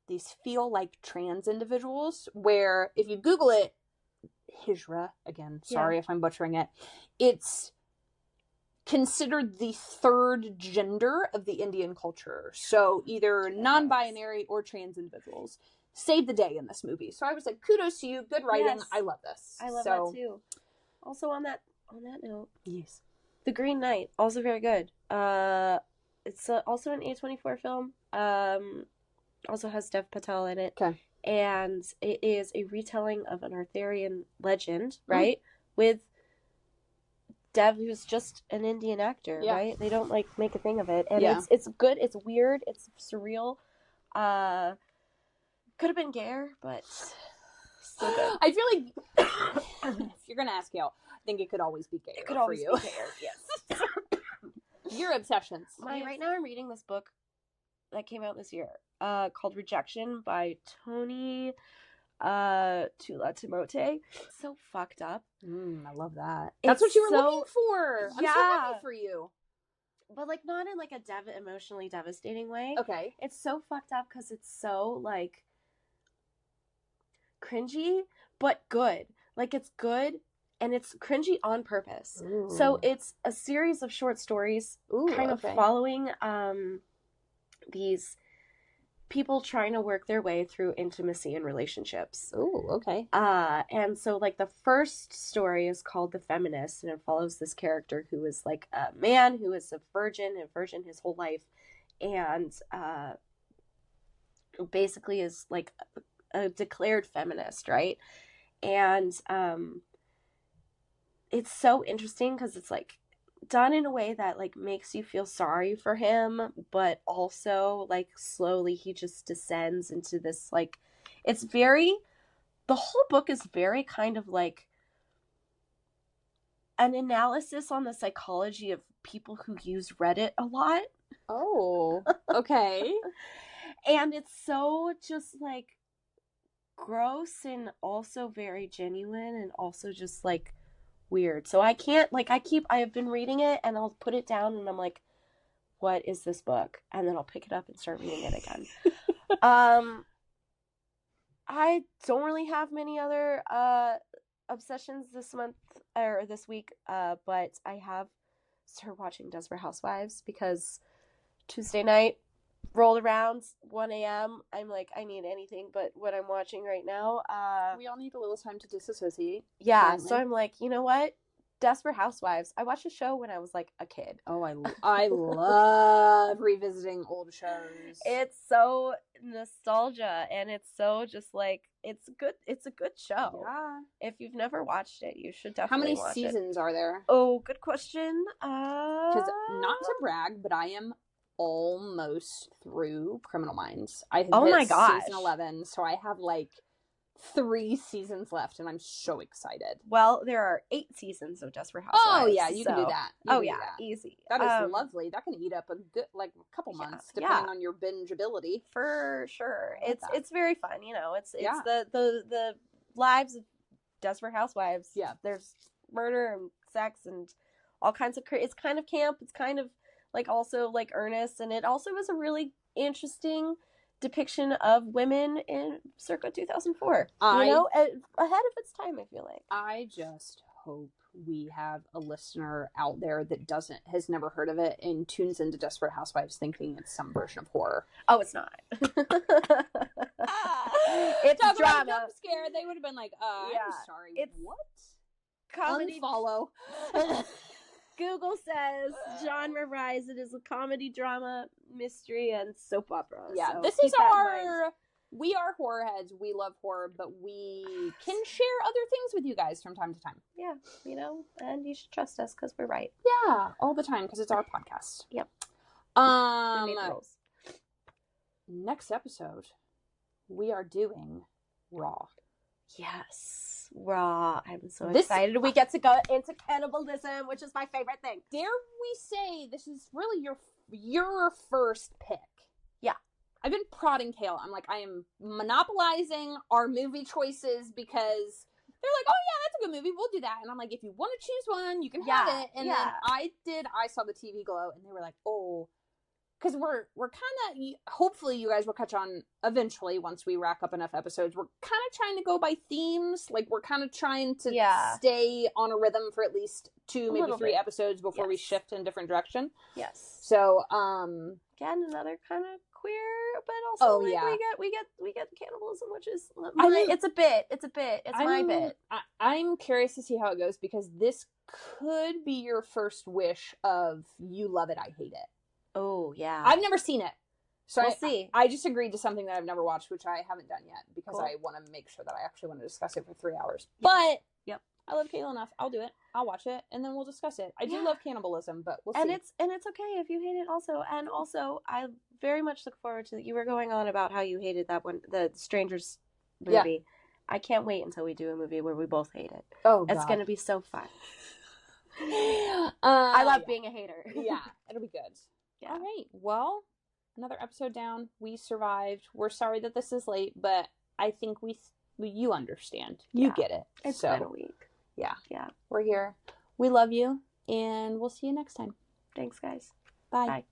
these feel like trans individuals, where if you Google it, Hijra, again, sorry if I'm butchering it, it's considered the third gender of the Indian culture. So either non-binary or trans individuals. Saved the day in this movie. So I was like, kudos to you, good writing. Yes. I love this. I love that too. Also on that note, yes, The Green Knight, also very good. It's also an A24 film. Also has Dev Patel in it. Okay. And it is a retelling of an Arthurian legend, right? With Dev, who's just an Indian actor, right? They don't like make a thing of it. And it's good, it's weird, it's surreal. Could have been gayer, but still good. I feel like if you're gonna ask Gail, I think it could always be gayer. It could always be gayer, yes. Your obsessions. Right now I'm reading this book that came out this year, called Rejection by Tony Tula Timote. So fucked up. I love that. That's what you were looking for. I'm so happy for you. But like not in like a emotionally devastating way. Okay. It's so fucked up because it's so like cringy, but good. Like it's good and it's cringy on purpose. Ooh. So it's a series of short stories kind of following these people trying to work their way through intimacy and relationships. Oh, okay. And so like the first story is called The Feminist, and it follows this character who is like a man who is a virgin his whole life, and basically is like a declared feminist, right? And it's so interesting because it's like done in a way that like makes you feel sorry for him, but also like slowly he just descends into this like, the whole book is very kind of like an analysis on the psychology of people who use Reddit a lot. Oh, okay. And it's so just like gross and also very genuine and also just like weird. So I can't like I have been reading it and I'll put it down and I'm like, what is this book? And then I'll pick it up and start reading it again. I don't really have many other obsessions this month or this week, but I have started watching Desperate Housewives because Tuesday night rolled around 1 a.m. I'm like, I need anything but what I'm watching right now. We all need a little time to disassociate. Yeah, apparently. So I'm like, you know what? Desperate Housewives. I watched a show when I was like a kid. Oh, I love revisiting old shows. It's so nostalgia, and it's so just like it's good. It's a good show. Yeah. If you've never watched it, you should definitely watch it. How many seasons are there? Oh, good question. Because not to brag, but I am almost through Criminal Minds. I have hit season 11, so I have like 3 seasons left, and I'm so excited. Well, there are 8 seasons of Desperate Housewives. Oh yeah, you can do that. Easy. That is lovely. That can eat up a good couple months, depending on your bingeability. For sure, it's very fun. You know, it's the lives of Desperate Housewives. Yeah, there's murder and sex and all kinds of. It's kind of camp. It's kind of like also like earnest, and it also is a really interesting depiction of women in circa 2004. Ahead of its time, I feel like. I just hope we have a listener out there that has never heard of it and tunes into Desperate Housewives thinking it's some version of horror. Oh, it's not. It's drama. Jump scare. They would have been like, I'm sorry. It's what? Comedy. Unfollow. Google says genre rise. It is a comedy, drama, mystery, and soap opera. Yeah, so this is we are horror heads. We love horror, but we can share other things with you guys from time to time. Yeah, and you should trust us because we're right. Yeah, all the time because it's our podcast. Yep. Next episode, we are doing Raw. Yes. Raw. I'm so excited. We get to go into cannibalism, which is my favorite thing. Dare we say this is really your first pick? Yeah. I've been prodding Kale. I'm like, I am monopolizing our movie choices because they're like, oh yeah, that's a good movie. We'll do that. And I'm like, if you want to choose one, you can have it. And then I saw the TV Glow, and they were like, oh. Because we're kind of, hopefully you guys will catch on eventually once we rack up enough episodes. We're kind of trying to go by themes. Like, we're kind of trying to stay on a rhythm for at least 2, maybe 3 episodes before we shift in a different direction. Yes. So, again, another kind of queer, but also we get cannibalism, which is, it's a bit. It's my bit. I'm curious to see how it goes because this could be your first wish of you love it, I hate it. Oh, yeah. I've never seen it. So we'll see. I just agreed to something that I've never watched, which I haven't done yet because I want to make sure that I actually want to discuss it for 3 hours. But I love Kayla enough. I'll do it. I'll watch it, and then we'll discuss it. I do love cannibalism, but we'll see. And it's okay if you hate it also. And also, I very much look forward to, you were going on about how you hated that one, the Strangers movie. Yeah. I can't wait until we do a movie where we both hate it. Oh, God. It's going to be so fun. I love being a hater. Yeah, it'll be good. Yeah. All right. Well, another episode down. We survived. We're sorry that this is late, but I think you understand. You get it. It's been a week. Yeah. Yeah. We're here. We love you, and we'll see you next time. Thanks, guys. Bye. Bye.